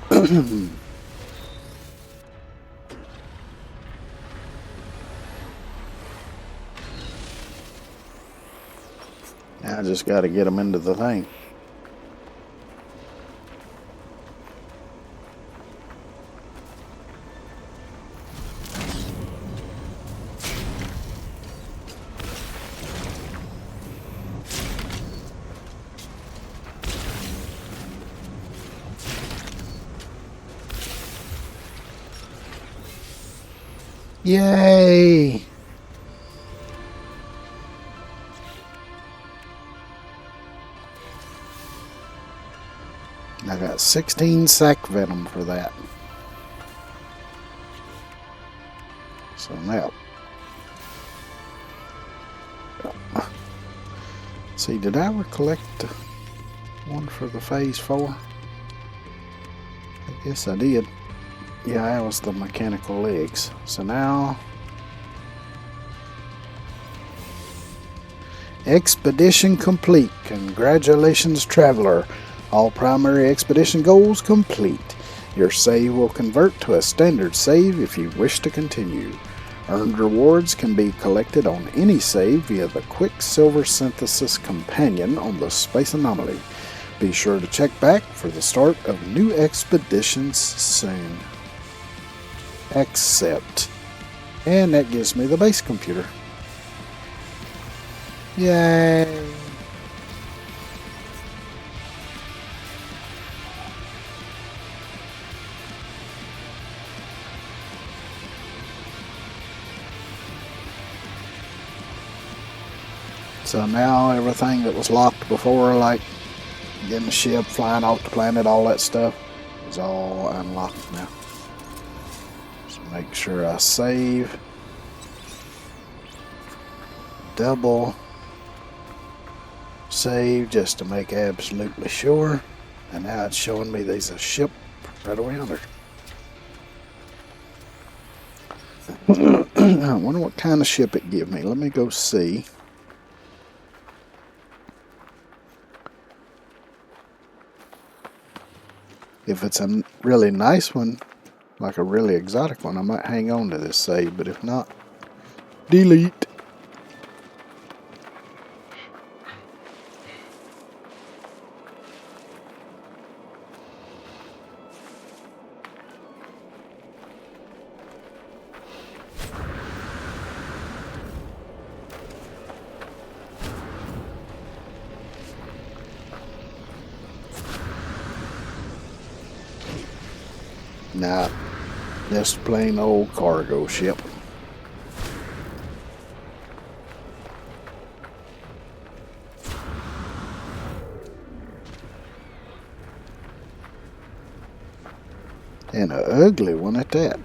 I just got to get them into the thing. Yay! I got 16 sac venom for that. So now, see, did I ever collect one for the phase 4? I guess I did. Yeah, that was the mechanical legs. So now, expedition complete. Congratulations, traveler. All primary expedition goals complete. Your save will convert to a standard save if you wish to continue. Earned rewards can be collected on any save via the Quicksilver Synthesis Companion on the Space Anomaly. Be sure to check back for the start of new expeditions soon. Accept. And that gives me the base computer. Yay! So now everything that was locked before, like getting the ship, flying off the planet, all that stuff, is all unlocked now. So make sure I save. Double save just to make absolutely sure. And now it's showing me there's a ship right around her. I wonder what kind of ship it give me. Let me go see. If it's a really nice one, like a really exotic one, I might hang on to this save, but if not, delete. Nah, just plain old cargo ship. And an ugly one at that.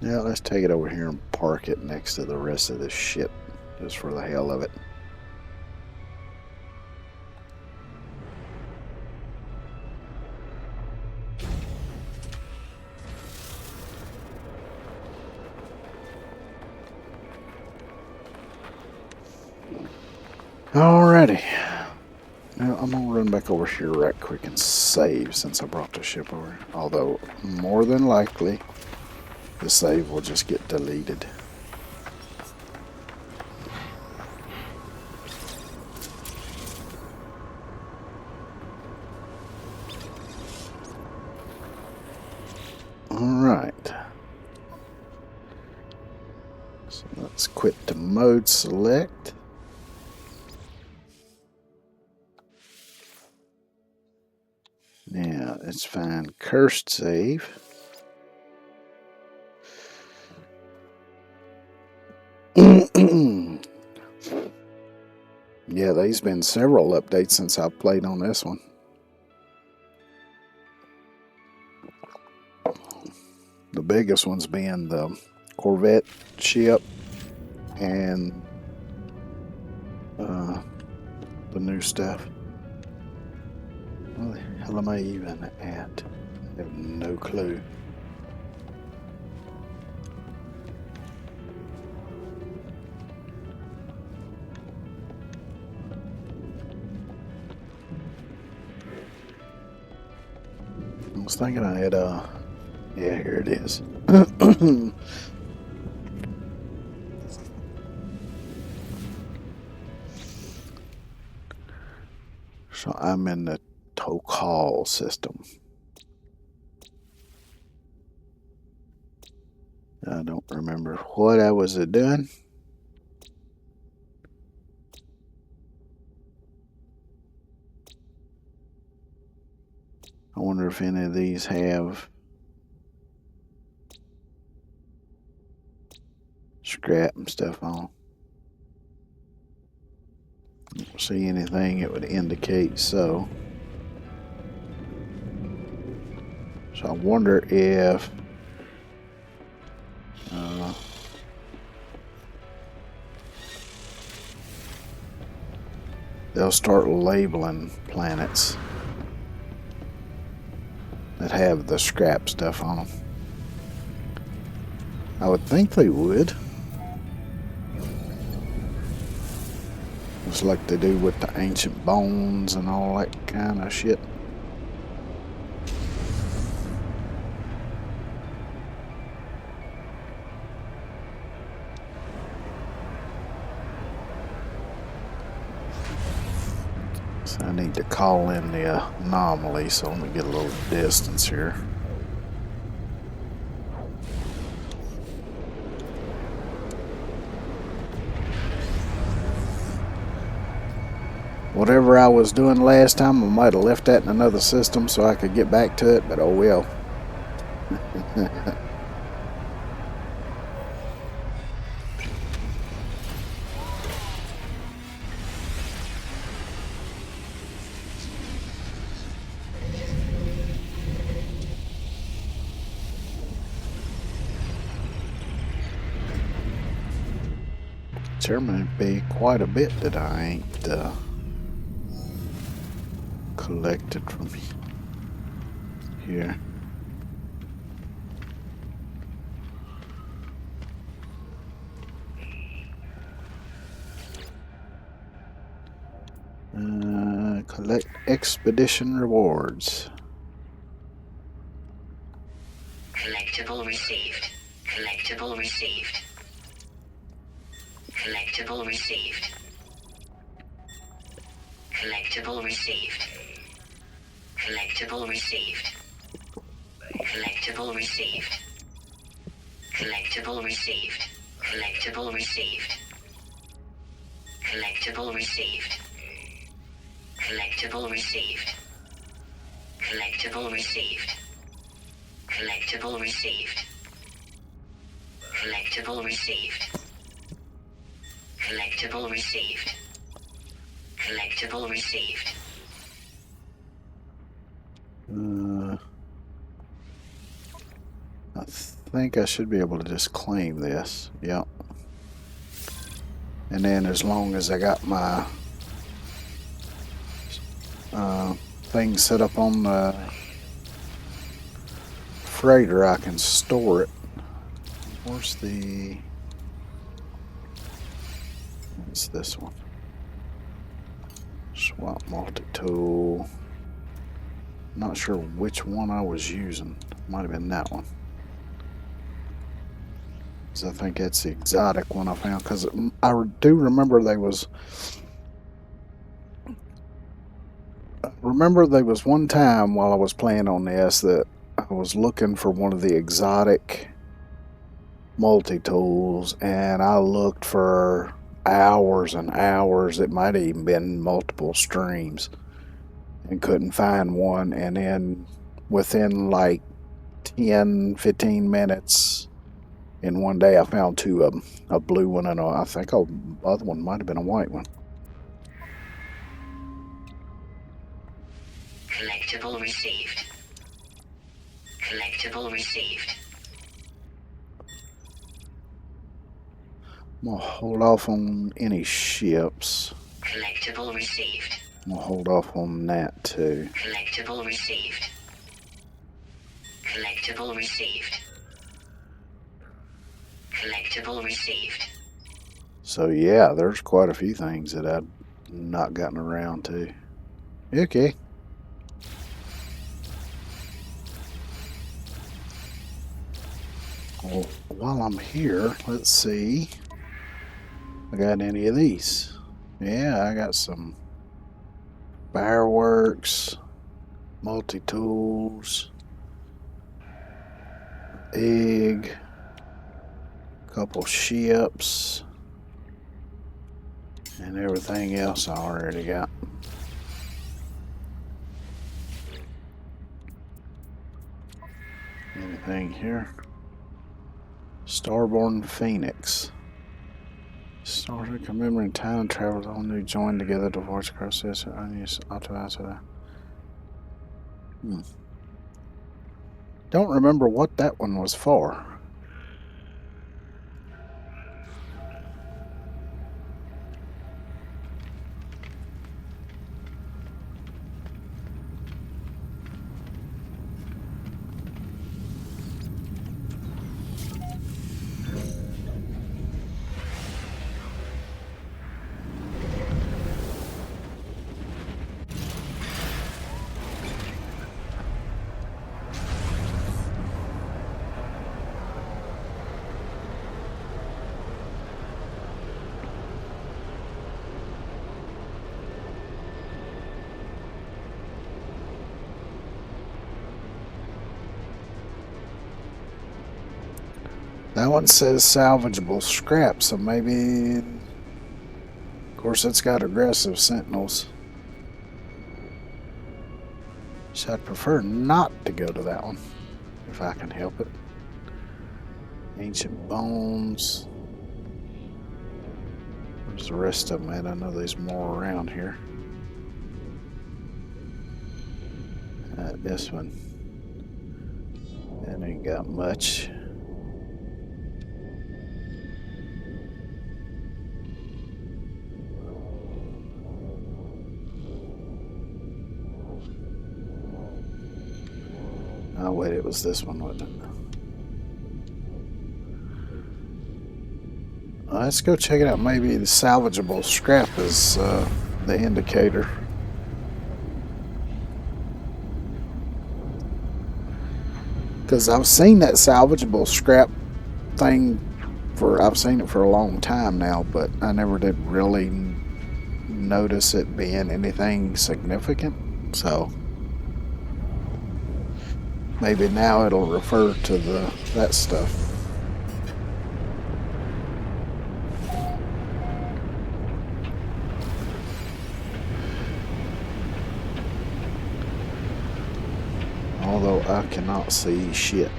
Yeah, let's take it over here and park it next to the rest of this shit, just for the hell of it. Alrighty. Now I'm gonna run back over here right quick and save since I brought the ship over. Although, more than likely, the save will just get deleted. Alright. So let's quit to mode select. Now let's find cursed save. Yeah, there's been several updates since I've played on this one. The biggest ones being the Corvette ship and the new stuff. Where the hell am I even at? I have no clue. I was thinking I had yeah, here it is. So I'm in the Tokal system. I don't remember what I was doing. I wonder if any of these have scrap and stuff on. I don't see anything that would indicate so. So I wonder if they'll start labeling planets that have the scrap stuff on them. I would think they would. Just like they do with the ancient bones and all that kind of shit. So I need to call in the anomaly, so let me get a little distance here. Whatever I was doing last time, I might have left that in another system so I could get back to it, but oh well. There may be quite a bit that I ain't collected from here. Collect expedition rewards. Collectible received. Collectible received. Collectible received. Collectible received. Collectible received. Collectible received. Collectible received. Collectible received. Collectible received. Collectible received. Collectible received. Collectible received. Collectible received. Collectible received. Collectible received. I think I should be able to just claim this. Yep. And then as long as I got my thing set up on the freighter, I can store it. Where's the... What's this one? Swap multi-tool. Not sure which one I was using. Might have been that one. I think that's the exotic one I found, because I do remember there was one time while I was playing on this that I was looking for one of the exotic multi-tools, and I looked for hours and hours. It might have even been multiple streams, and couldn't find one. And then within like 10-15 minutes in one day, I found two of them, a blue one and I think the other one might have been a white one. Collectible received. Collectible received. I'm gonna hold off on any ships. Collectible received. I'm gonna hold off on that too. Collectible received. Collectible received. Collectible received. So yeah, there's quite a few things that I've not gotten around to. Okay. Well, while I'm here, let's see. I got any of these? Yeah, I got some fireworks, multi-tools, egg, couple ships, and everything else I already got. Anything here? Starborn Phoenix. Started commemorating time travelers all new joined together to voice across this unused auto. Don't remember what that one was for. That one says salvageable scrap, so maybe... Of course, it's got aggressive sentinels. So I'd prefer not to go to that one, if I can help it. Ancient bones. Where's the rest of them at? I know there's more around here. This one. That ain't got much. Oh wait, it was this one, wasn't it? Let's go check it out. Maybe the salvageable scrap is the indicator. Because I've seen that salvageable scrap thing I've seen it for a long time now, but I never did really notice it being anything significant. So maybe now it'll refer to that stuff. although I cannot see shit.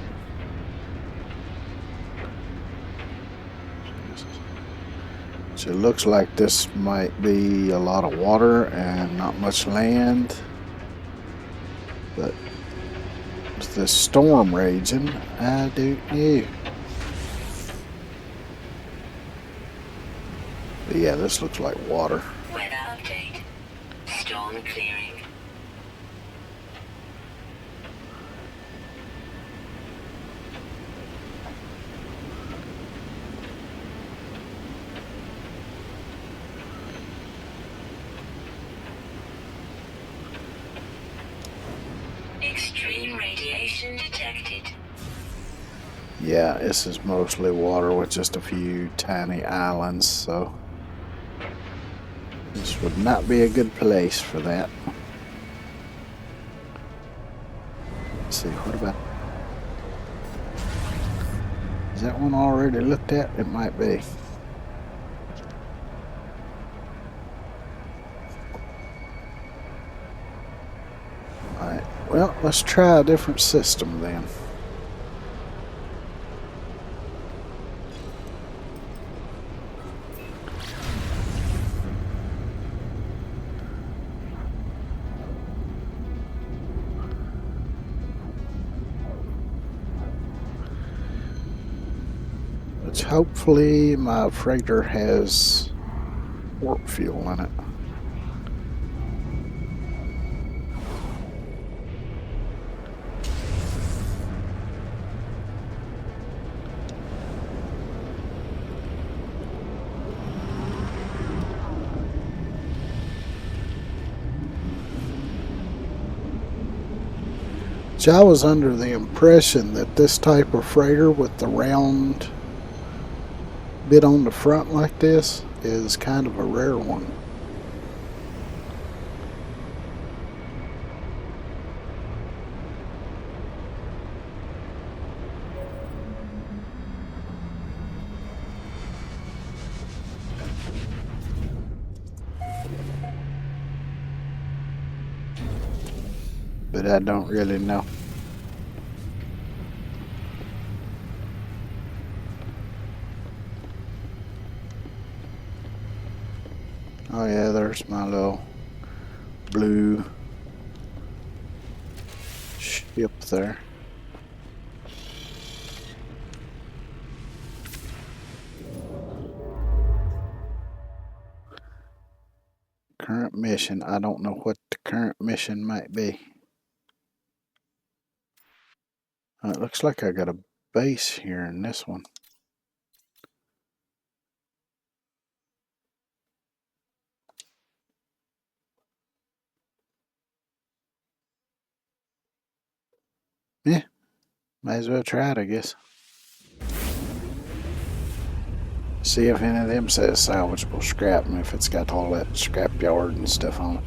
So it looks like this might be a lot of water and not much land, but with the storm raging, I don't know. But yeah, this looks like water. Weather update. Storm clearing. Extreme radiation detected. Yeah, this is mostly water with just a few tiny islands, so this would not be a good place for that. Let's see, what about... Is that one already looked at? It might be. Alright, well, let's try a different system then. Which hopefully my freighter has warp fuel in it. I was under the impression that this type of freighter with the round bit on the front like this is kind of a rare one. But I don't really know. Oh yeah, there's my little blue ship there. Current mission. I don't know what the current mission might be. It looks like I got a base here in this one. Yeah, might as well try it, I guess. See if any of them says salvageable scrap and if it's got all that scrap yard and stuff on it.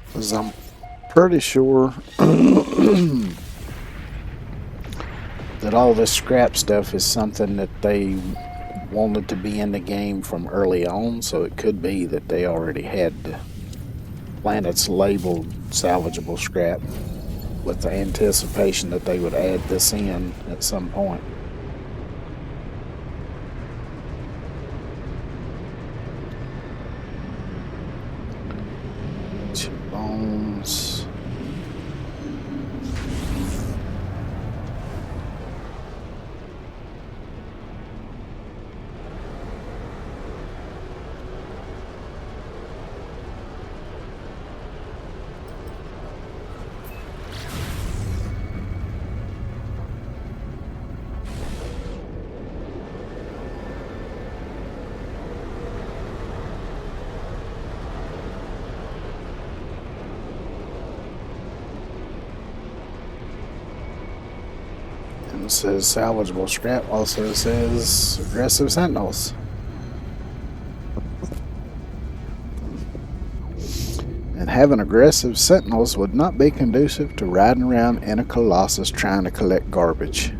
Because I'm pretty sure that all this scrap stuff is something that they wanted to be in the game from early on, so it could be that they already had the planets labeled salvageable scrap with the anticipation that they would add this in at some point. Bones. It says salvageable scrap, also says aggressive sentinels. And having aggressive sentinels would not be conducive to riding around in a Colossus trying to collect garbage.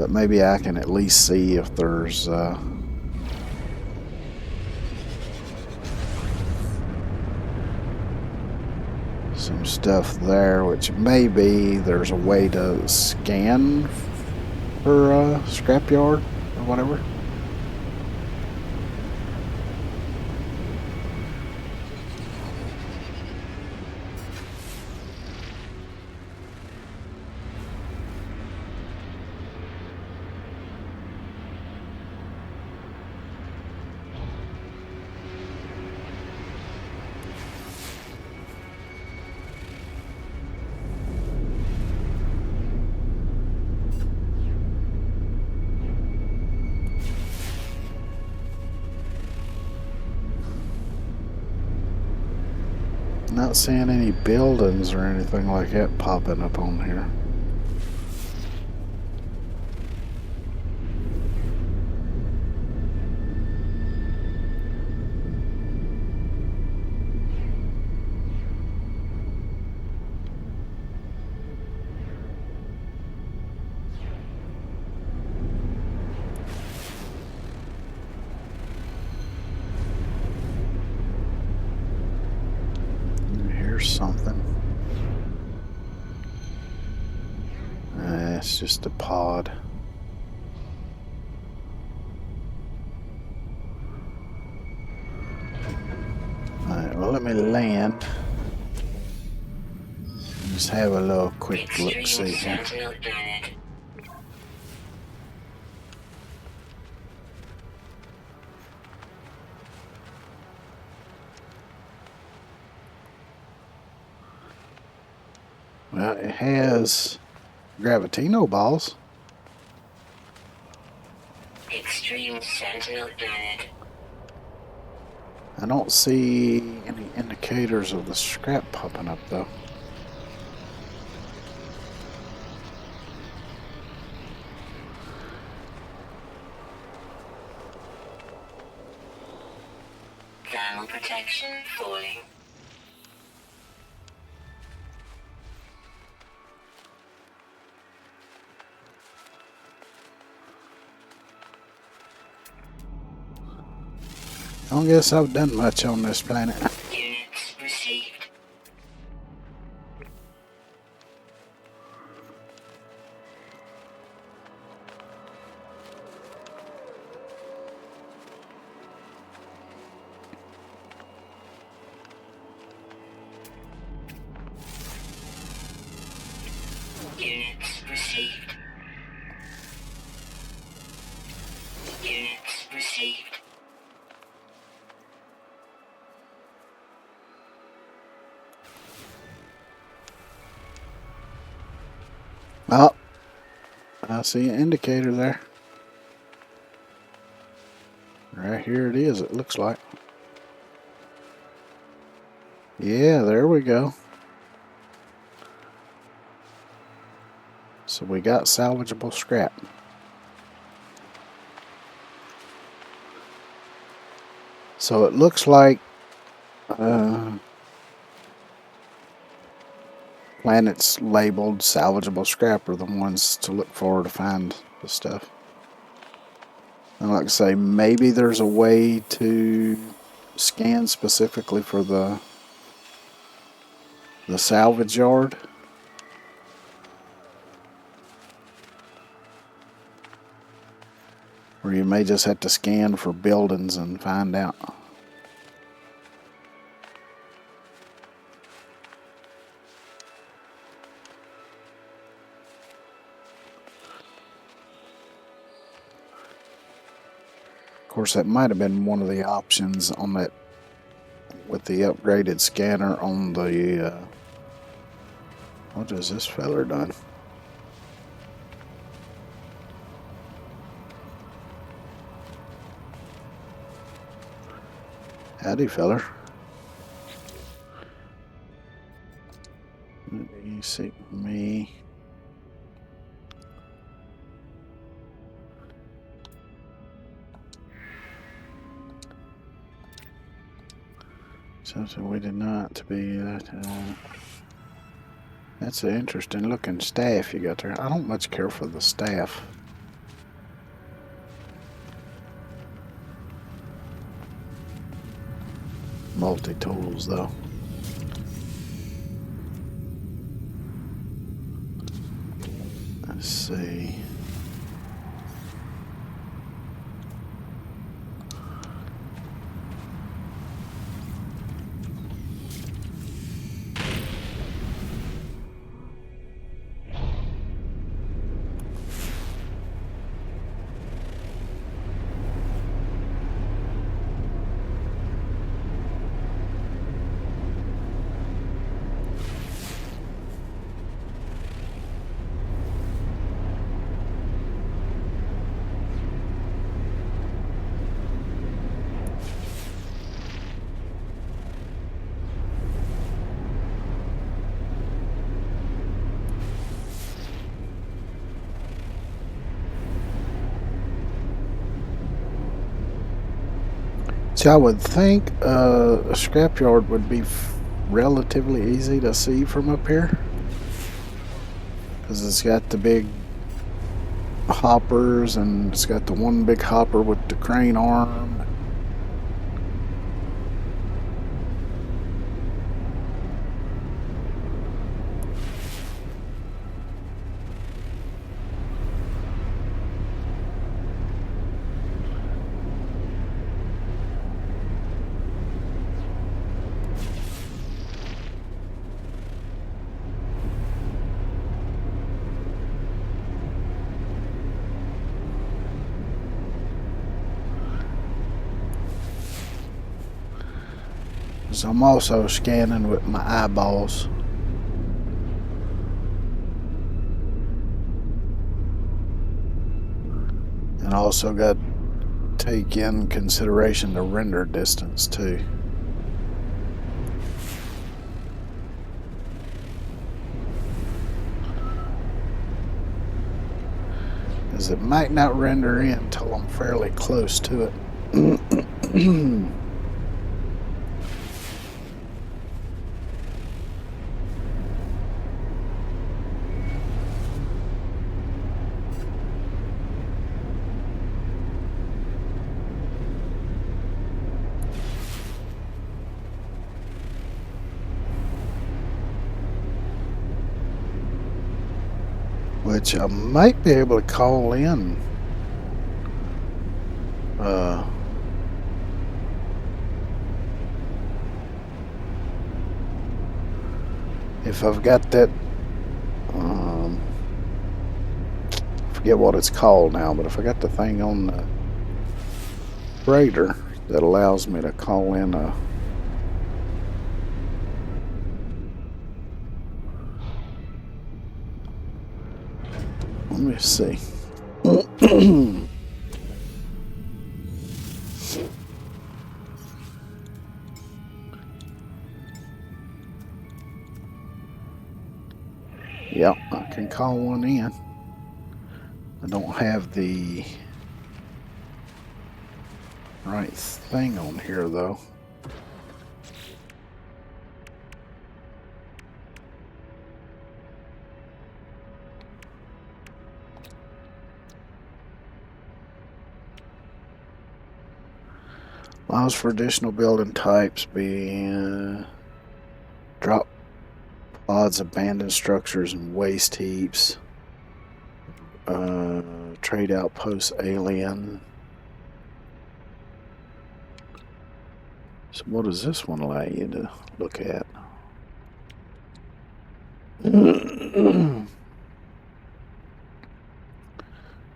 But maybe I can at least see if there's some stuff there, which maybe there's a way to scan for scrapyard or whatever. Not seeing any buildings or anything like that popping up on here. Something. It's just a pod. Alright, well, let me land. Just have a little quick look see here. Well, it has Gravitino balls. Extreme Sentinel Planet. I don't see any indicators of the scrap popping up though. Thermal protection falling. I don't guess I've done much on this planet. Units received. Units received. Units received. Oh, I see an indicator there. Right here it is, it looks like. Yeah, there we go. So we got salvageable scrap. So it looks like planets labeled salvageable scrap are the ones to look for to find the stuff. And like I say, maybe there's a way to scan specifically for the salvage yard. Or you may just have to scan for buildings and find out. Of course, that might have been one of the options on that with the upgraded scanner on the what has this feller done? Howdy, feller. You see me. Something we did not to be that. That's an interesting looking staff you got there. I don't much care for the staff. multi-tools though. Let's see. See, I would think a scrapyard would be relatively easy to see from up here, because it's got the big hoppers and it's got the one big hopper with the crane arm. So I'm also scanning with my eyeballs. And also got to take in consideration the render distance too. Because it might not render in until I'm fairly close to it. Which I might be able to call in. If I've got that, forget what it's called now, but if I got the thing on the freighter that allows me to call in a let me see. Yep, I can call one in. I don't have the right thing on here though. Allows for additional building types being drop pods, abandoned structures, and waste heaps. Trade outpost alien. So what does this one allow you to look at?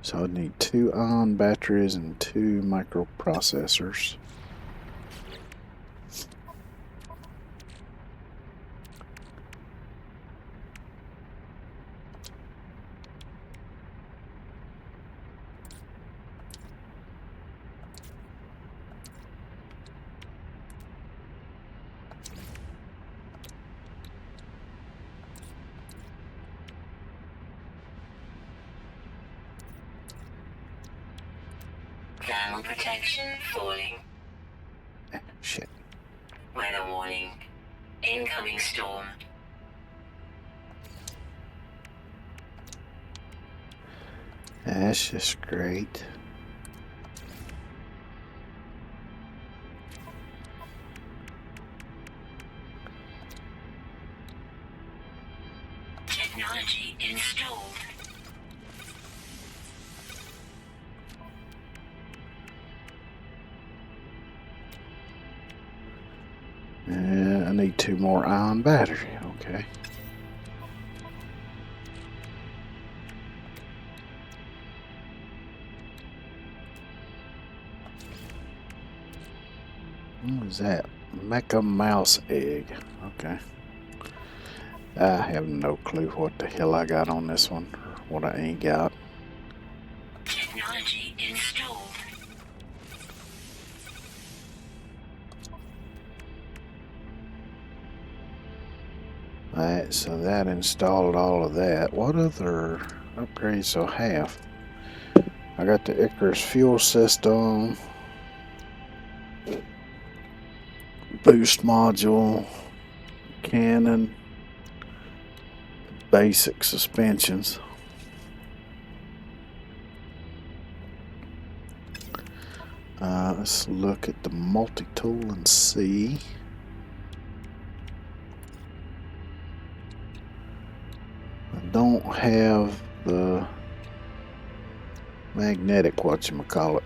So I need 2 ion batteries and 2 microprocessors. Thermal protection falling. Shit. Weather warning. Incoming storm. That's just great. Technology installed. I need 2 more ion battery. Okay. What is that? Mecha mouse egg. Okay. I have no clue what the hell I got on this one, or what I ain't got. Technology installed. Alright, so that installed all of that. What other upgrades do I have? I got the Icarus fuel system, boost module, cannon, basic suspensions. Let's look at the multi-tool and see. I don't have the magnetic whatchamacallit,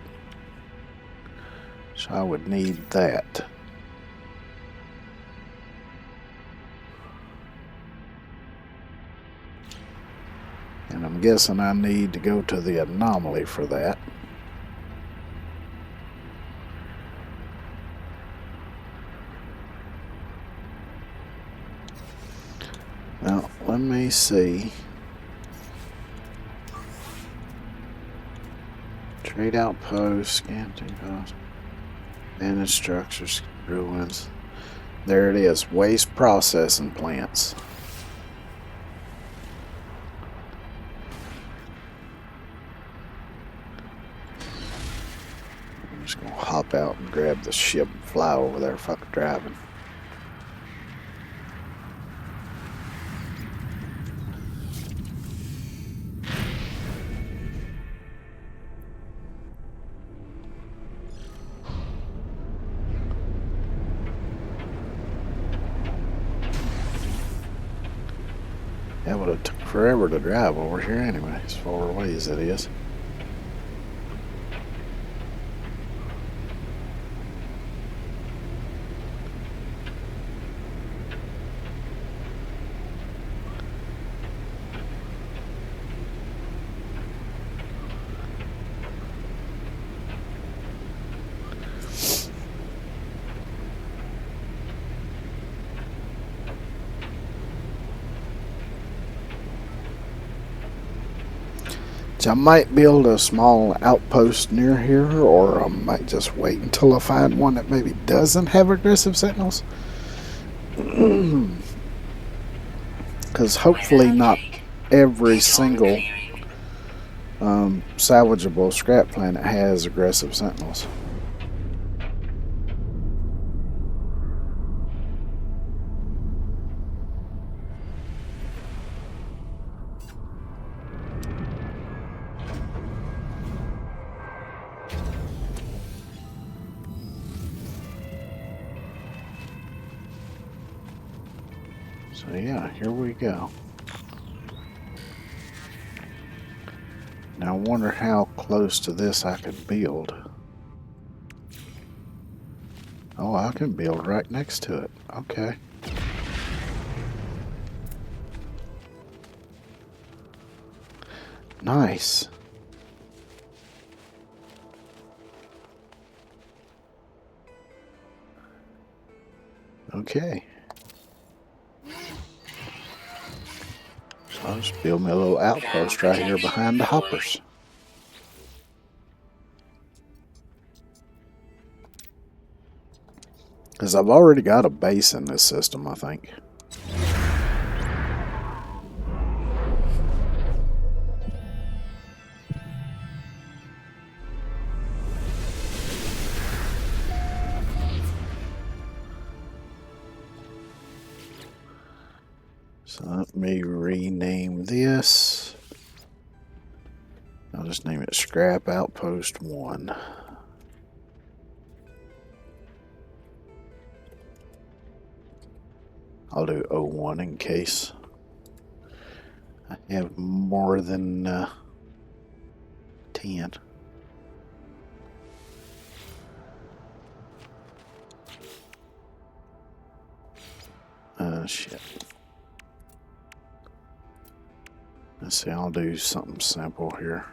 so I would need that. And I'm guessing I need to go to the anomaly for that. Now, let me see. Trade outpost, scanning post, managed structures, ruins. There it is, waste processing plants. I'm just gonna hop out and grab the ship and fly over there fucking driving. That would have took forever to drive over here anyway, as far away as it is. So I might build a small outpost near here, or I might just wait until I find one that maybe doesn't have aggressive sentinels. Because hopefully not every single salvageable scrap planet has aggressive sentinels. So yeah, here we go. Now I wonder how close to this I could build. Oh, I can build right next to it. Okay. Nice. Okay. So I'll just build me a little outpost right here behind the hoppers. Because I've already got a base in this system, I think. So let me rename this. I'll just name it Scrap Outpost 1. I'll do 01 in case. have more than 10. Shit. Let's see, I'll do something simple here.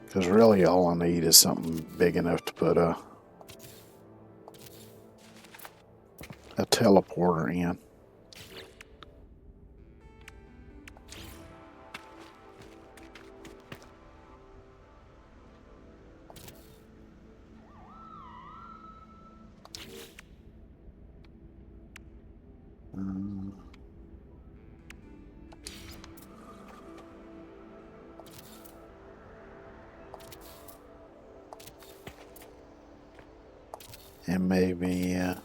Because really all I need is something big enough to put a teleporter in. And maybe, I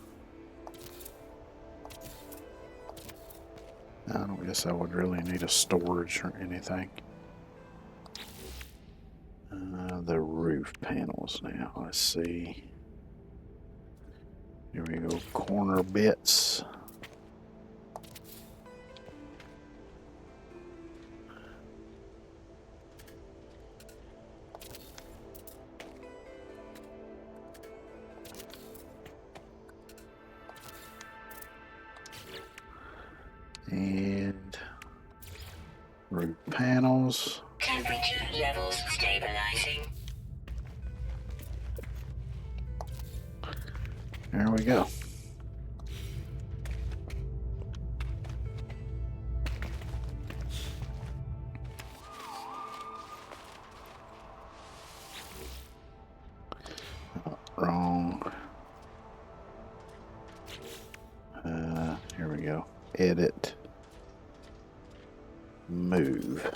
don't guess I would really need a storage or anything. The roof panels now, let's see. Here we go, corner bits. And roof panels. Temperature levels stabilizing. There we go. Oh, wrong. Here we go. Edit. Move.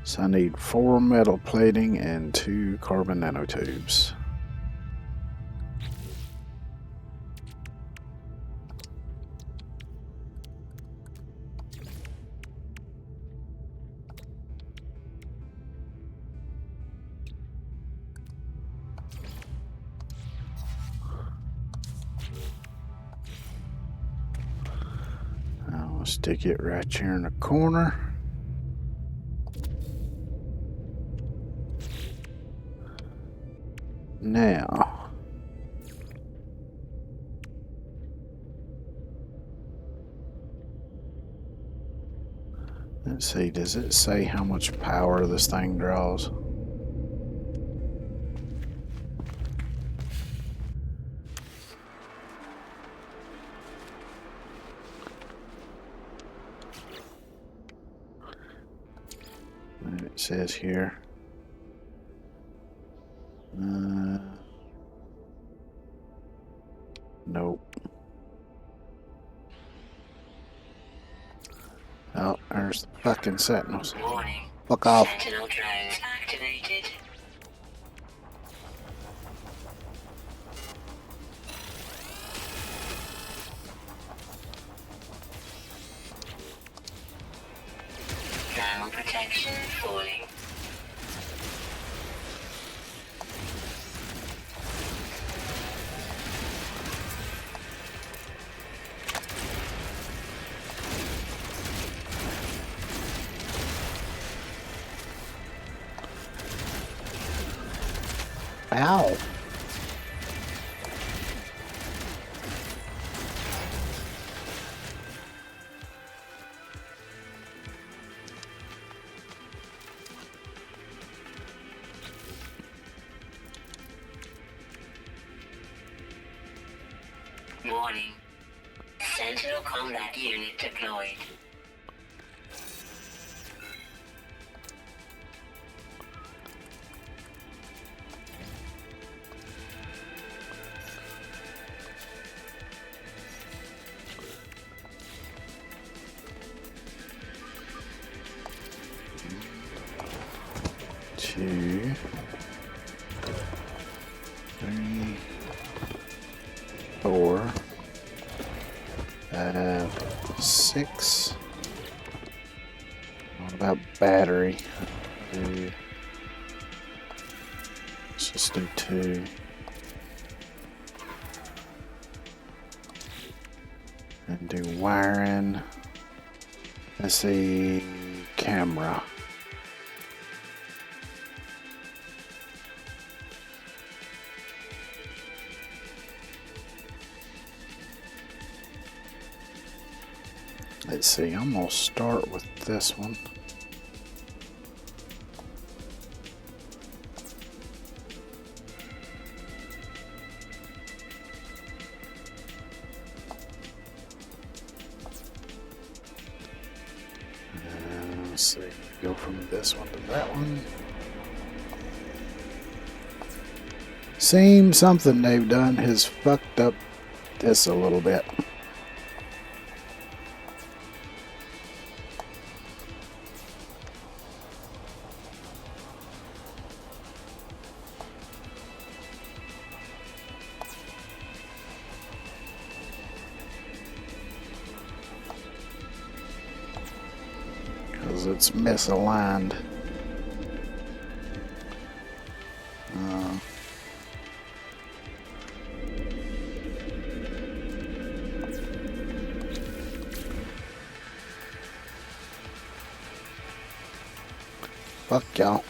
So I need 4 metal plating and 2 carbon nanotubes. I'll stick it right here in the corner. Now, let's see, does it say how much power this thing draws? It says here. Nope. Oh, there's the fucking sentinels. Warning. Fuck off. Sentinel drones activated. Thermal protection falling. Ow. Warning. Sentinel combat unit deployed. 2, 3, 4, 5, 6. What about battery? Let's just do 2. And do wiring. Let's see, camera. Let's see, I'm gonna start with this one. Let's see, go from this one to that one. Seems something they've done has fucked up this a little bit. Because it's misaligned. Fuck y'all.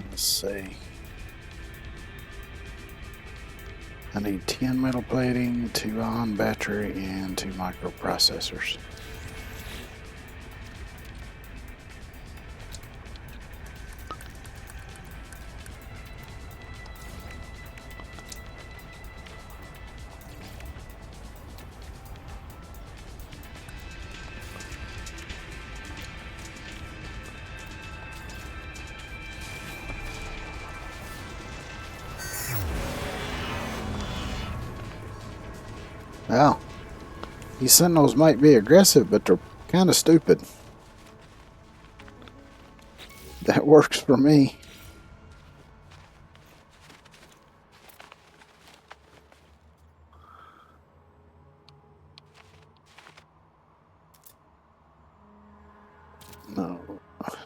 Let's see. I need 10 metal plating, 2 ion battery, and 2 microprocessors. Well, these sentinels might be aggressive, but they're kind of stupid. That works for me.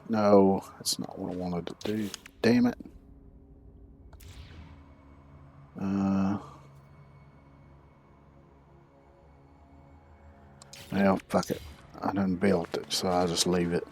No, that's not what I wanted to do. Damn it. Well, fuck it. I done built it, so I'll just leave it.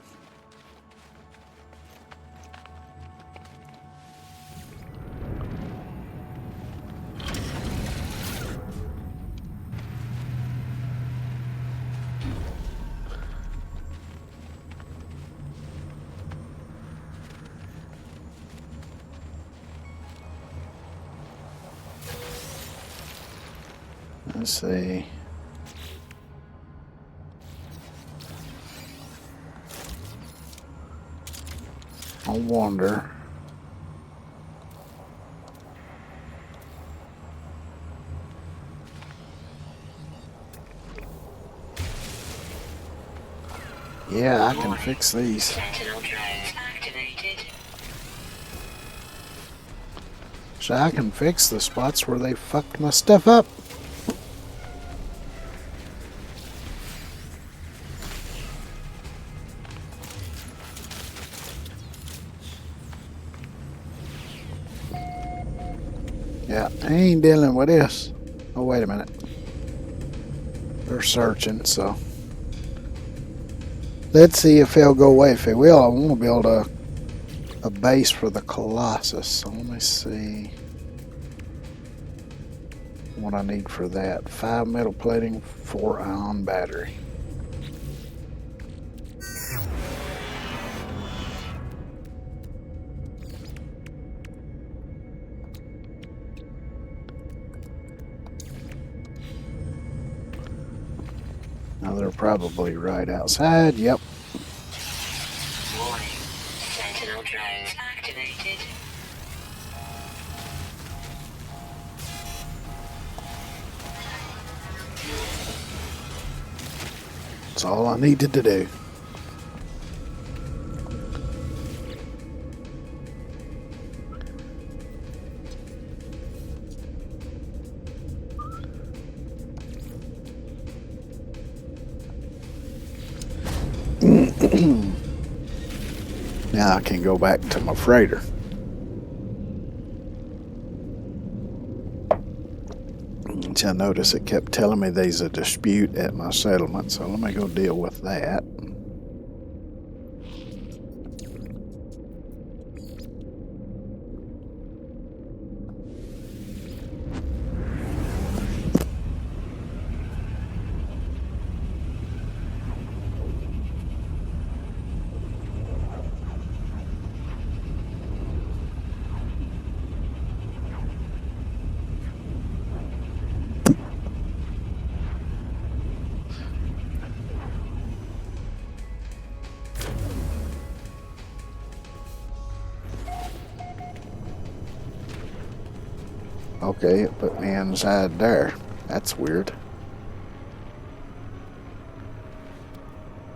Let's see. I wonder. Yeah, I can fix these. Sentinel drones activated. So I can fix the spots where they fucked my stuff up. Yeah, I ain't dealing with this. Oh, wait a minute. They're searching, so. Let's see if they'll go away. If they will, I want to build a base for the Colossus. So let me see what I need for that. 5 metal plating, 4 ion battery. Now they're probably right outside. Yep. Warning. Sentinel drones activated. That's all I needed to do. Now I can go back to my freighter. Which I noticed it kept telling me there's a dispute at my settlement, so let me go deal with that. Okay, it put me inside there. That's weird.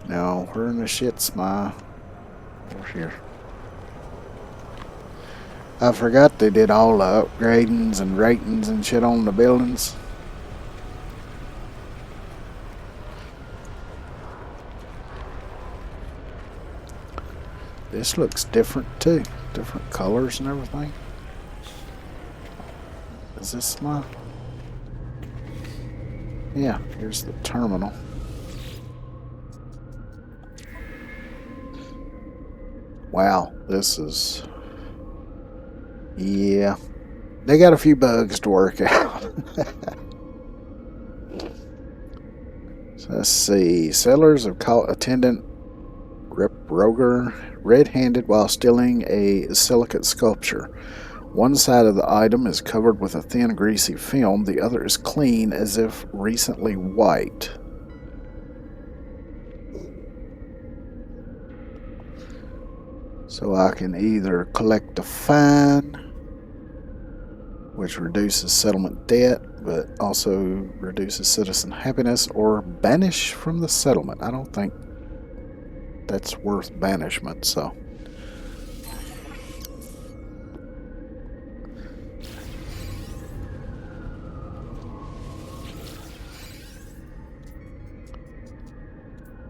Now, where in the shit's my... Over here. I forgot they did all the upgradings and ratings and shit on the buildings. This looks different too. Different colors and everything. Is this my... Yeah, here's the terminal. Wow, this is... Yeah. They got a few bugs to work out. So let's see. Settlers have caught attendant Rip Roger red-handed while stealing a silicate sculpture. One side of the item is covered with a thin, greasy film. The other is clean, as if recently wiped. So I can either collect a fine, which reduces settlement debt, but also reduces citizen happiness, or banish from the settlement. I don't think that's worth banishment, so...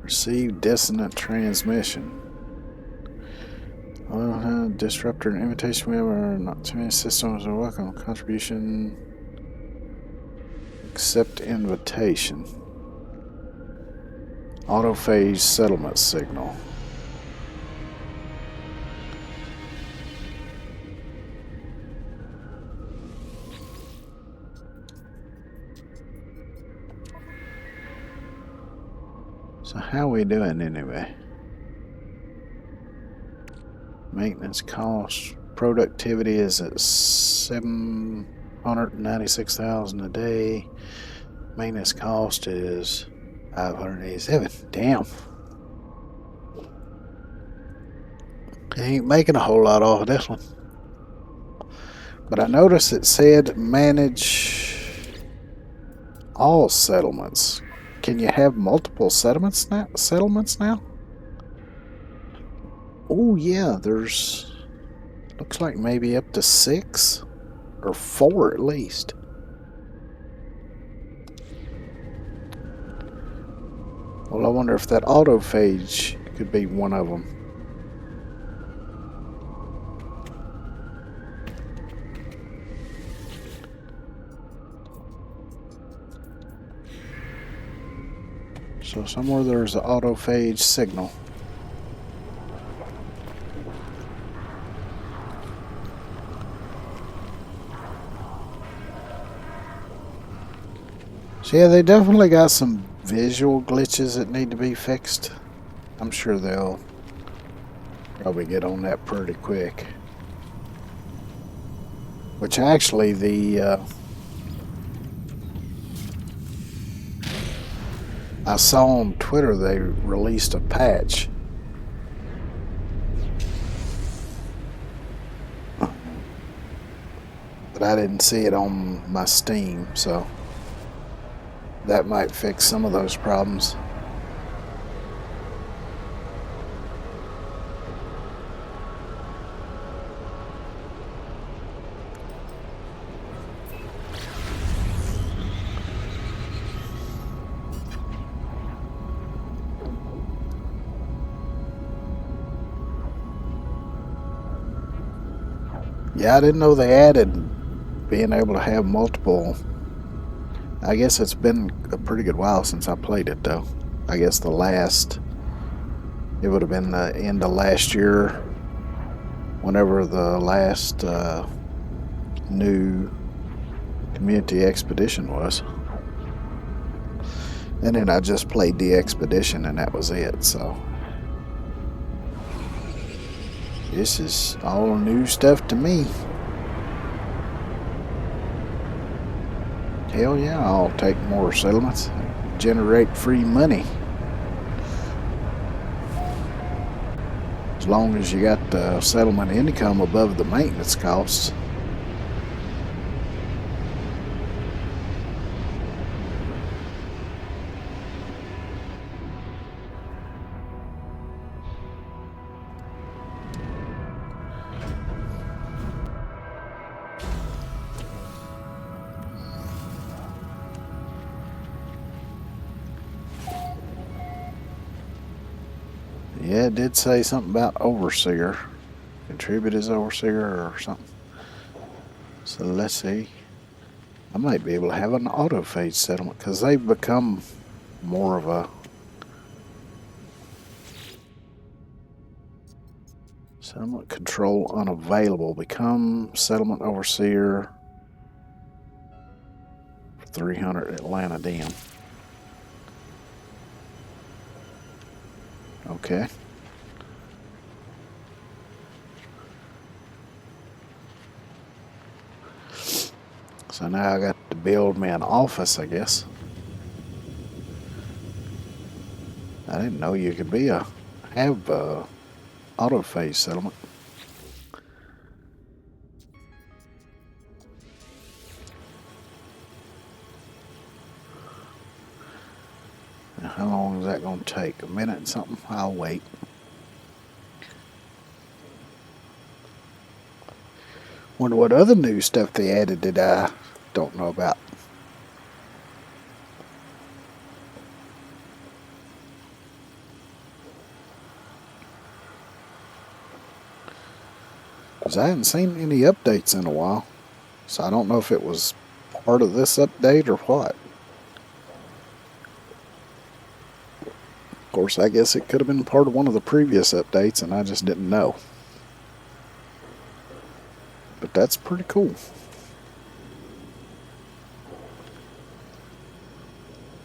Receive dissonant transmission. Disruptor and invitation. We have not too many systems are welcome. Contribution. Accept invitation. Autophage settlement signal. So how are we doing anyway? Maintenance cost, productivity is at 796,000 a day. Maintenance cost is 587. Damn. Ain't making a whole lot off of this one. But I noticed it said manage all settlements. Can you have multiple settlements now? Oh yeah, there's... Looks like maybe up to 6 or 4 at least. Well, I wonder if that autophage could be one of them. So somewhere there's an autophage signal. So yeah, they definitely got some visual glitches that need to be fixed. I'm sure they'll probably get on that pretty quick. Which actually I saw on Twitter they released a patch but I didn't see it on my Steam, so that might fix some of those problems. Yeah, I didn't know they added being able to have multiple. I guess it's been a pretty good while since I played it, though. I guess it would have been the end of last year, whenever the last new community expedition was. And then I just played the expedition and that was it, so this is all new stuff to me. Hell yeah, I'll take more settlements. Generate free money. As long as you got the settlement income above the maintenance costs. Yeah, it did say something about overseer. Contribute as overseer or something. So let's see. I might be able to have an autophage settlement because they've become more of a settlement control unavailable. Become settlement overseer for 300 Atlanta Dam. Okay. So now I got to build me an office, I guess. I didn't know you could have a autophage settlement. Now, how long is that going to take? A minute and something? I'll wait. Wonder what other new stuff they added that I don't know about. Because I hadn't seen any updates in a while. So I don't know if it was part of this update or what. Of course, I guess it could have been part of one of the previous updates and I just didn't know. But that's pretty cool.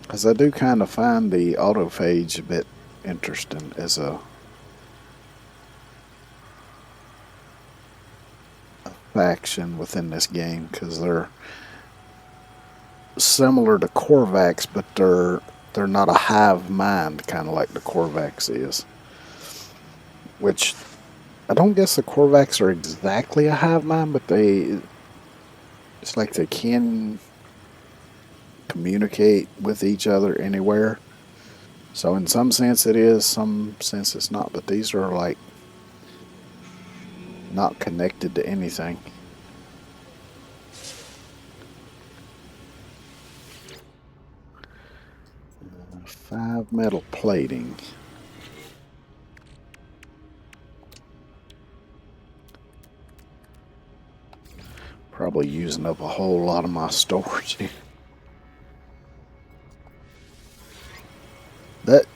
Because I do kind of find the autophage a bit interesting as a faction within this game, because they're similar to Korvax, but they're not a hive mind, kind of like the Korvax is. Which I don't guess the Korvax are exactly a hive mind, but it's like they can communicate with each other anywhere. So in some sense it is, some sense it's not, but these are like not connected to anything. Five metal plating. Probably using up a whole lot of my storage here. But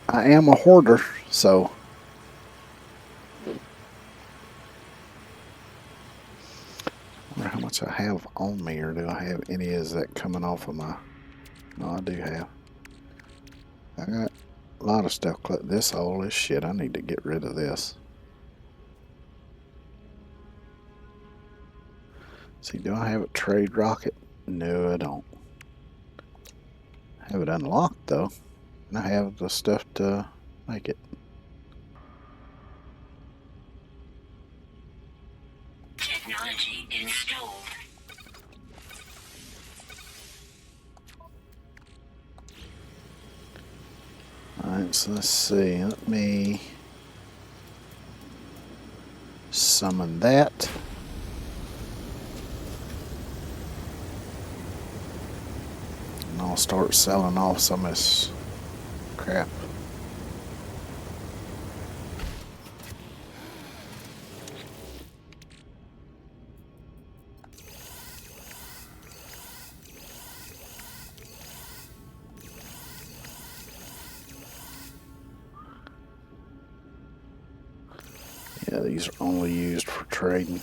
I am a hoarder, so I wonder how much I have on me, or do I have any of that coming off of my... No, I do have. I got a lot of stuff. All this shit, I need to get rid of this. See, do I have a trade rocket? No, I don't. I have it unlocked, though. And I have the stuff to make it. Technology installed. Alright, so let's see. Let me summon that. And I'll start selling off some of this crap. Yeah, these are only used for trading.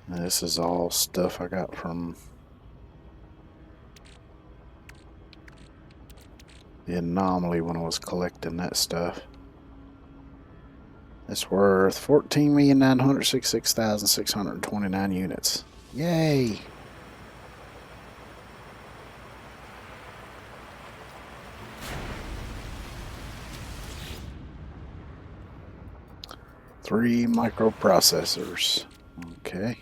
And this is all stuff I got from the anomaly when I was collecting that stuff. It's worth 14,966,629 units. Yay! Three microprocessors. Okay.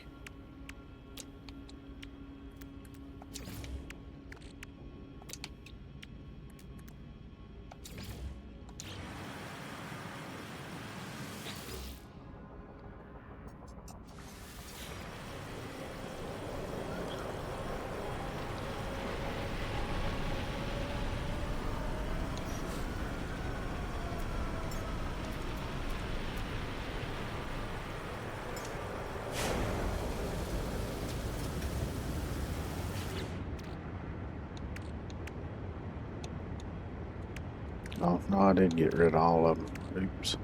Oh, no, I did get rid of all of them. Oops.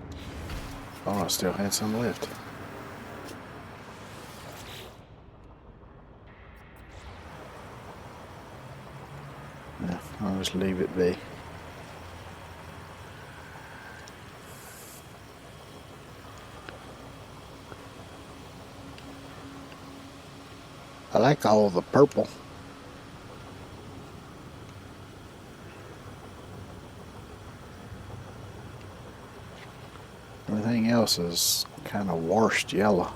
Oh, I still had some left. Yeah, I'll just leave it be. I like all the purple. Everything else is kind of washed yellow.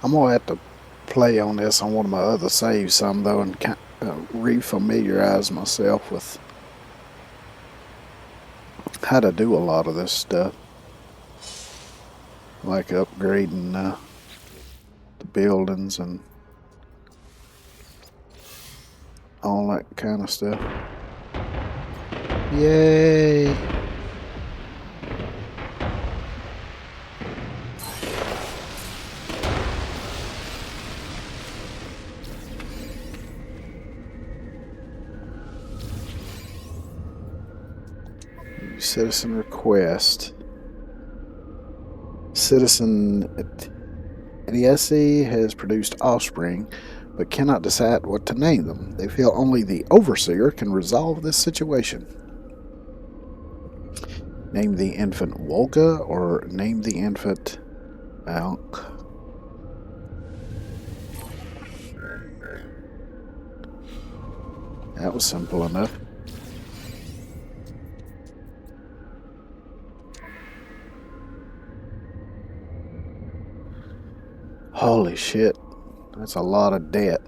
I'm gonna have to play on this on one of my other saves some though, and kind of re-familiarize myself with how to do a lot of this stuff, like upgrading the buildings and all that kind of stuff. Yay! Citizen request. Citizen Ediesi has produced offspring, but cannot decide what to name them. They feel only the Overseer can resolve this situation. Name the infant Wolga, or name the infant Alk. That was simple enough. Holy shit, that's a lot of debt.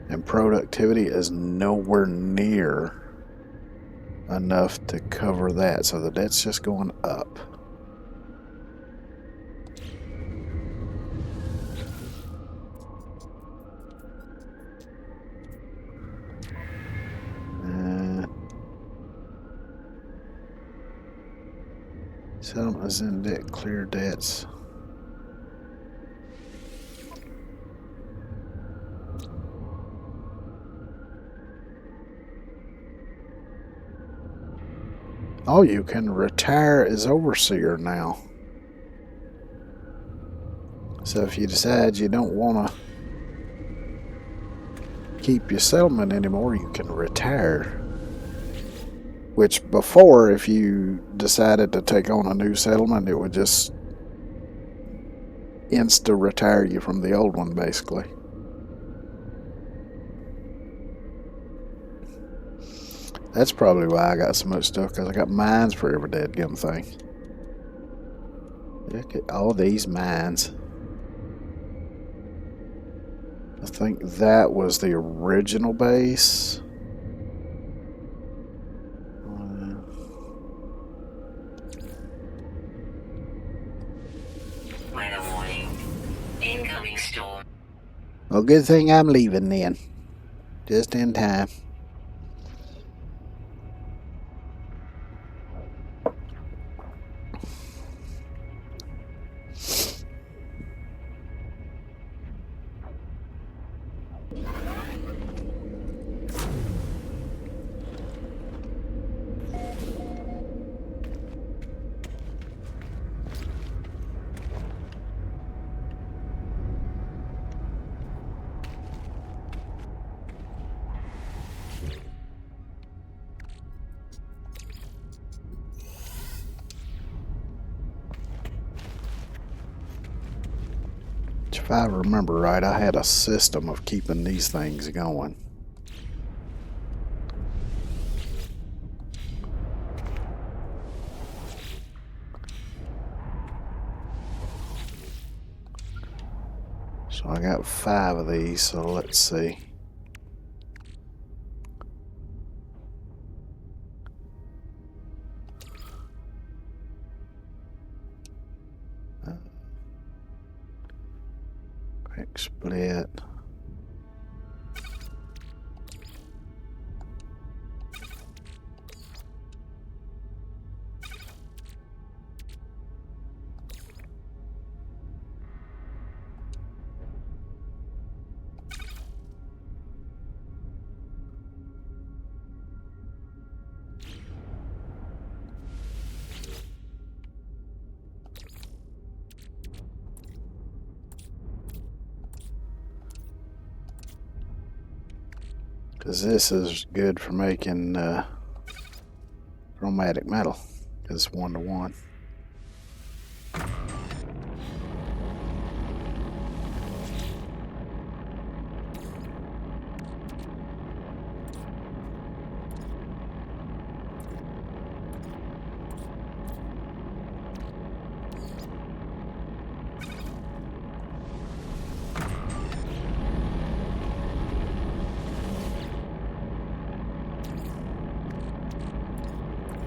And productivity is nowhere near enough to cover that, so the debt's just going up. Settlement is in debt, clear debts. Oh, you can retire as Overseer now. So if you decide you don't want to keep your settlement anymore, you can retire. Which before, if you decided to take on a new settlement, it would just insta-retire you from the old one, basically. That's probably why I got so much stuff, because I got mines for every dadgum thing. Look at all these mines. I think that was the original base. Weather warning. Incoming storm. Well, good thing I'm leaving then. Just in time. If I remember right, I had a system of keeping these things going. So I got 5 of these, so let's see. Quick split. Because this is good for making chromatic metal. It's 1-to-1.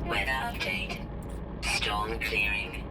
Weather update. Storm clearing.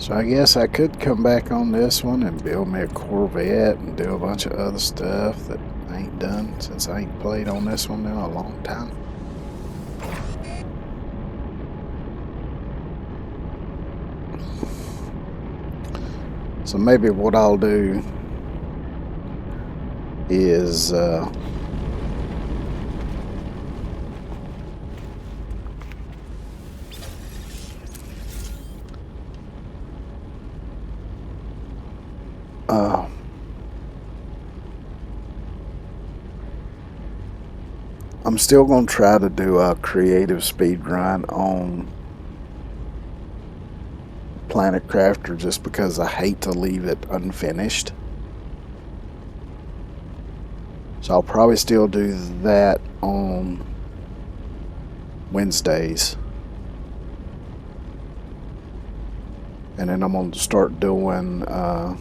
So I guess I could come back on this one and build me a Corvette and do a bunch of other stuff that I ain't done since I ain't played on this one in a long time. So maybe what I'll do is I'm still going to try to do a creative speed run on Planet Crafter just because I hate to leave it unfinished. So I'll probably still do that on Wednesdays. And then I'm going to start doing the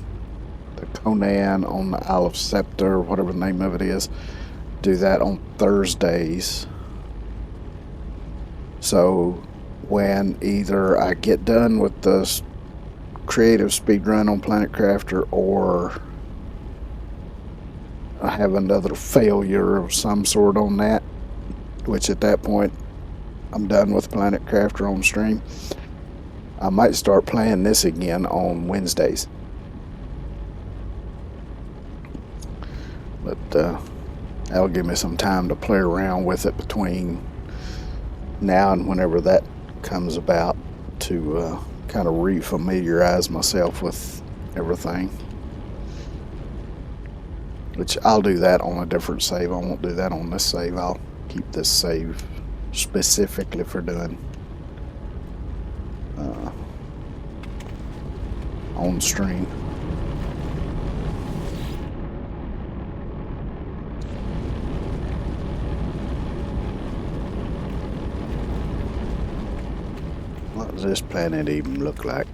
Conan on the Isle of Scepter, whatever the name of it is. Do that on Thursdays. So when either I get done with the creative speedrun on Planet Crafter or I have another failure of some sort on that, which at that point I'm done with Planet Crafter on stream, I might start playing this again on Wednesdays. But that'll give me some time to play around with it between now and whenever that comes about, to kind of re-familiarize myself with everything. Which I'll do that on a different save. I won't do that on this save. I'll keep this save specifically for doing on stream. What does this planet even look like?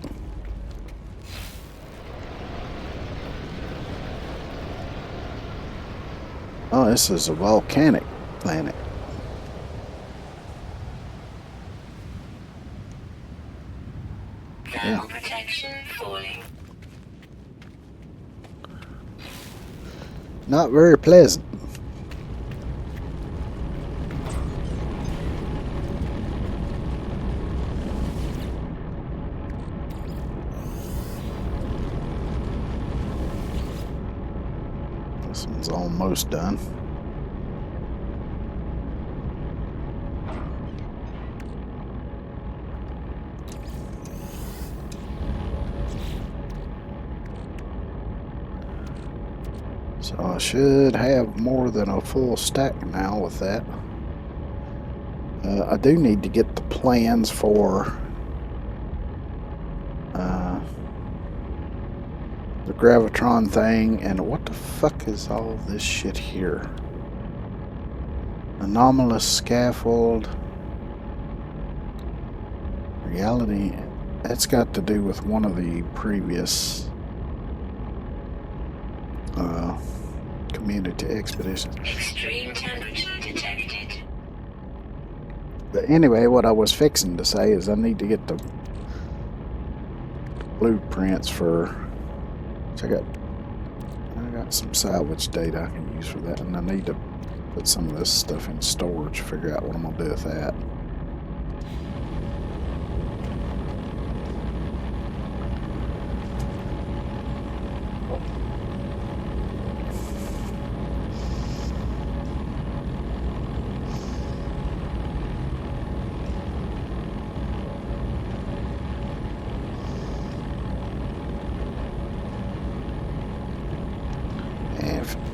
Oh, this is a volcanic planet. Thermal protection falling. Not very pleasant. This one's almost done. So I should have more than a full stack now with that. I do need to get the plans for the gravitron thing, and what the fuck is all this shit here? Anomalous scaffold. Reality. That's got to do with one of the previous community expeditions. Extreme temperature detected. But anyway, what I was fixing to say is I need to get the blueprints for. So I got some salvage data I can use for that, and I need to put some of this stuff in storage. Figure out what I'm gonna do with that.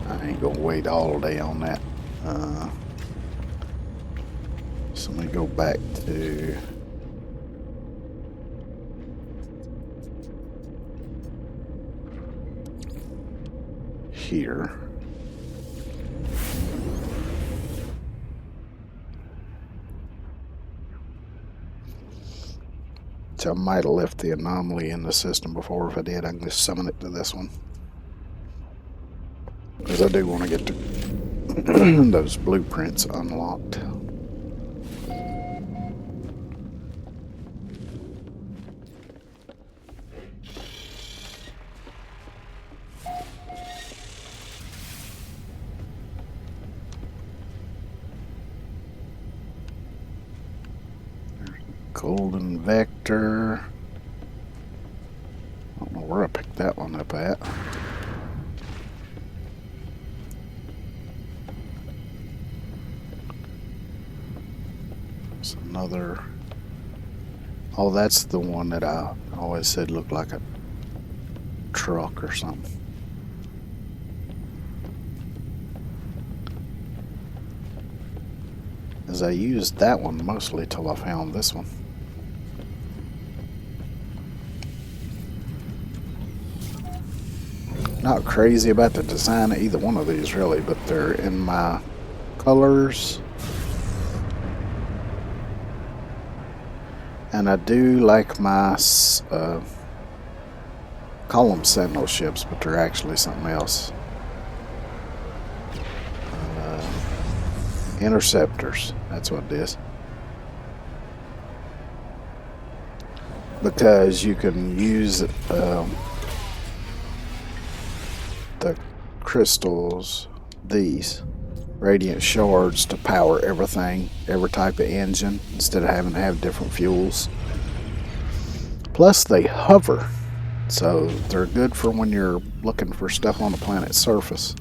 I ain't gonna wait all day on that. So let me go back to here. So I might have left the anomaly in the system before. If I did, I can just summon it to this one. Because I do want to get to those blueprints unlocked. Golden Vector. I don't know where I picked that one up at. It's another. Oh, that's the one that I always said looked like a truck or something. As I used that one mostly till I found this one. Not crazy about the design of either one of these really, but they're in my colors. And I do like my column sentinel ships, but they're actually something else. Interceptors, that's what it is. Because you can use the crystals, these radiant shards, to power everything, every type of engine, instead of having to have different fuels. Plus they hover, so they're good for when you're looking for stuff on the planet's surface.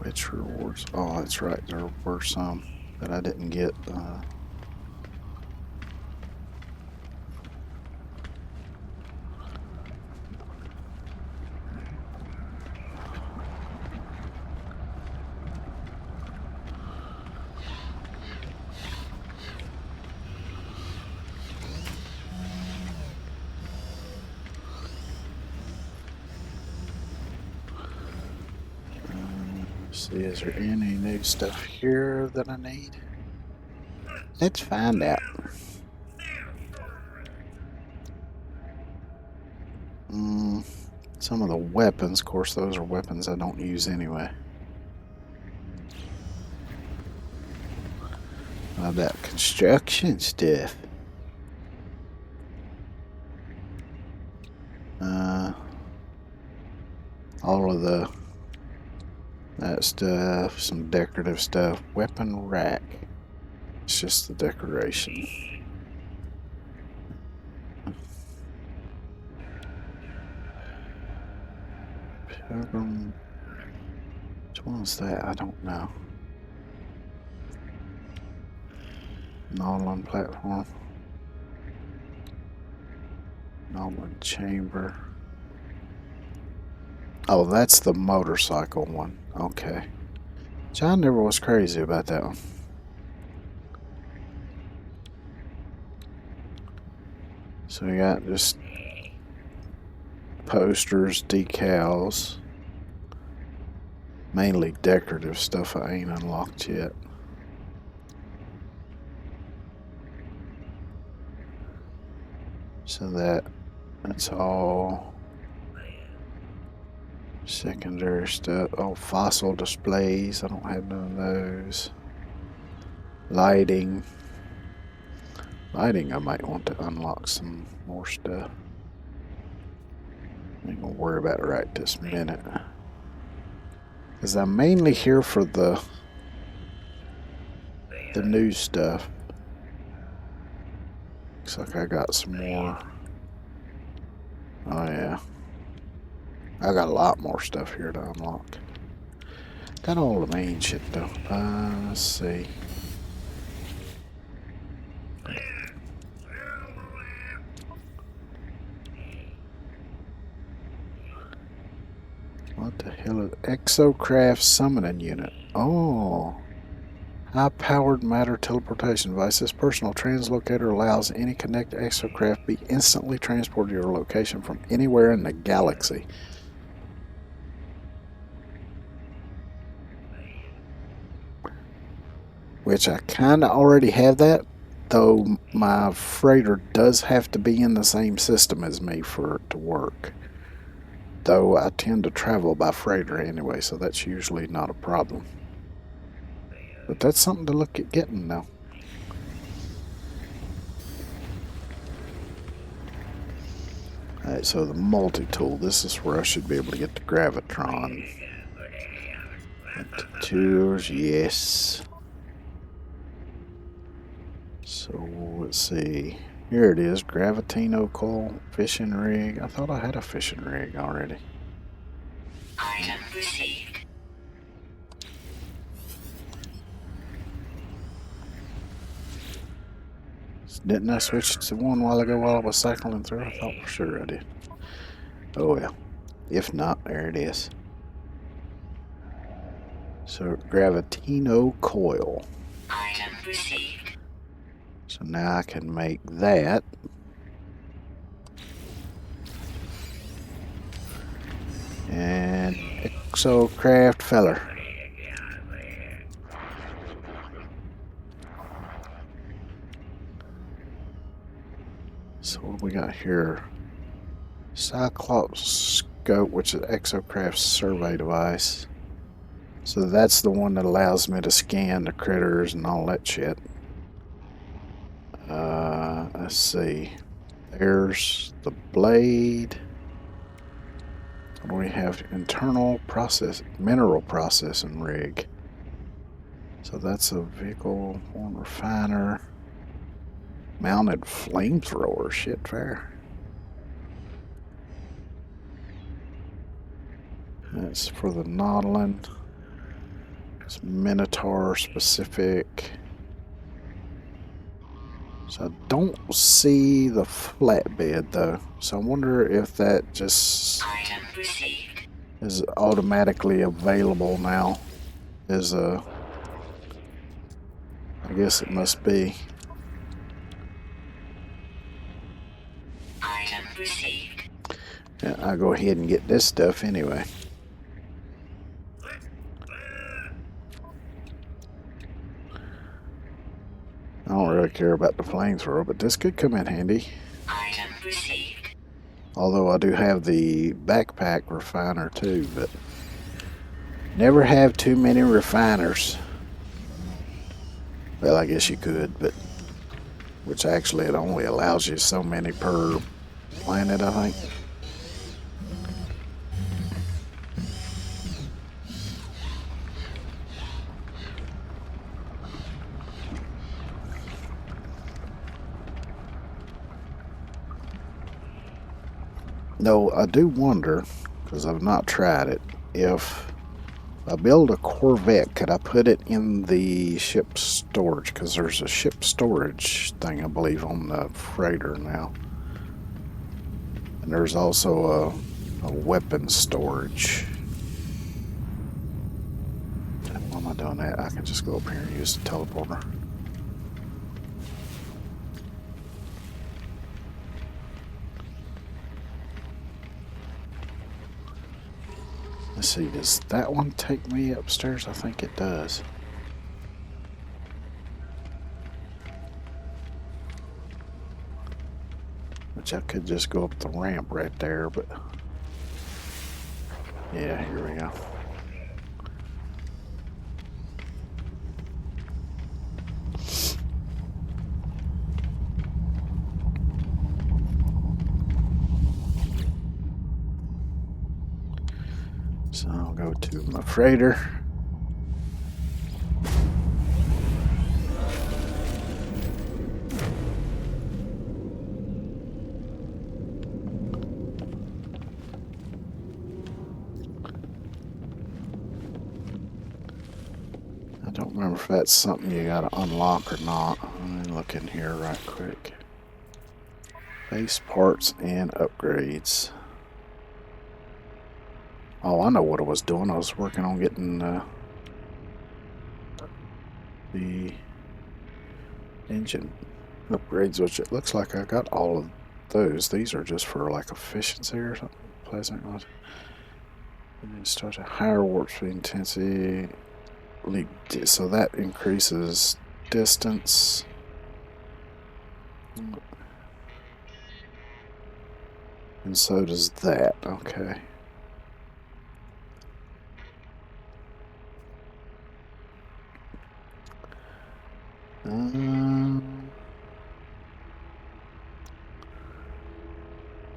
Which rewards? Oh, that's right. There were some that I didn't get. See, is there any new stuff here that I need? Let's find out. Some of the weapons, of course, those are weapons I don't use anyway. How about construction stuff? All of that stuff, some decorative stuff. Weapon rack. It's just the decoration. Pilgrim. Which one was that? I don't know. Nolan platform. Nolan chamber. Oh, that's the motorcycle one. Okay. John never was crazy about that one. So we got just posters, decals. Mainly decorative stuff I ain't unlocked yet. So that's all secondary stuff. Oh, fossil displays. I don't have none of those. Lighting. Lighting, I might want to unlock some more stuff. I ain't gonna worry about it right this minute. Because I'm mainly here for the new stuff. Looks like I got some more. Oh yeah. I got a lot more stuff here to unlock. Got all the main shit though. Let's see. What the hell is Exocraft Summoning Unit? Oh. High-powered matter teleportation device. This personal translocator allows any connected exocraft be instantly transported to your location from anywhere in the galaxy. Which I kind of already have that, though my freighter does have to be in the same system as me for it to work. Though I tend to travel by freighter anyway, so that's usually not a problem. But that's something to look at getting now. Alright, so the multi-tool, this is where I should be able to get the Gravitron. The tools, yes. So let's see. Here it is, Gravitino coil, fishing rig. I thought I had a fishing rig already. Item received. Didn't I switch to one while ago while I was cycling through? I thought for sure I did. Oh well. If not, there it is. So, Gravitino coil. Item received. So now I can make that. And Exocraft feller. So what do we got here? Cyclops scope, which is Exocraft survey device. So that's the one that allows me to scan the critters and all that shit. Let's see. There's the blade. What do we have? Internal process, mineral processing rig. So that's a vehicle, one refiner. Mounted flamethrower, shit fair. That's for the Nautilin. It's Minotaur specific. So I don't see the flatbed though. So I wonder if that just Item received. is automatically available now. As a, I guess it must be. Item received. Yeah, I'll go ahead and get this stuff anyway. I don't really care about the flamethrower, but this could come in handy. Item received. Although I do have the backpack refiner too, but never have too many refiners. Well, I guess you could, but which actually it only allows you so many per planet, I think. No, I do wonder, because I've not tried it, if I build a Corvette, could I put it in the ship storage? Because there's a ship storage thing, I believe, on the freighter now. And there's also a weapon storage. Why am I doing that? I can just go up here and use the teleporter. Let's see, does that one take me upstairs? I think it does. Which I could just go up the ramp right there, but yeah, here we go. So I'll go to my freighter. I don't remember if that's something you gotta unlock or not. Let me look in here right quick. Base parts and upgrades. Oh, I know what I was doing. I was working on getting the engine upgrades, which it looks like I got all of those. These are just for like efficiency or something. Plasma. And start a higher warp speed intensity. So that increases distance. And so does that. Okay.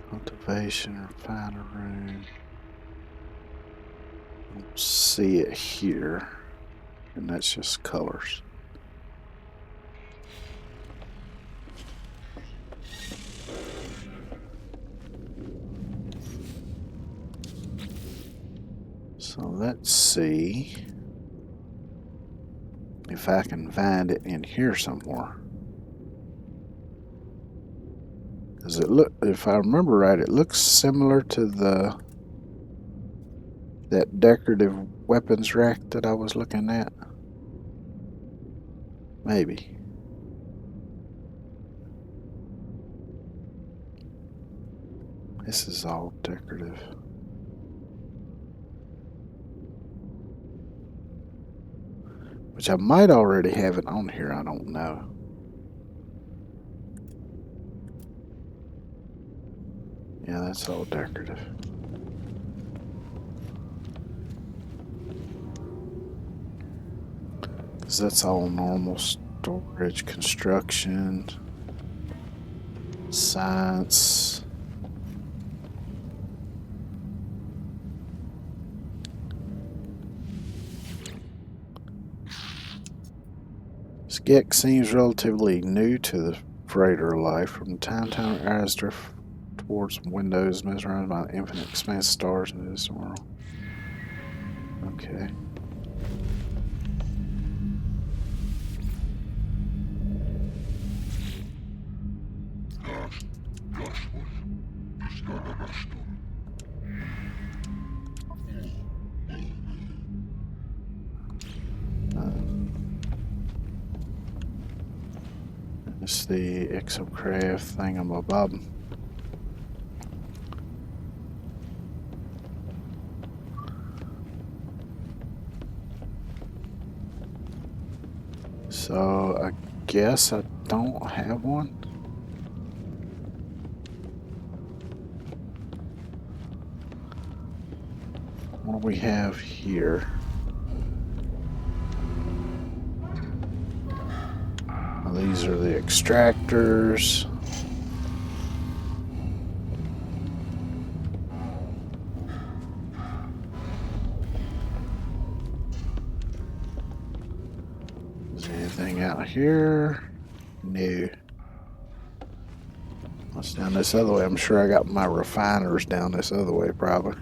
Cultivation, refiner room. Don't see it here, and that's just colors. So let's see if I can find it in here somewhere. Does it look, if I remember right, it looks similar to that decorative weapons rack that I was looking at. Maybe. This is all decorative. Which I might already have it on here, I don't know. Yeah, that's all decorative. Because that's all normal storage, construction, science. Skek seems relatively new to the freighter life. From time to time, eyes drift towards windows, mesmerized by the infinite expanse of stars in this world. Okay. It's the exocraft thingamabob. So I guess I don't have one. What do we have here? Well, these are the extractors. Is there anything out here? No. What's down this other way? I'm sure I got my refiners down this other way, probably.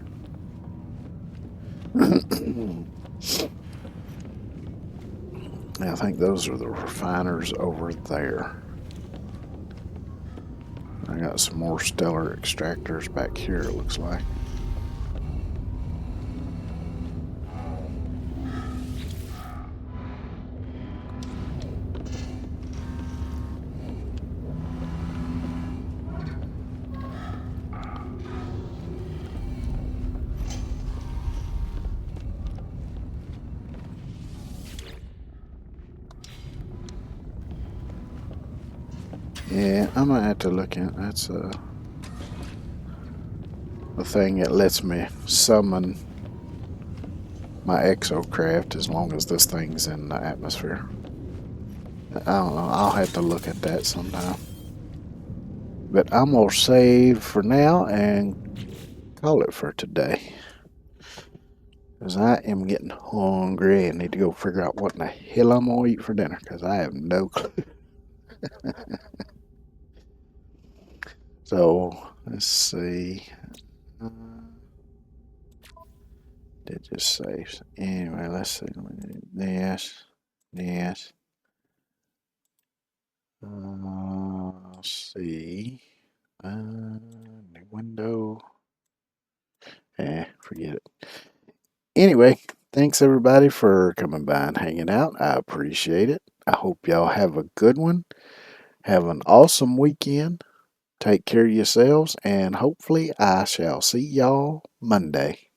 I think those are the refiners over there. I got some more stellar extractors back here, it looks like. Yeah, I might have to look at that's the thing that lets me summon my exocraft as long as this thing's in the atmosphere. I don't know, I'll have to look at that sometime. But I'm gonna save for now and call it for today. Because I am getting hungry and need to go figure out what in the hell I'm gonna eat for dinner because I have no clue. So let's see. It just saves. Anyway, let's see. This. Let's see. New window. Forget it. Anyway, thanks everybody for coming by and hanging out. I appreciate it. I hope y'all have a good one. Have an awesome weekend. Take care of yourselves, and hopefully I shall see y'all Monday.